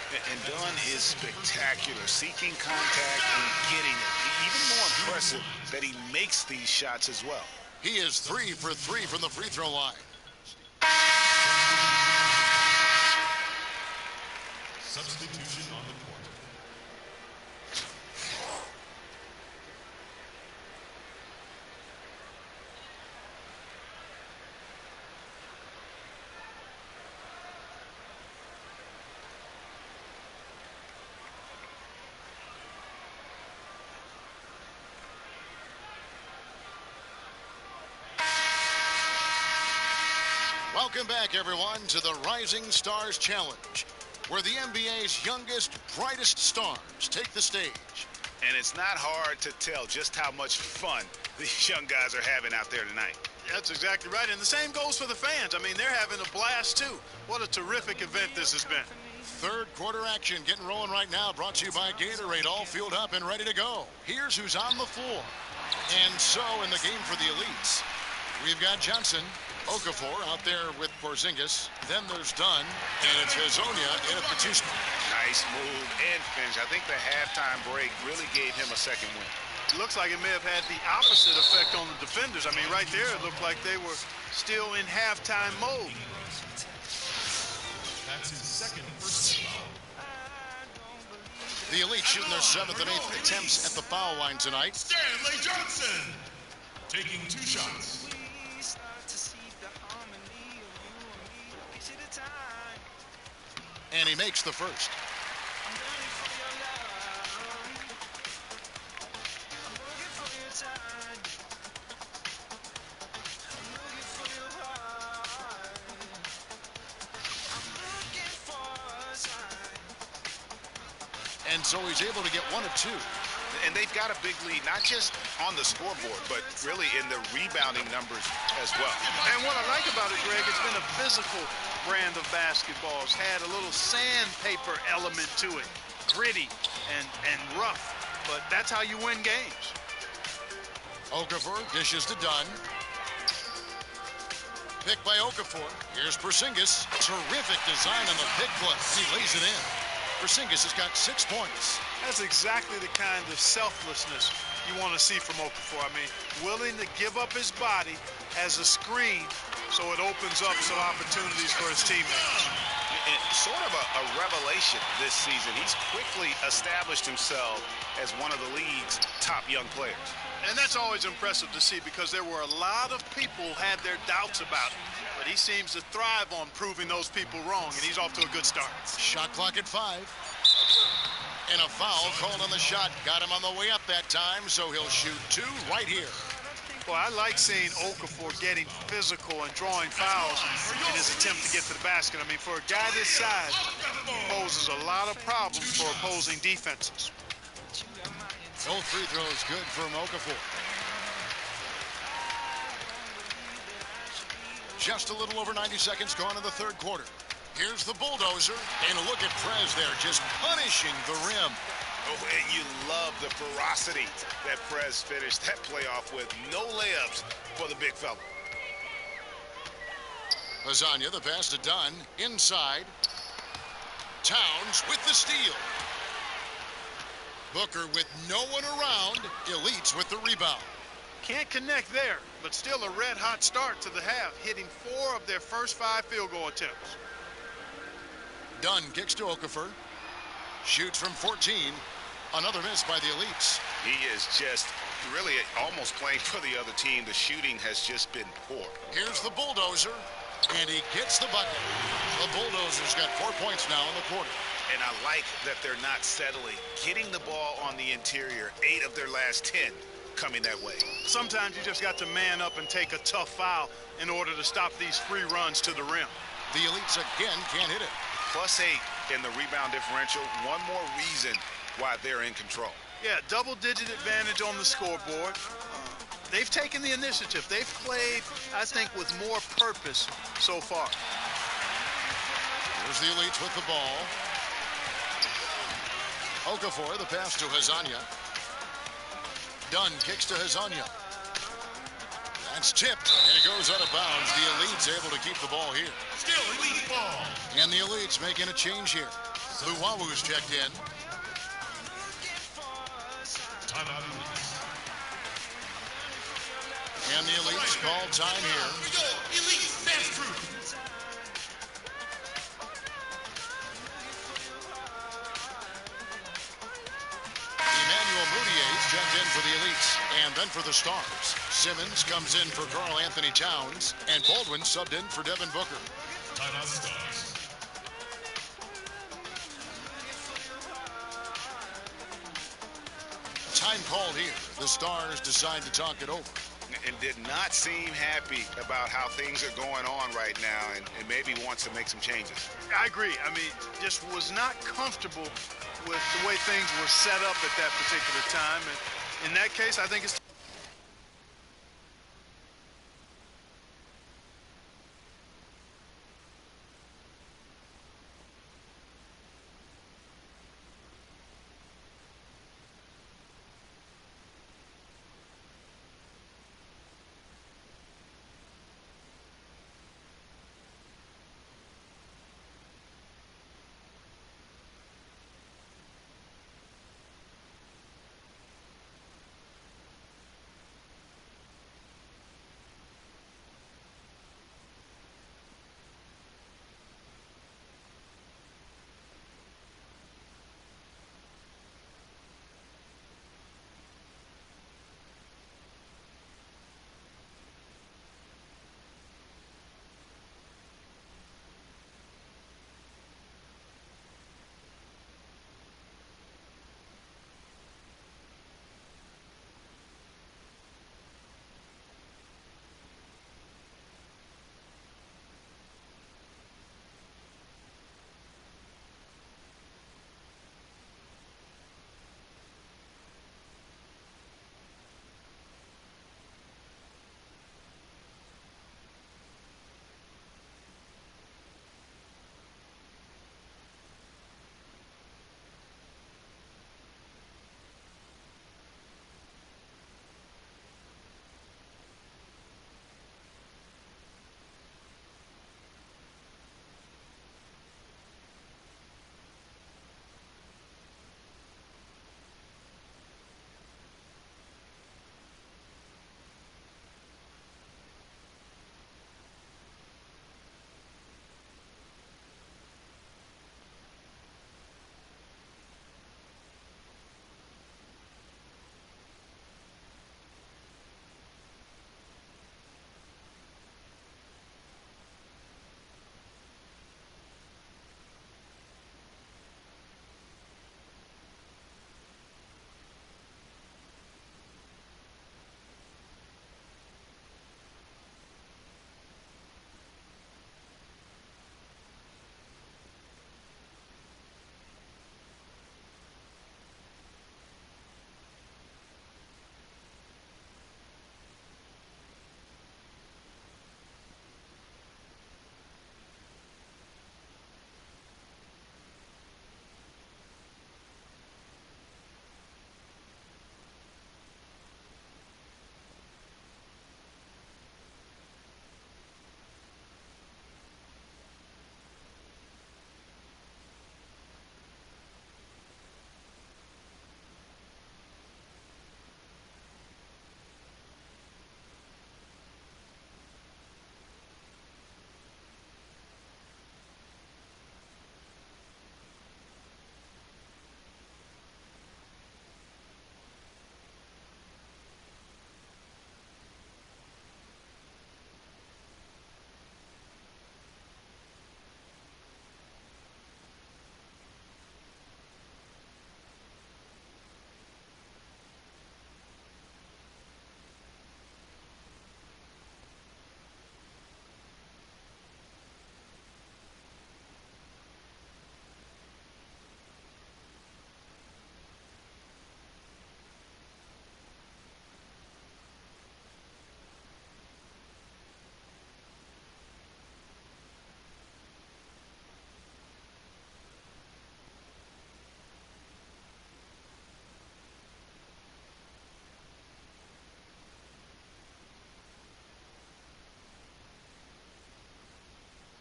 And Dunn is spectacular, seeking contact and getting it. Even more impressive that he makes these shots as well. He is 3 for 3 from the free throw line. Substitution on the court. Welcome back, everyone, to the Rising Stars Challenge, where the NBA's youngest, brightest stars take the stage. And it's not hard to tell just how much fun these young guys are having out there tonight. That's exactly right, and the same goes for the fans. I mean, they're having a blast, too. What a terrific event this has been. Third quarter action getting rolling right now, brought to you by Gatorade, all fueled up and ready to go. Here's who's on the floor. And so, in the game for the elites, we've got Johnson, Okafor out there with Porzingis. Then there's Dunn, and it's Hezonja in at the 2 spot. Nice move and finish. I think the halftime break really gave him a second win. It looks like it may have had the opposite effect on the defenders. I mean, right there, it looked like they were still in halftime mode. That's his second personal foul. The Elite shooting their 7th and 8th attempts at the foul line tonight. Stanley Johnson taking 2 shots. And he makes the first. And so he's able to get 1 of 2. And they've got a big lead, not just on the scoreboard, but really in the rebounding numbers as well. And what I like about it, Greg, it's been a physical brand of basketball. It's had a little sandpaper element to it, gritty and rough, but that's how you win games. Okafor dishes to Dunn. Pick by Okafor. Here's Porzingis. Terrific design on the pick play. He lays it in. Porzingis has got 6 points. That's exactly the kind of selflessness you want to see from Okafor. I mean, willing to give up his body as a screen so it opens up some opportunities for his teammates. And sort of a revelation this season. He's quickly established himself as one of the league's top young players. And that's always impressive to see because there were a lot of people who had their doubts about him. But he seems to thrive on proving those people wrong, and he's off to a good start. Shot clock at 5. And a foul called on the shot. Got him on the way up that time, so he'll shoot 2 right here. Well, I like seeing Okafor getting physical and drawing fouls in his attempt to get to the basket. I mean, for a guy this size, he poses a lot of problems for opposing defenses. No free throws good from Okafor. Just a little over 90 seconds gone in the third quarter. Here's the bulldozer, and look at Prez there, just punishing the rim. Oh, and you love the ferocity that Prez finished that playoff with. No layups for the big fella. Hezonja, the pass to Dunn, inside. Towns with the steal. Booker with no one around. Elites with the rebound. Can't connect there, but still a red-hot start to the half, hitting 4 of their first 5 field goal attempts. Dunn kicks to Okafor. Shoots from 14. Another miss by the Elites. He is just really almost playing for the other team. The shooting has just been poor. Here's the bulldozer, and he gets the bucket. The bulldozer's got 4 points now in the quarter. And I like that they're not settling. Getting the ball on the interior, 8 of their last 10 coming that way. Sometimes you just got to man up and take a tough foul in order to stop these free runs to the rim. The Elites again can't hit it. +8 in the rebound differential. One more reason why they're in control. Yeah, double-digit advantage on the scoreboard. They've taken the initiative. They've played, I think, with more purpose so far. Here's the Elites with the ball. Okafor, the pass to Hezonja. Dunn kicks to Hezonja. That's tipped, and it goes out of bounds. The Elites able to keep the ball here. Still Elite ball. And the Elites making a change here. Luwawu's checked in. Timeout Elites. And the Elites call time here. We go. Elites, dance crew. Emmanuel Moutier's checked in for the Elites, and then for the Stars. Simmons comes in for Karl Anthony Towns, and Baldwin subbed in for Devin Booker. Timeout Stars. Time called here. The Stars decide to talk it over. and did not seem happy about how things are going on right now, and maybe wants to make some changes. I agree. I mean, just was not comfortable with the way things were set up at that particular time. And in that case, I think it's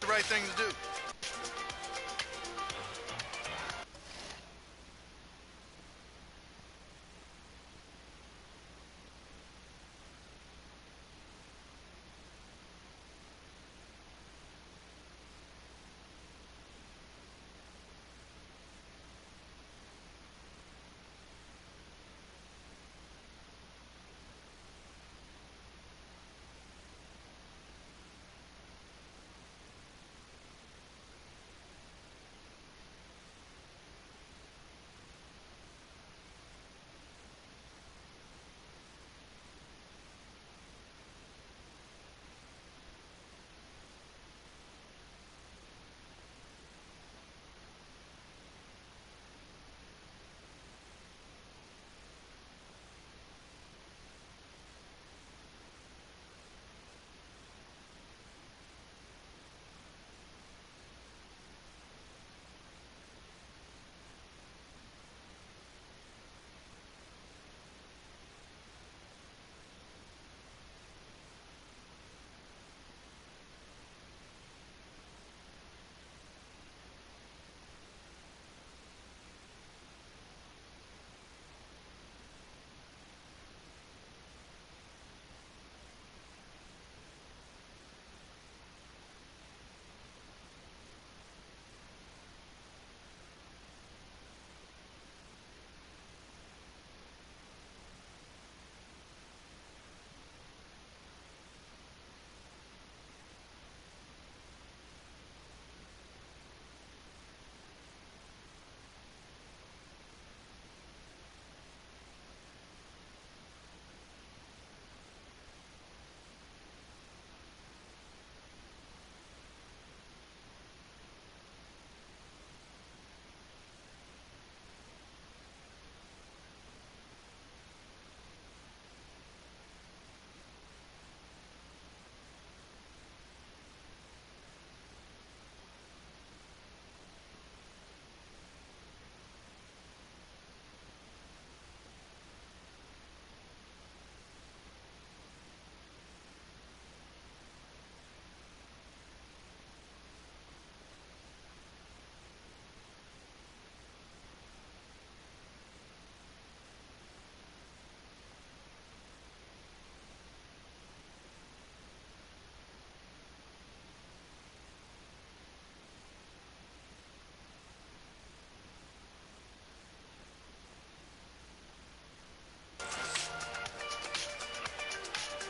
the right thing to do.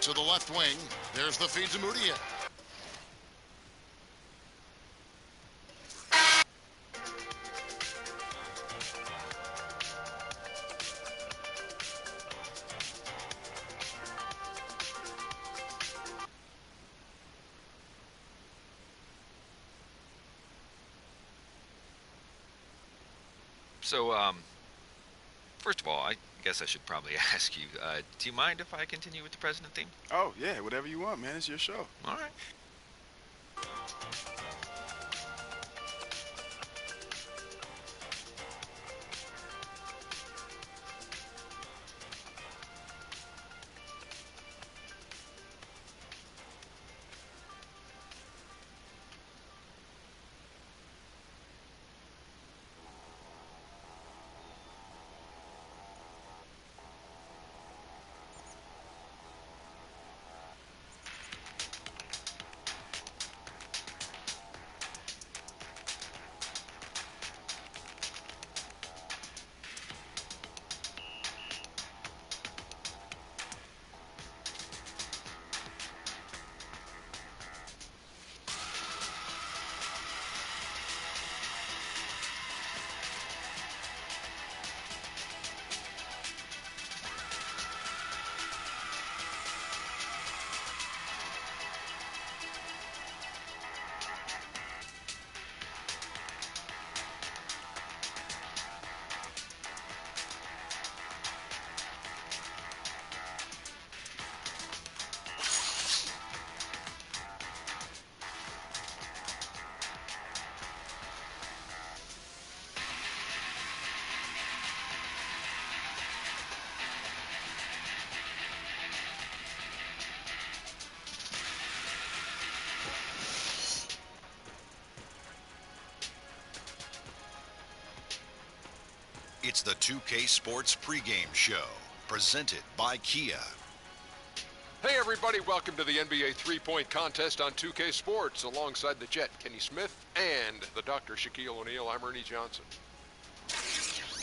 to the left wing. There's the feed to Mudiay. So, first of all, I guess I should probably ask you, do you mind if I continue with the president theme? Oh, yeah, whatever you want, man. It's your show. All right. It's the 2K Sports pregame show, presented by Kia. Hey everybody, welcome to the NBA three-point contest on 2K Sports. Alongside the Jet, Kenny Smith, and the Dr. Shaquille O'Neal, I'm Ernie Johnson.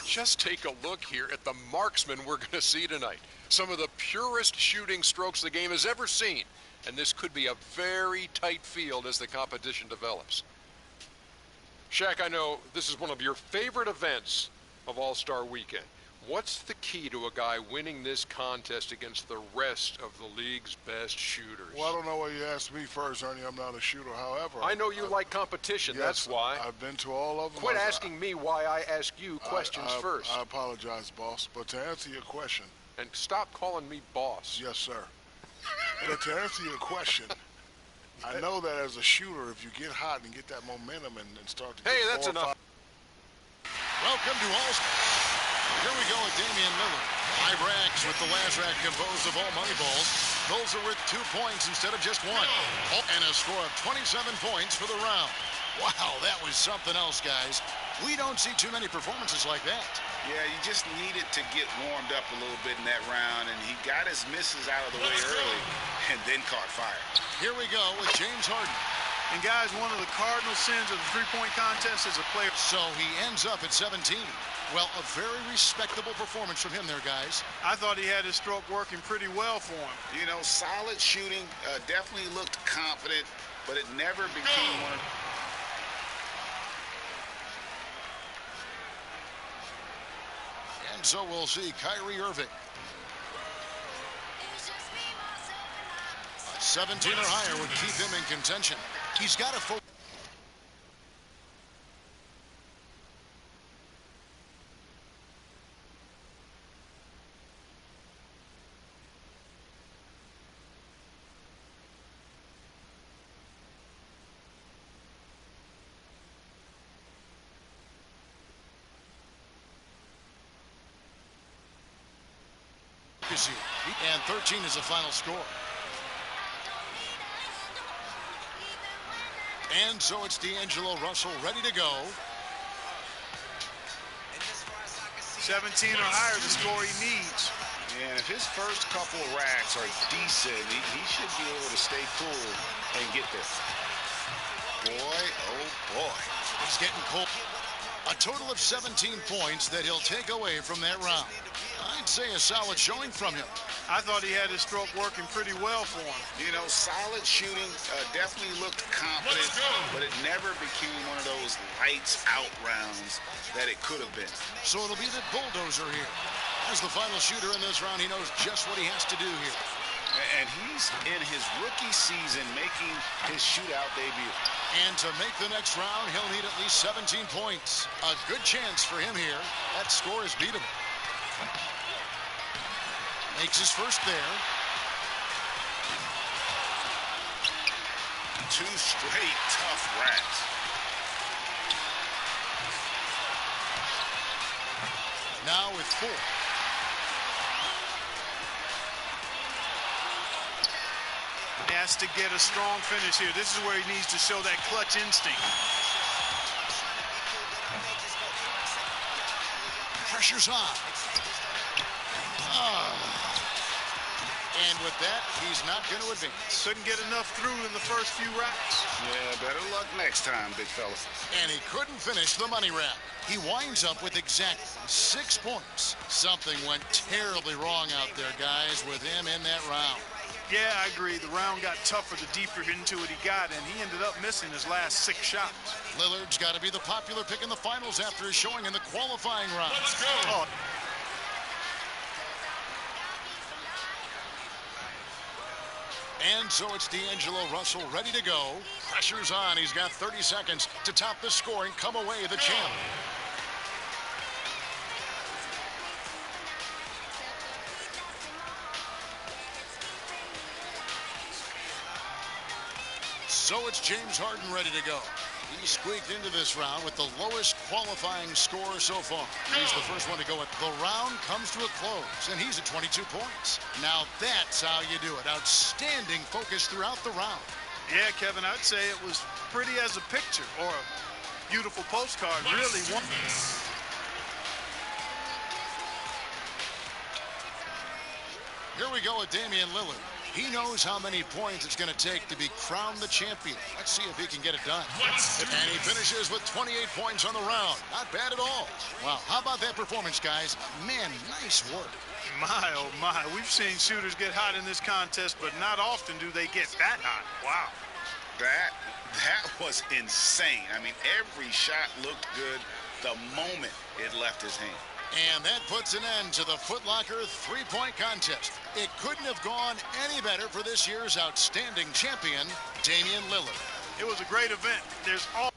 Just take a look here at the marksmen we're going to see tonight. Some of the purest shooting strokes the game has ever seen. And this could be a very tight field as the competition develops. Shaq, I know this is one of your favorite events of All-Star Weekend. What's the key to a guy winning this contest against the rest of the league's best shooters? Well, I don't know why you asked me first, Ernie. I'm not a shooter. However, I know you like competition. Yes, that's why. I've been to all of them. Quit asking me why I ask you questions first. I apologize, boss. But to answer your question. And stop calling me boss. Yes, sir. But to answer your question, I know that as a shooter, if you get hot and get that momentum and start to Hey, that's enough. Welcome to Here we go with Damian Lillard. 5 racks with the last rack composed of all money balls. Those are worth 2 points instead of just 1. And a score of 27 points for the round. Wow, that was something else, guys. We don't see too many performances like that. Yeah, you just needed to get warmed up a little bit in that round, and he got his misses out of the way early and then caught fire. Here we go with James Harden. And guys, one of the cardinal sins of the three-point contest is a player. So he ends up at 17. Well, a very respectable performance from him there, guys. I thought he had his stroke working pretty well for him. You know, solid shooting, definitely looked confident, but it never became one of... And so we'll see Kyrie Irving. 17 or higher would keep him in contention. He's got a full... And 13 is the final score. And so it's D'Angelo Russell ready to go. 17 or higher, the score he needs. And if his first couple of racks are decent, he should be able to stay cool and get there. Boy, oh boy. It's getting cold. A total of 17 points that he'll take away from that round. I'd say a solid showing from him. I thought he had his stroke working pretty well for him. You know, solid shooting, definitely looked confident, but it never became one of those lights out rounds that it could have been. So it'll be the bulldozer here. As the final shooter in this round, he knows just what he has to do here. And he's in his rookie season making his shootout debut. And to make the next round, he'll need at least 17 points. A good chance for him here. That score is beatable. Makes his first there. 2 straight tough racks. Now with 4. He has to get a strong finish here. This is where he needs to show that clutch instinct. Pressure's on. And with that, he's not going to advance. Couldn't get enough through in the first few racks. Yeah, better luck next time, big fella. And he couldn't finish the money rack. He winds up with exactly 6 points. Something went terribly wrong out there, guys, with him in that round. Yeah, I agree. The round got tougher the deeper into it he got, and he ended up missing his last 6 shots. Lillard's got to be the popular pick in the finals after his showing in the qualifying round. Let's go. Oh. And so it's D'Angelo Russell ready to go. Pressure's on. He's got 30 seconds to top the score and come away the champ. So it's James Harden ready to go. He squeaked into this round with the lowest qualifying score so far. He's the first one to go. The round comes to a close, and he's at 22 points. Now that's how you do it. Outstanding focus throughout the round. Yeah, Kevin, I'd say it was pretty as a picture or a beautiful postcard. Really one. Here we go with Damian Lillard. He knows how many points it's going to take to be crowned the champion. Let's see if he can get it done. And he finishes with 28 points on the round. Not bad at all. Wow, how about that performance, guys? Man, nice work. My, oh my. We've seen shooters get hot in this contest, but not often do they get that hot. Wow. That was insane. I mean, every shot looked good the moment it left his hand. And that puts an end to the Foot Locker three-point contest. It couldn't have gone any better for this year's outstanding champion, Damian Lillard. It was a great event. There's all...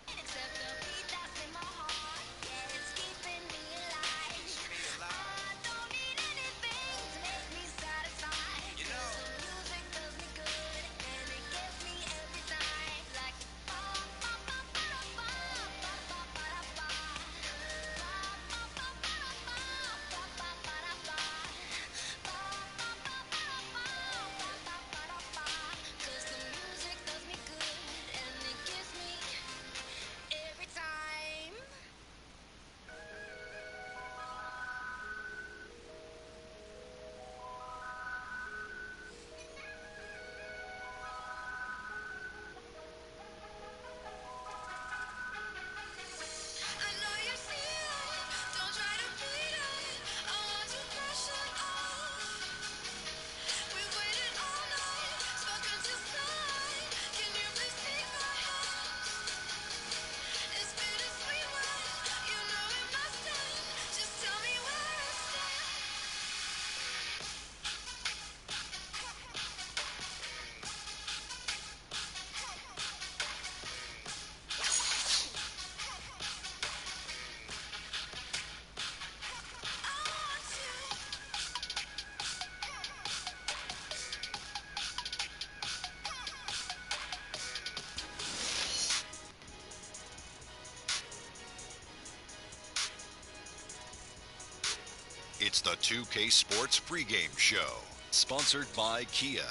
It's the 2K Sports pregame show, sponsored by Kia.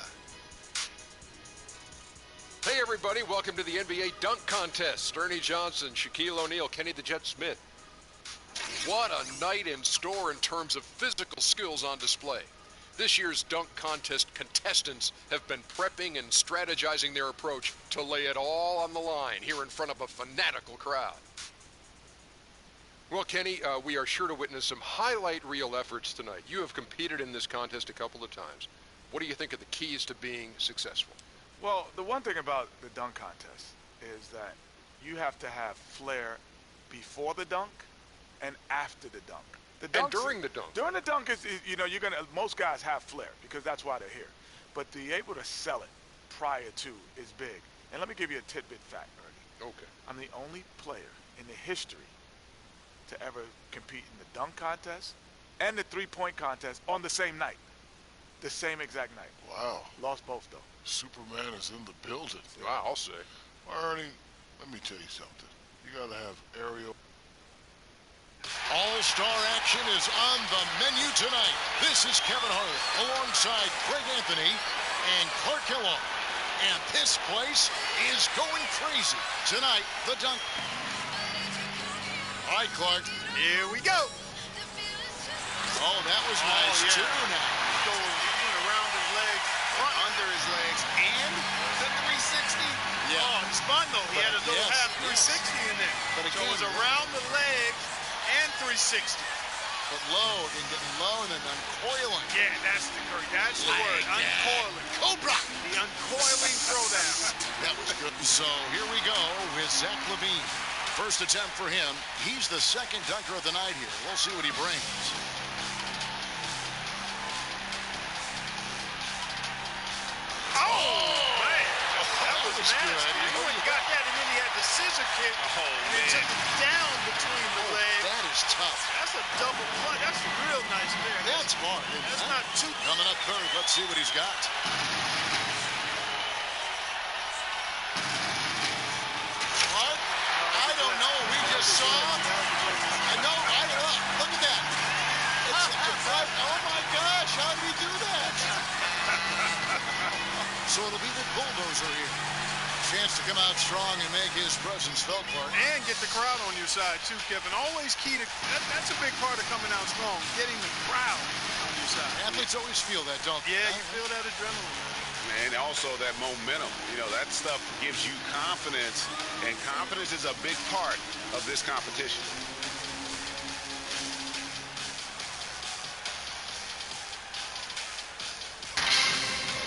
Hey everybody, welcome to the NBA Dunk Contest. Ernie Johnson, Shaquille O'Neal, Kenny the Jet Smith. What a night in store in terms of physical skills on display. This year's Dunk Contest contestants have been prepping and strategizing their approach to lay it all on the line here in front of a fanatical crowd. Well, Kenny, we are sure to witness some highlight reel efforts tonight. You have competed in this contest a couple of times. What do you think are the keys to being successful? Well, the one thing about the dunk contest is that you have to have flair before the dunk and after the dunk. And during the dunk. During the dunk is most guys have flair because that's why they're here. But to be able to sell it prior to is big. And let me give you a tidbit fact, Ernie. Okay. I'm the only player in the history to ever compete in the dunk contest and the three-point contest on the same night. The same exact night. Wow. Lost both, though. Superman is in the building. Wow, I'll say. Well, Ernie, let me tell you something. You got to have aerial. All-star action is on the menu tonight. This is Kevin Harlan alongside Greg Anthony and Clark Kellogg. And this place is going crazy. Tonight, the dunk. All right, Clark. Here we go. Oh, that was nice, too, now. He went around his legs, under his legs, and the 360. Yeah. Oh, he spun, though. He had a little half 360 in there. But again, so it was around the legs and 360. But low, and getting low, and then uncoiling. Yeah, that's the word, uncoiling. Cobra. The uncoiling throwdown. That was good. So here we go with Zach LaVine. First attempt for him. He's the second dunker of the night here. We'll see what he brings. Oh, man. That was nasty. Good. He went and got that, and then he had the scissor kick. And it took him down between the legs. That is tough. That's a double play. That's real nice there. That's smart. That's not too. Coming up third. Let's see what he's got. Clark, I don't know. We just saw. Look at that. Oh my gosh, how did he do that? So it'll be the bulldozer here. Chance to come out strong and make his presence felt, Clark. And get the crowd on your side, too, Kevin. Always key to that's a big part of coming out strong, getting the crowd on your side. Athletes always feel that, don't they? Yeah, you feel that adrenaline. And also that momentum. You know, that stuff gives you confidence, and confidence is a big part of this competition.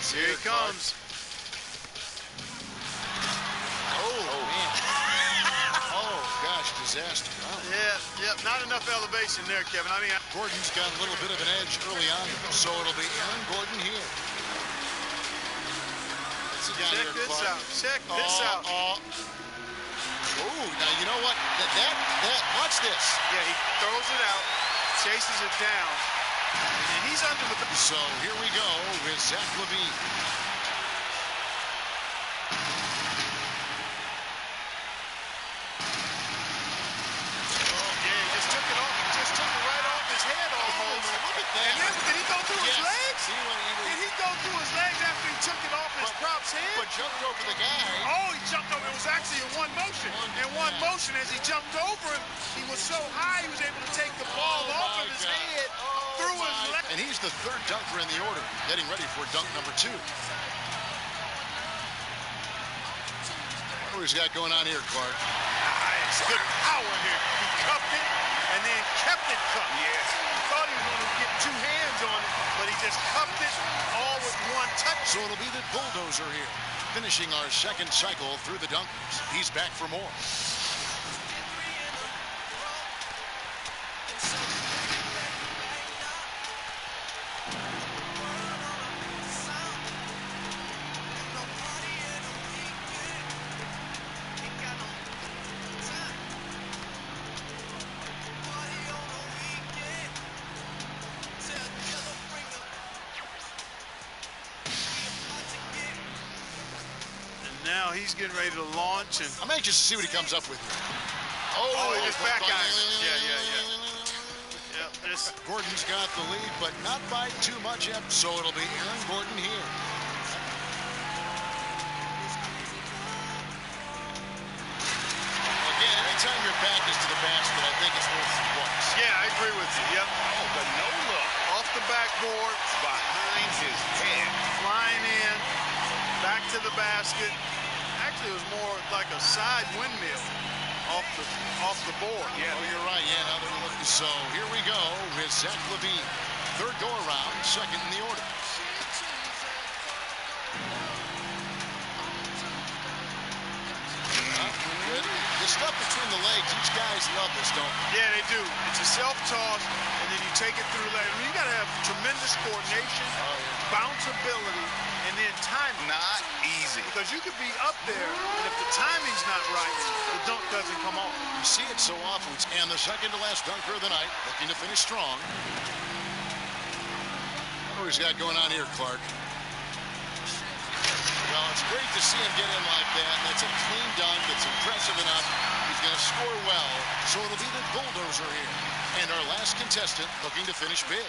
Here he comes. Oh, man. Oh, gosh, disaster. Wow. Yeah, not enough elevation there, Kevin. I mean, Gordon's got a little bit of an edge early on, so it'll be Aaron Gordon here. Check this out. Check this out. Oh, now you know what? Watch this. Yeah, he throws it out, chases it down, and he's under the. So here we go with Zach LaVine. And then, did he go through his legs? Did he go through his legs after he took it off his prop's head? But jumped over the guy. Oh, he jumped over. It was actually in one motion. In one motion, as he jumped over him, he was so high he was able to take the ball off of his head through his leg. And he's the third dunker in the order, getting ready for dunk number 2. What he's got going on here, Clark? Nice. Good power here. He cupped it and then kept it cupped. Yes. He thought he was going to get 2 hands on it, but he just cupped it all with one touch. So it'll be the bulldozer here, finishing our second cycle through the dunkers. He's back for more. Now he's getting ready to launch, and I'm anxious to see what he comes up with here. Oh, he just back iron. Yeah. Gordon's got the lead, but not by too much. So it'll be Aaron Gordon here. Again, anytime your back is to the basket, I think it's worth it twice. Yeah, I agree with you. Yep. Oh, the no look. Off the backboard. Behind his head. Flying in. Back to the basket. Actually, it was more like a side windmill. off the board. Yeah. Oh, you're right. Yeah, now they're looking. So here we go with Zach LaVine. Third go around, second in the order. The stuff between the legs, these guys love this, don't they? Yeah, they do. It's a self-toss, and then you take it through the leg. I mean, you got to have tremendous coordination, bounceability, and then timing. Not easy. Because you could be up there, and if the timing's not right, the dunk doesn't come off. You see it so often. And the second to last dunker of the night, looking to finish strong. What he's got going on here, Clark? Well, it's great to see him get in like that. That's a clean dunk. It's impressive enough. He's going to score well, so it'll be the bulldozer here. And our last contestant looking to finish big.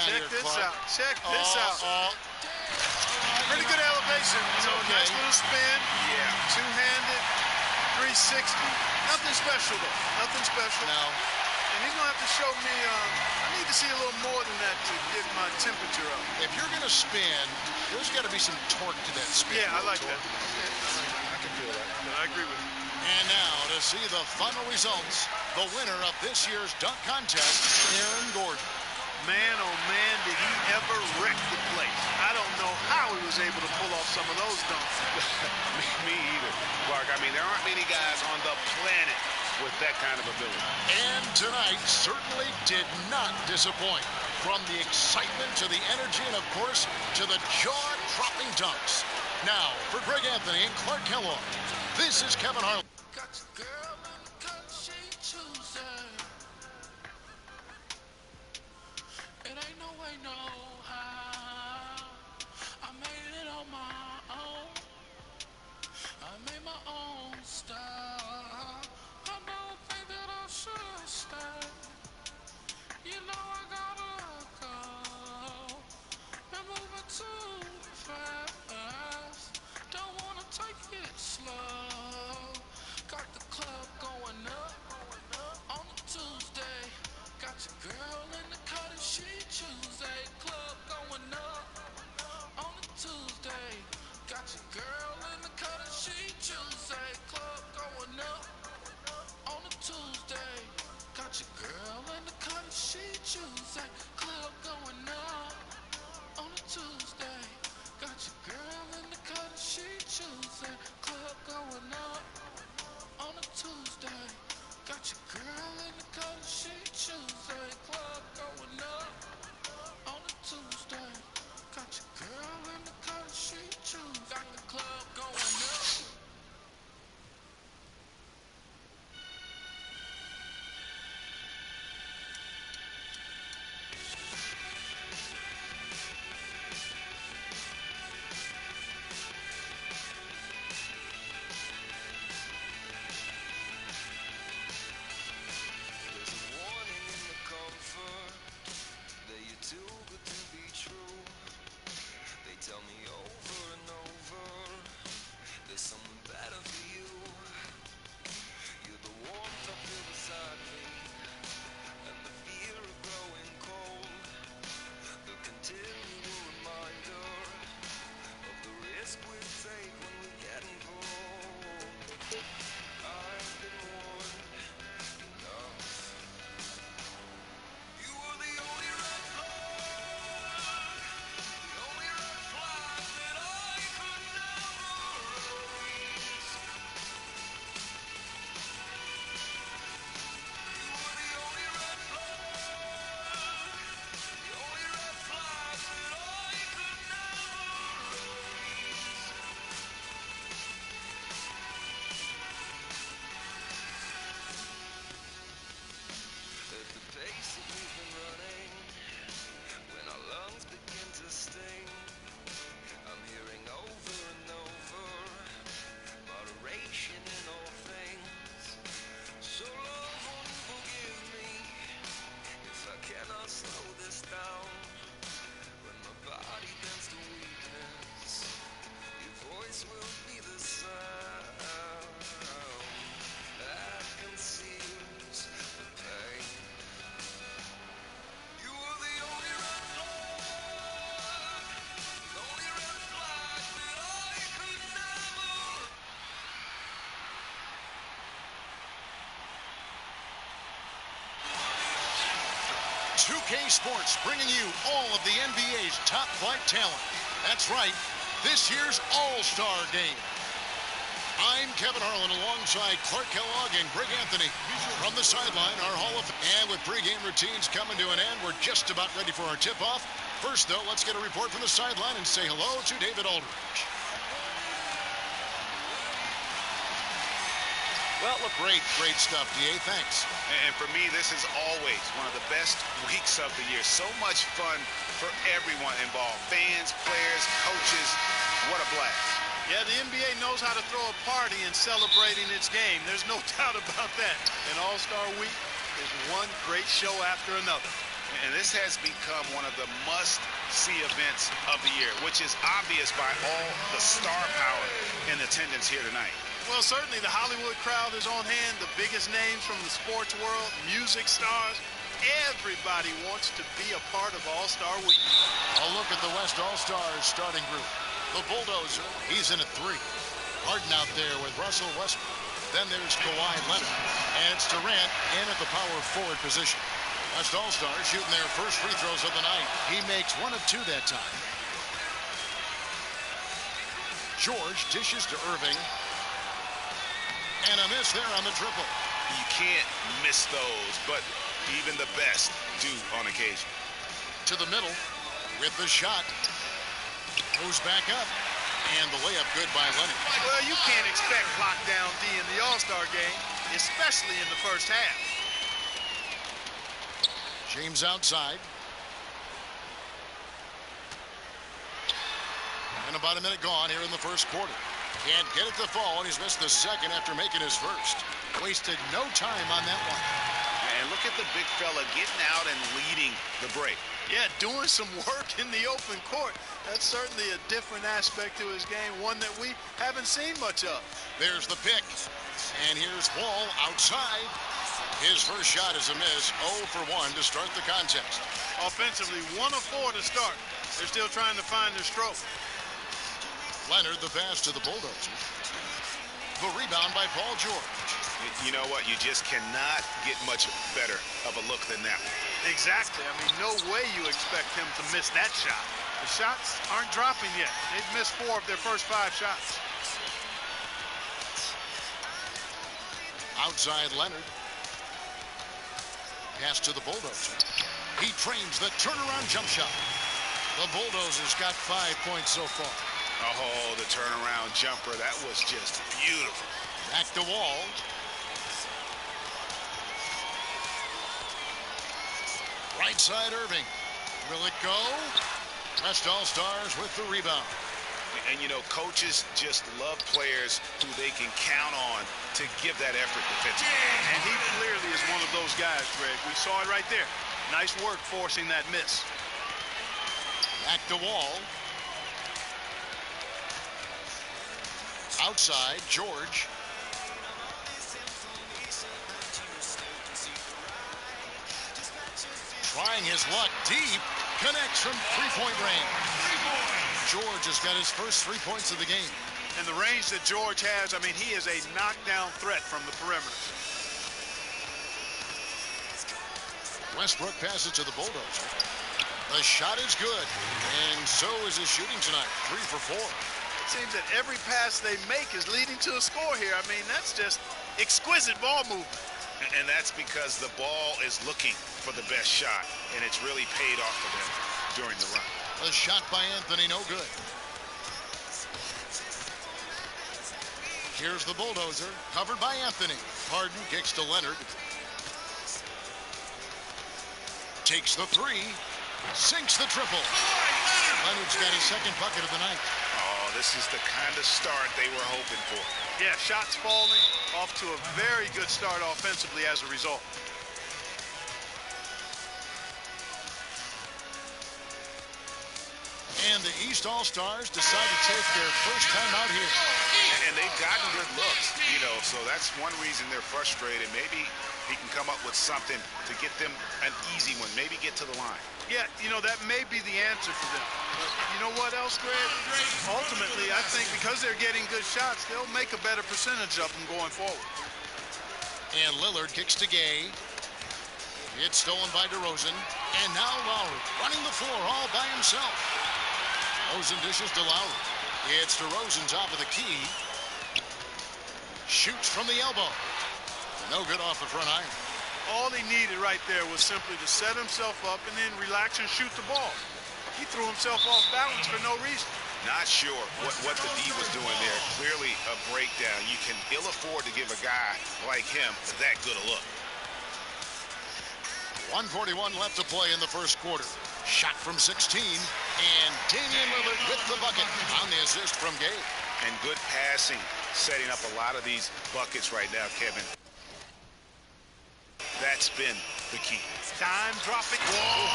Check this out. Check this out. Pretty good elevation. You know, nice little spin. Yeah. Two-handed, 360. Nothing special, though. Nothing special. No. And he's going to have to show me, I need to see a little more than that to get my temperature up. If you're going to spin, there's got to be some torque to that spin. Yeah, I like that. I can feel that. I agree with you. And now to see the final results, the winner of this year's dunk contest, Aaron Gordon. Man, oh man, did he ever wreck the place. I don't know how he was able to pull off some of those dunks. Me either, Clark. I mean, there aren't many guys on the planet with that kind of ability. And tonight certainly did not disappoint. From the excitement to the energy and, of course, to the jaw-dropping dunks. Now, for Greg Anthony and Clark Kellogg, this is Kevin Harlan. Too good to be true. They tell me over and over 2K Sports bringing you all of the NBA's top flight talent. That's right, this year's All-Star Game. I'm Kevin Harlan alongside Clark Kellogg and Greg Anthony. From the sideline, our Hall of Fame. And with pregame routines coming to an end, we're just about ready for our tip-off. First, though, let's get a report from the sideline and say hello to David Aldridge. Well, great stuff, D.A. Thanks. And for me, this is always one of the best weeks of the year. So much fun for everyone involved. Fans, players, coaches. What a blast. Yeah, the NBA knows how to throw a party in celebrating its game. There's no doubt about that. And All-Star Week is one great show after another. And this has become one of the must-see events of the year, which is obvious by all the star power in attendance here tonight. Well, certainly the Hollywood crowd is on hand, the biggest names from the sports world, music stars. Everybody wants to be a part of All-Star Week. A look at the West All-Stars starting group. The Bulldozer, he's in at 3. Harden out there with Russell Westbrook. Then there's Kawhi Leonard. And it's Durant in at the power forward position. West All-Stars shooting their first free throws of the night. He makes 1 of 2 that time. George dishes to Irving. And a miss there on the triple. You can't miss those, but even the best do on occasion. To the middle with the shot. Moves back up. And the layup good by Leonard. Well, you can't expect lockdown D in the All-Star game, especially in the first half. James outside. And about a minute gone here in the first quarter. Can't get it to fall, and he's missed the second after making his first. Wasted no time on that one. And look at the big fella getting out and leading the break. Yeah, doing some work in the open court. That's certainly a different aspect to his game, one that we haven't seen much of. There's the pick. And here's Wall outside. His first shot is a miss. 0 for 1 to start the contest. Offensively, 1 of 4 to start. They're still trying to find their stroke. Leonard, the pass to the Bulldozer. The rebound by Paul George. You know what? You just cannot get much better of a look than that. Exactly. I mean, no way you expect him to miss that shot. The shots aren't dropping yet. They've missed 4 of their first 5 shots. Outside Leonard. Pass to the Bulldozer. He trains the turnaround jump shot. The Bulldozers got 5 points so far. Oh, the turnaround jumper. That was just beautiful. Back to Wall. Right side Irving. Will it go? West All-Stars with the rebound. And, you know, coaches just love players who they can count on to give that effort defensively. And he clearly is one of those guys, Greg. We saw it right there. Nice work forcing that miss. Back to Wall. Outside, George. Trying his luck deep. Connects from three-point range. George has got his first 3 points of the game. And the range that George has, I mean, he is a knockdown threat from the perimeter. Westbrook passes to the Bulldozer. The shot is good. And so is his shooting tonight. 3 for 4. It seems that every pass they make is leading to a score here. I mean, that's just exquisite ball movement. And that's because the ball is looking for the best shot, and it's really paid off for them during the run. A shot by Anthony, no good. Here's the Bulldozer, covered by Anthony. Harden kicks to Leonard. Takes the 3, sinks the triple. Leonard's got his second bucket of the night. Oh, this is the kind of start they were hoping for. Yeah, shots falling, off to a very good start offensively as a result. And the East All-Stars decide to take their first time out here. And they've gotten good looks, you know, so that's one reason they're frustrated. Maybe he can come up with something to get them an easy one, maybe get to the line. Yeah, you know, that may be the answer for them. But you know what else, Greg? Ultimately, I think because they're getting good shots, they'll make a better percentage of them going forward. And Lillard kicks to Gay. It's stolen by DeRozan. And now Lowry running the floor all by himself. Rosen dishes to Lowry. It's DeRozan top of the key. Shoots from the elbow. No good off the front iron. All he needed right there was simply to set himself up and then relax and shoot the ball. He threw himself off balance for no reason. Not sure what the D was doing there. Clearly a breakdown. You can ill afford to give a guy like him that good a look. 1:41 left to play in the first quarter. Shot from 16, and Damian Lillard with the bucket on the assist from Gabe. And good passing, setting up a lot of these buckets right now, Kevin. That's been the key. Time dropping. Whoa!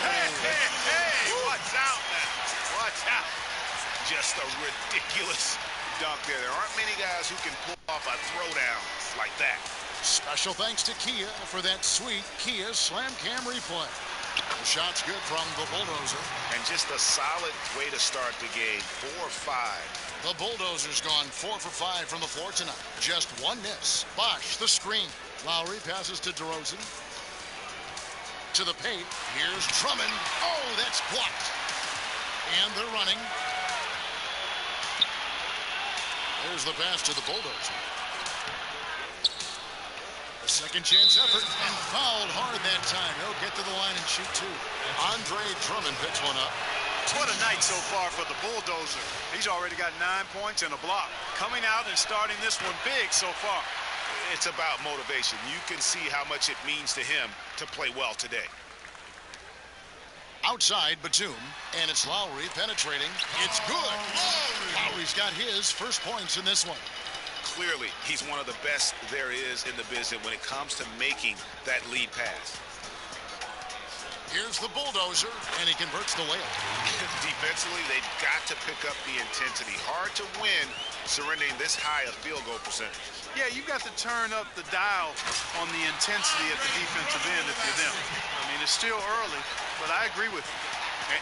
Hey, watch out now. Watch out. Just a ridiculous dunk there. There aren't many guys who can pull off a throwdown like that. Special thanks to Kia for that sweet Kia Slam Cam replay. The shot's good from the Bulldozer. And just a solid way to start the game. 4 or 5. The Bulldozer's gone 4 for 5 from the floor tonight. Just one miss. Bosh the screen. Lowry passes to DeRozan. To the paint. Here's Drummond. Oh, that's blocked. And they're running. There's the pass to the Bulldozer. A second chance effort and fouled hard that time. He'll get to the line and shoot two. Andre Drummond picks one up. What a night so far for the Bulldozer. He's already got 9 points and a block. Coming out and starting this one big so far. It's about motivation. You can see how much it means to him to play well today. Outside Batum, and it's Lowry penetrating. It's good. Lowry's got his first points in this one. Clearly, he's one of the best there is in the business when it comes to making that lead pass. Here's the Bulldozer, and he converts the layup. Defensively, they've got to pick up the intensity. Hard to win surrendering this high a field goal percentage. Yeah, you've got to turn up the dial on the intensity at the defensive end if you're them. I mean, it's still early, but I agree with you.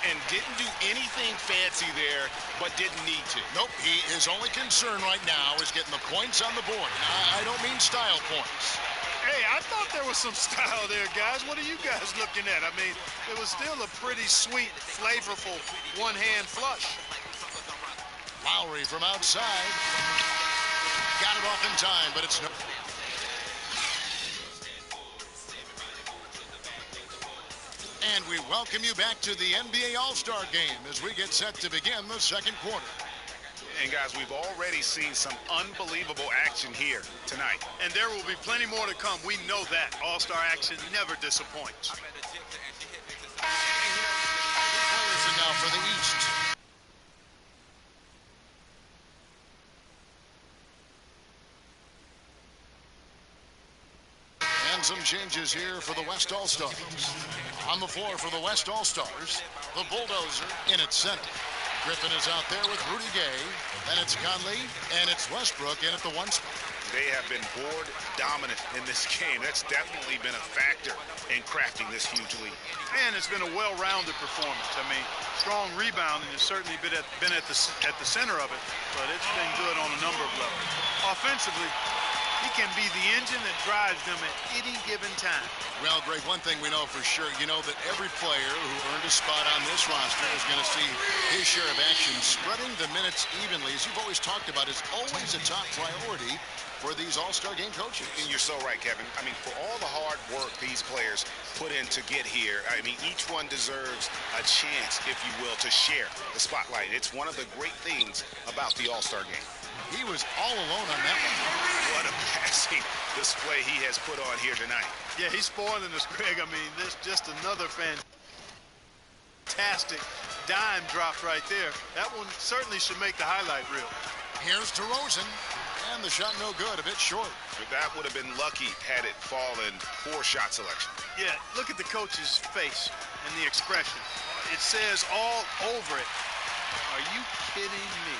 And didn't do anything fancy there, but didn't need to. Nope, his only concern right now is getting the points on the board. I don't mean style points. Hey, I thought there was some style there, guys. What are you guys looking at? I mean, it was still a pretty sweet, flavorful one-hand flush. Lowry from outside. Got it off in time, but it's no... And we welcome you back to the NBA All-Star Game as we get set to begin the second quarter. And guys, we've already seen some unbelievable action here tonight. And there will be plenty more to come. We know that. All-Star action never disappoints. And now for the East. And some changes here for the West All-Stars. On the floor for the West All-Stars, the Bulldozer in its center. Griffin is out there with Rudy Gay. Then it's Conley, and it's Westbrook in at the 1 spot. They have been board dominant in this game. That's definitely been a factor in crafting this huge lead. And it's been a well-rounded performance. I mean, strong rebounding has certainly been at the center of it, but it's been good on a number of levels. Offensively, he can be the engine that drives them at any given time. Well, Greg, one thing we know for sure, you know that every player who earned a spot on this roster is going to see his share of action. Spreading the minutes evenly, as you've always talked about, is always a top priority for these All-Star Game coaches. And you're so right, Kevin. I mean, for all the hard work these players put in to get here, I mean, each one deserves a chance, if you will, to share the spotlight. It's one of the great things about the All-Star Game. He was all alone on that one. What a passing display he has put on here tonight. Yeah, he's spoiling us, Greg. I mean, this just another fantastic dime drop right there. That one certainly should make the highlight reel. Here's DeRozan, and the shot no good, a bit short. But that would have been lucky had it fallen. Poor shot selection. Yeah, look at the coach's face and the expression. It says all over it. Are you kidding me?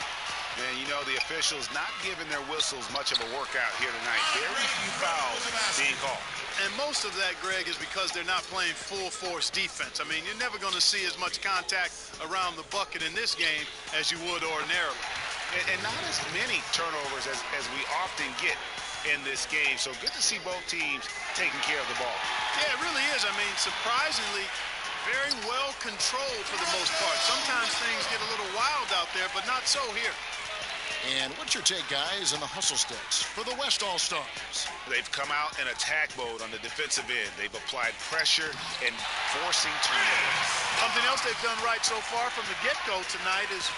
Man, you know, the officials not giving their whistles much of a workout here tonight. Very few fouls being called. And most of that, Greg, is because they're not playing full-force defense. I mean, you're never going to see as much contact around the bucket in this game as you would ordinarily. And not as many turnovers as we often get in this game. So good to see both teams taking care of the ball. Yeah, it really is. I mean, surprisingly, very well controlled for the most part. Sometimes things get a little wild out there, but not so here. And what's your take, guys, on the hustle sticks for the West All-Stars? They've come out in attack mode on the defensive end. They've applied pressure and forcing turnovers. Something else they've done right so far from the get-go tonight is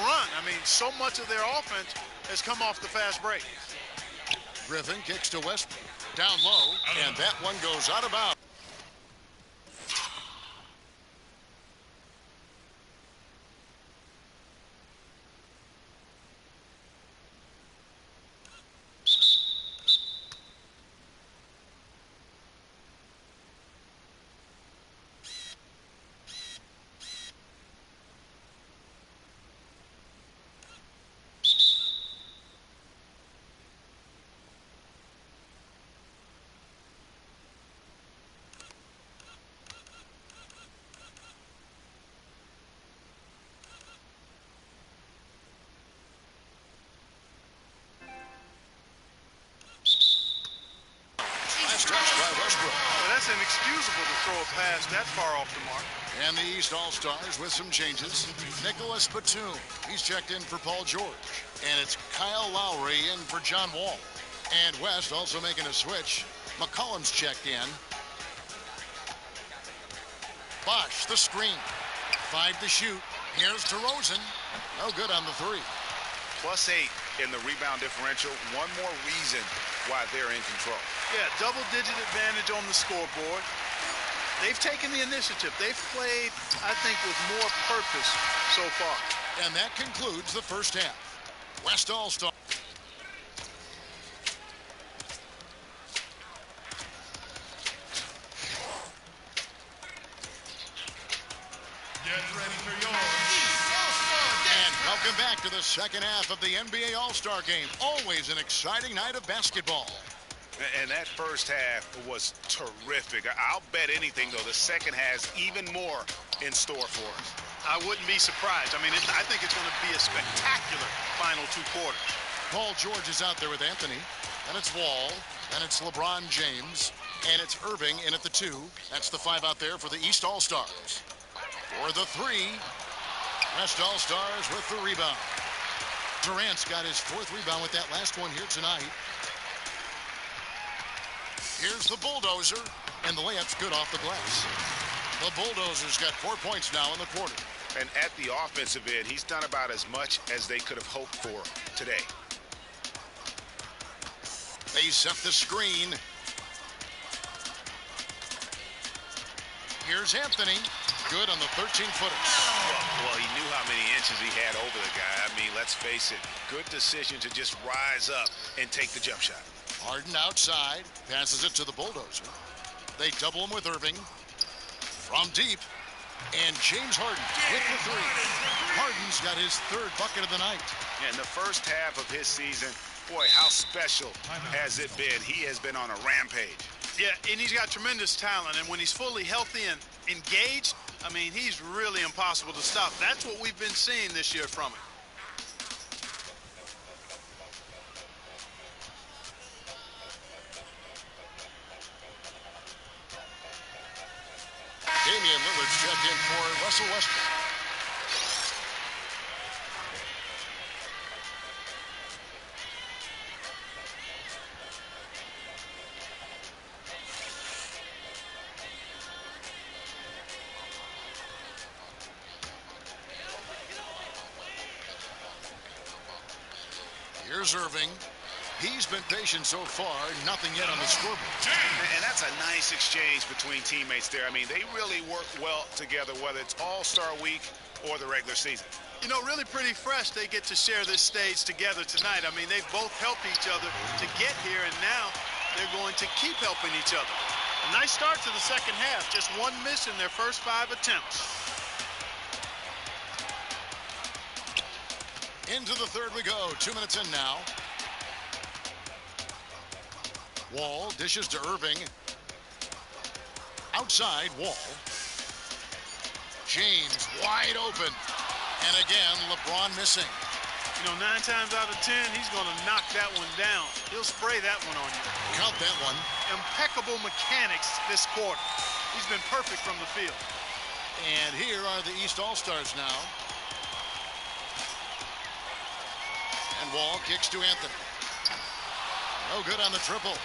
run. I mean, so much of their offense has come off the fast break. Griffin kicks to Westbrook. Down low, and that one goes out of bounds. Well, that's inexcusable to throw a pass that far off the mark. And the East All-Stars with some changes. Nicholas Batum, he's checked in for Paul George. And it's Kyle Lowry in for John Wall. And West also making a switch. McCollum's checked in. Bosch, the screen. 5 to shoot. Here's DeRozan. No good on the 3. +8 in the rebound differential. One more reason why they're in control. Yeah, double-digit advantage on the scoreboard. They've taken the initiative. They've played, I think, with more purpose so far. And that concludes the first half. West All-Star. Get ready for yours. And welcome back to the second half of the NBA All-Star Game. Always an exciting night of basketball. And that first half was terrific. I'll bet anything, though, the second has even more in store for us. I wouldn't be surprised. I mean, I think it's going to be a spectacular final 2 quarters. Paul George is out there with Anthony. And it's Wall. And it's LeBron James. And it's Irving in at the 2. That's the 5 out there for the East All-Stars. For the 3, West All-Stars with the rebound. Durant's got his 4th rebound with that last one here tonight. Here's the bulldozer, and the layup's good off the glass. The bulldozer's got 4 points now in the quarter. And at the offensive end, he's done about as much as they could have hoped for today. They set the screen. Here's Anthony. Good on the 13-footer. Well, he knew how many inches he had over the guy. I mean, let's face it, good decision to just rise up and take the jump shot. Harden outside, passes it to the bulldozer. They double him with Irving. From deep, and James Harden with the 3. Harden's got his 3rd bucket of the night. And the first half of his season, boy, how special has it been? He has been on a rampage. Yeah, and he's got tremendous talent, and when he's fully healthy and engaged, I mean, he's really impossible to stop. That's what we've been seeing this year from him. Damian Lillard's checked in for Russell Westbrook. Here's Irving. He's been patient so far, nothing yet on the scoreboard. And that's a nice exchange between teammates there. I mean, they really work well together, whether it's All-Star Week or the regular season. You know, really pretty fresh they get to share this stage together tonight. I mean, they've both helped each other to get here, and now they're going to keep helping each other. A nice start to the second half. Just 1 miss in their first 5 attempts. Into the 3rd we go. 2 minutes in now. Wall dishes to Irving. Outside, Wall. James wide open. And again, LeBron missing. You know, 9 times out of 10, he's going to knock that one down. He'll spray that one on you. Count that one. Impeccable mechanics this quarter. He's been perfect from the field. And here are the East All-Stars now. And Wall kicks to Anthony. No good on the triple.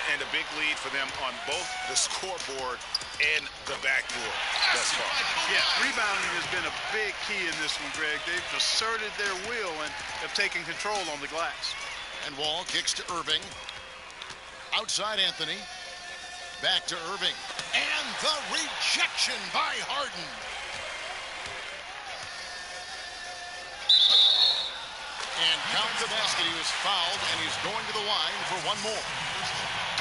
And a big lead for them on both the scoreboard and the backboard thus far. Yeah, rebounding has been a big key in this one, Greg. They've asserted their will and have taken control on the glass. And Wall kicks to Irving. Outside Anthony. Back to Irving. And the rejection by Harden. And count the basket. He was fouled, and he's going to the line for one more.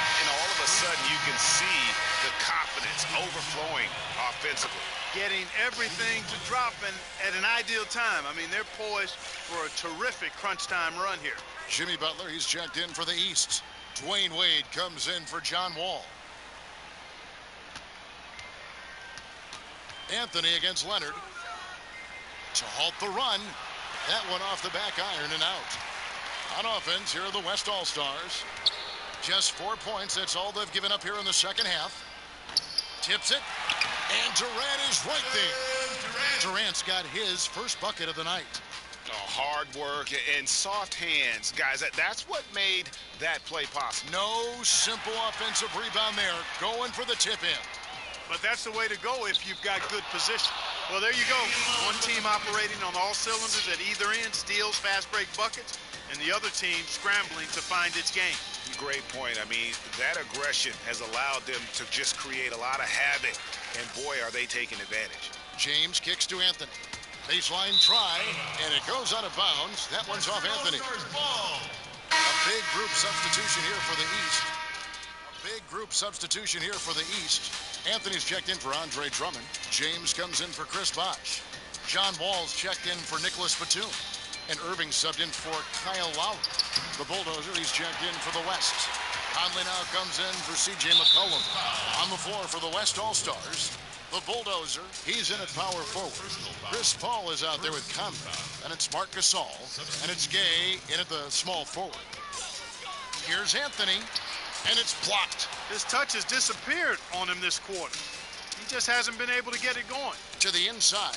And all of a sudden, you can see the confidence overflowing offensively. Getting everything to drop and at an ideal time. I mean, they're poised for a terrific crunch time run here. Jimmy Butler, he's checked in for the East. Dwayne Wade comes in for John Wall. Anthony against Leonard. To halt the run. That one off the back iron and out. On offense, here are the West All-Stars. Just 4 points. That's all they've given up here in the second half. Tips it. And Durant is right there. Durant's got his first bucket of the night. Hard work and soft hands. Guys, that's what made that play possible. No simple offensive rebound there. Going for the tip in. But that's the way to go if you've got good position. Well, there you go. One team operating on all cylinders at either end, steals, fast break buckets, and the other team scrambling to find its game. Great point. I mean, that aggression has allowed them to just create a lot of havoc, and boy, are they taking advantage. James kicks to Anthony. Baseline try, and it goes out of bounds. That one's off Anthony. A big group substitution here for the East. Big group substitution here for the East. Anthony's checked in for Andre Drummond. James comes in for Chris Bosh. John Wall's checked in for Nicholas Batum. And Irving subbed in for Kyle Lowry. The Bulldozer, he's checked in for the West. Conley now comes in for C.J. McCollum. On the floor for the West All-Stars, the Bulldozer, he's in at power forward. Chris Paul is out there with Conley. And it's Marc Gasol. And it's Gay in at the small forward. Here's Anthony. And it's blocked. His touch has disappeared on him this quarter. He just hasn't been able to get it going. To the inside.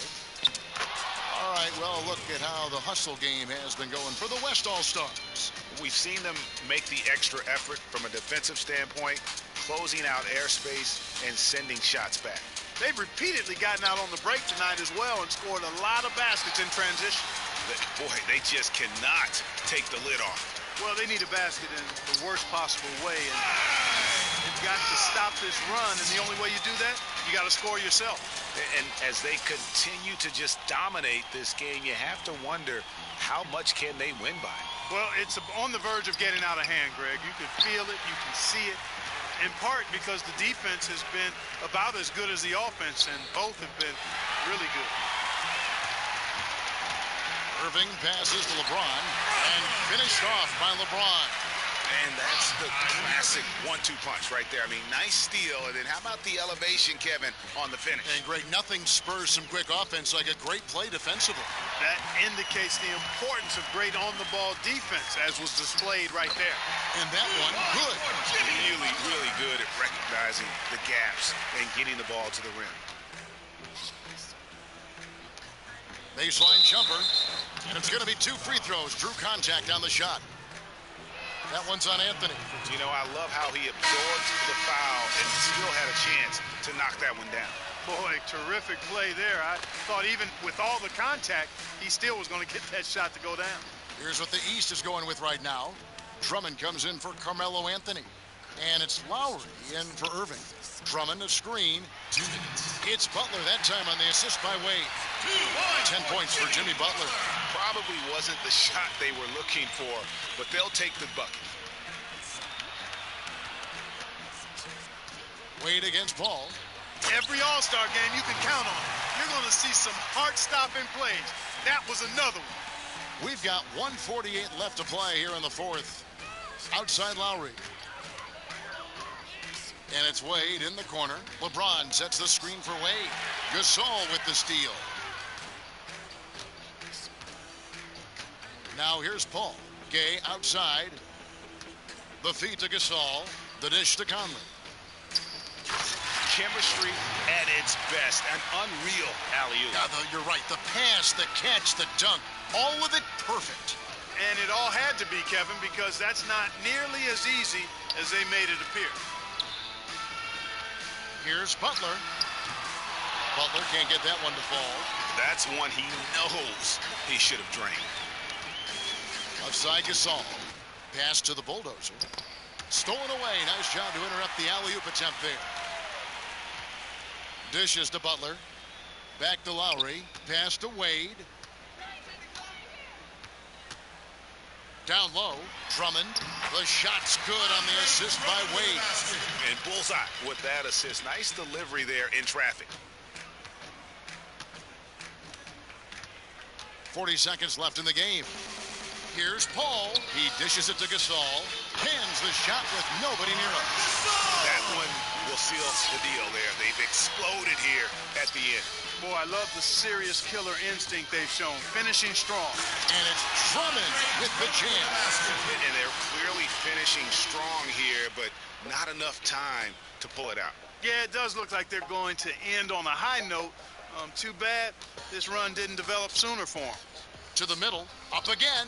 All right, well, look at how the hustle game has been going for the West All-Stars. We've seen them make the extra effort from a defensive standpoint, closing out airspace and sending shots back. They've repeatedly gotten out on the break tonight as well and scored a lot of baskets in transition. Boy, they just cannot take the lid off. Well, they need a basket in the worst possible way, and they've got to stop this run, and the only way you do that, you got to score yourself. And as they continue to just dominate this game, you have to wonder how much can they win by? Well, it's on the verge of getting out of hand, Greg. You can feel it, you can see it, in part because the defense has been about as good as the offense, and both have been really good. Irving passes to LeBron and finished off by LeBron. And that's the classic 1-2 punch right there. I mean, nice steal. And then how about the elevation, Kevin, on the finish? And Greg, nothing spurs some quick offense like a great play defensively. That indicates the importance of great on-the-ball defense, as was displayed right there. And that one, good. Really, really good at recognizing the gaps and getting the ball to the rim. Baseline jumper, and it's going to be 2 free throws. Drew contact on the shot. That one's on Anthony. You know, I love how he absorbed the foul and still had a chance to knock that one down. Boy, terrific play there. I thought even with all the contact, he still was going to get that shot to go down. Here's what the East is going with right now. Drummond comes in for Carmelo Anthony. And it's Lowry in for Irving. Drummond a screen. It's Butler that time on the assist by Wade. 10 points for Jimmy Butler. Probably wasn't the shot they were looking for, but they'll take the bucket. Wade against Paul. Every All-Star game you can count on. You're going to see some heart-stopping plays. That was another one. We've got 1:48 left to play here in the fourth. Outside Lowry. And it's Wade in the corner. LeBron sets the screen for Wade. Gasol with the steal. Now here's Paul. Gay outside. The feed to Gasol. The dish to Conley. Chemistry at its best. An unreal alley-oop. Yeah, you're right. The pass, the catch, the dunk, all of it perfect. And it all had to be, Kevin, because that's not nearly as easy as they made it appear. Here's Butler. Butler can't get that one to fall. That's one he knows he should have drained. Outside Gasol. Pass to the Bulldozer. Stolen away. Nice job to interrupt the alley-oop attempt there. Dishes to Butler. Back to Lowry. Pass to Wade. Down low. Drummond. The shot's good on the assist by Wade. And bullseye with that assist. Nice delivery there in traffic. 40 seconds left in the game. Here's Paul. He dishes it to Gasol. Pins the shot with nobody near him. That one will seal the deal there. They've exploded here at the end. Boy, I love the serious killer instinct they've shown. Finishing strong. And it's Drummond with the jam. And they're clearly finishing strong here, but not enough time to pull it out. Yeah, it does look like they're going to end on a high note. Too bad this run didn't develop sooner for them. To the middle, up again.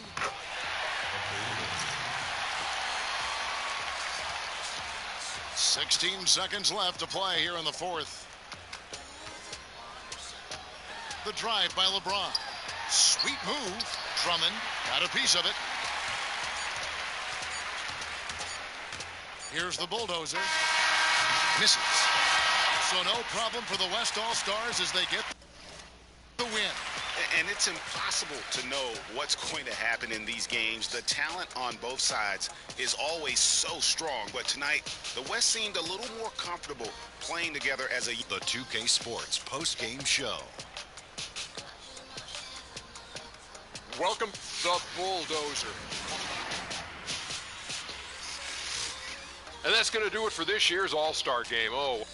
"16 seconds left to play here in the fourth. The drive by LeBron. Sweet move. Drummond got a piece of it. Here's the Bulldozer. Misses. So no problem for the West All-Stars as they get the win. And it's impossible to know what's going to happen in these games. The talent on both sides is always so strong. But tonight, the West seemed a little more comfortable playing together as a... The 2K Sports post-game show. Welcome the Bulldozer. And that's going to do it for this year's All-Star Game. Oh.